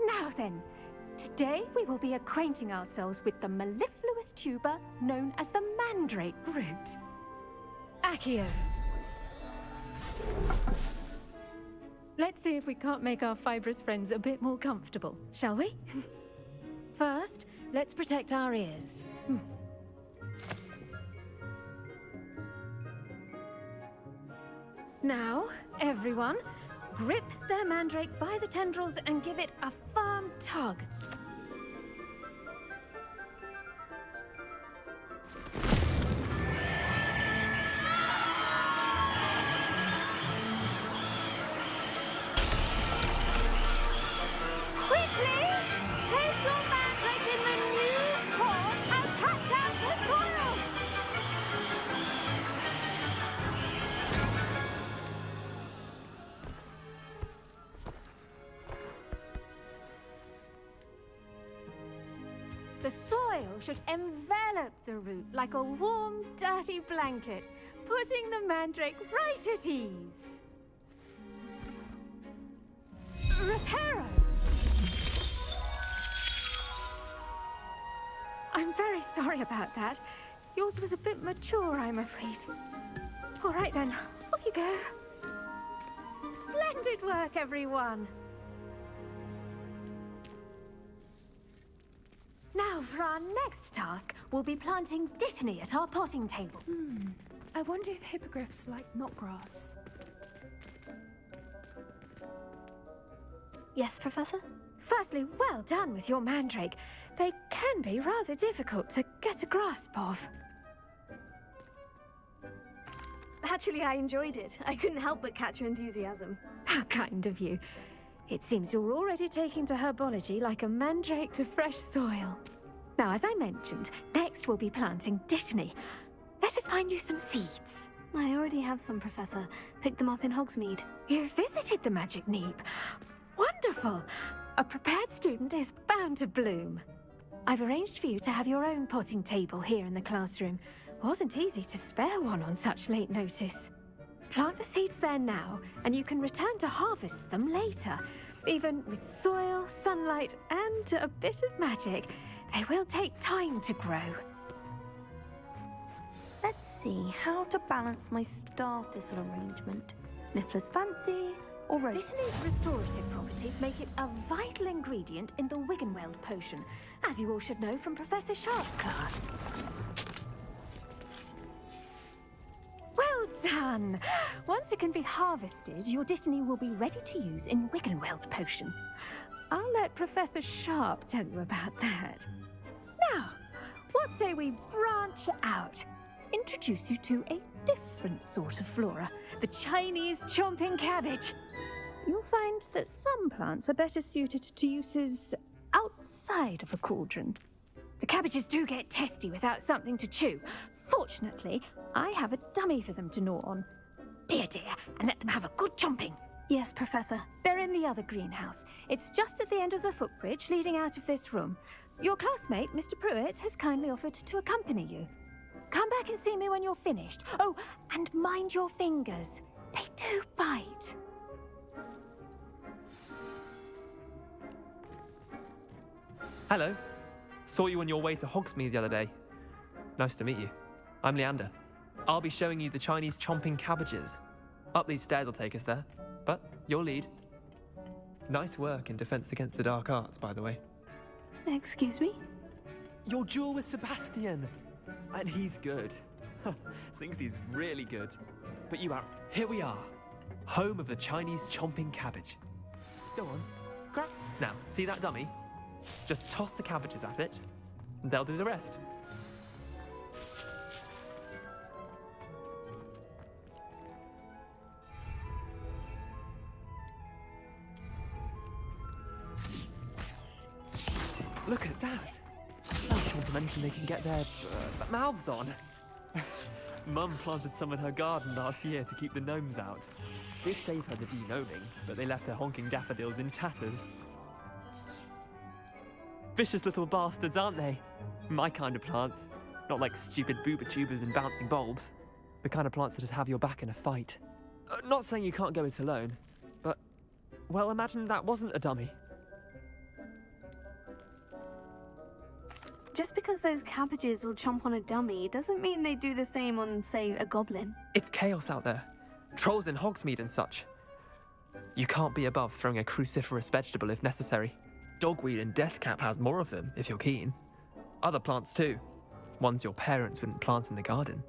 Now then, today we will be acquainting ourselves with the mellifluous tuber known as the mandrake root. Accio. Let's see if we can't make our fibrous friends a bit more comfortable, shall we? First, let's protect our ears. Now, everyone, grip their mandrake by the tendrils and give it a firm tug. The soil should envelop the root like a warm, dirty blanket, putting the mandrake right at ease. Reparo! I'm very sorry about that. Yours was a bit mature, I'm afraid. All right then, off you go. Splendid work, everyone. Now, for our next task, we'll be planting dittany at our potting table. I wonder if hippogriffs like knotgrass. Yes, Professor? Firstly, well done with your mandrake. They can be rather difficult to get a grasp of. Actually, I enjoyed it. I couldn't help but catch your enthusiasm. How kind of you. It seems you're already taking to herbology like a mandrake to fresh soil. Now, as I mentioned, next we'll be planting dittany. Let us find you some seeds. I already have some, Professor. Picked them up in Hogsmeade. You visited the Magic Neep. Wonderful! A prepared student is bound to bloom. I've arranged for you to have your own potting table here in the classroom. Wasn't easy to spare one on such late notice. Plant the seeds there now, and you can return to harvest them later. Even with soil, sunlight, and a bit of magic, they will take time to grow. Let's see how to balance my star thistle arrangement. Niffler's fancy or rose? Dittany's restorative properties make it a vital ingredient in the Wiggenweld potion, as you all should know from Professor Sharp's class. Well done! Once it can be harvested, your dittany will be ready to use in Wiggenweld potion. I'll let Professor Sharp tell you about that. Now, what say we branch out? Introduce you to a different sort of flora, the Chinese chomping cabbage. You'll find that some plants are better suited to uses outside of a cauldron. The cabbages do get testy without something to chew. Fortunately, I have a dummy for them to gnaw on. Be a dear and let them have a good chomping. Yes, Professor. They're in the other greenhouse. It's just at the end of the footbridge leading out of this room. Your classmate, Mr. Pruitt, has kindly offered to accompany you. Come back and see me when you're finished. Oh, and mind your fingers. They do bite. Hello. Saw you on your way to Hogsmeade the other day. Nice to meet you. I'm Leander. I'll be showing you the Chinese chomping cabbages. Up these stairs will take us there, but you'll lead. Nice work in Defense Against the Dark Arts, by the way. Excuse me? Your duel with Sebastian. And he's good. Thinks he's really good. But you are. Here we are. home of the Chinese chomping cabbage. Go on, grab. Now, see that dummy? Just toss the cabbages at it, and they'll do the rest. Look at that! They'll chomp on anything they can get their mouths on. Mum planted some in her garden last year to keep the gnomes out. Did save her the de-gnoming, but they left her honking daffodils in tatters. Vicious little bastards, aren't they? My kind of plants. Not like stupid booba tubers and bouncing bulbs. The kind of plants that just have your back in a fight. Not saying you can't go it alone, but, well, imagine that wasn't a dummy. Just because those cabbages will chomp on a dummy doesn't mean they do the same on, say, a goblin. It's chaos out there. Trolls in Hogsmeade and such. You can't be above throwing a cruciferous vegetable if necessary. Dogweed and deathcap has more of them, if you're keen. Other plants too. Ones your parents wouldn't plant in the garden.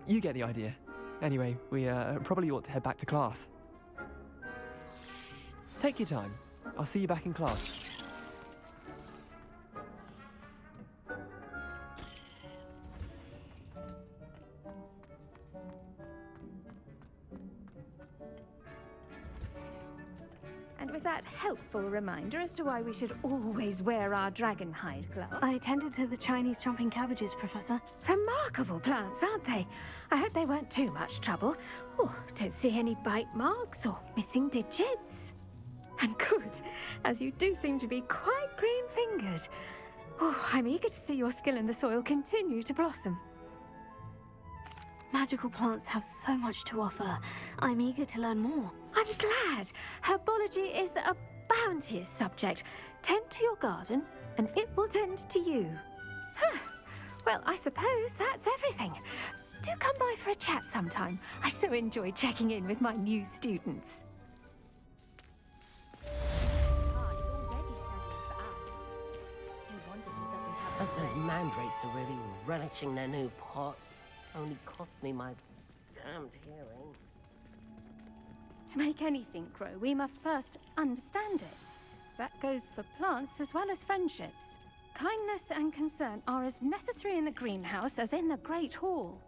You get the idea. Anyway, we probably ought to head back to class. Take your time. I'll see you back in class. And with that helpful reminder as to why we should always wear our dragon hide gloves. I tended to the Chinese chomping cabbages, Professor. Remarkable plants, aren't they? I hope they weren't too much trouble. Oh, don't see any bite marks or missing digits. And good, as you do seem to be quite green-fingered. Oh, I'm eager to see your skill in the soil continue to blossom. Magical plants have so much to offer. I'm eager to learn more. I'm glad. Herbology is a bounteous subject. Tend to your garden, and it will tend to you. Huh. Well, I suppose that's everything. Do come by for a chat sometime. I so enjoy checking in with my new students. But those mandrakes are really relishing their new pots. Only cost me my damned hearing. To make anything grow, we must first understand it. That goes for plants as well as friendships. Kindness and concern are as necessary in the greenhouse as in the Great Hall.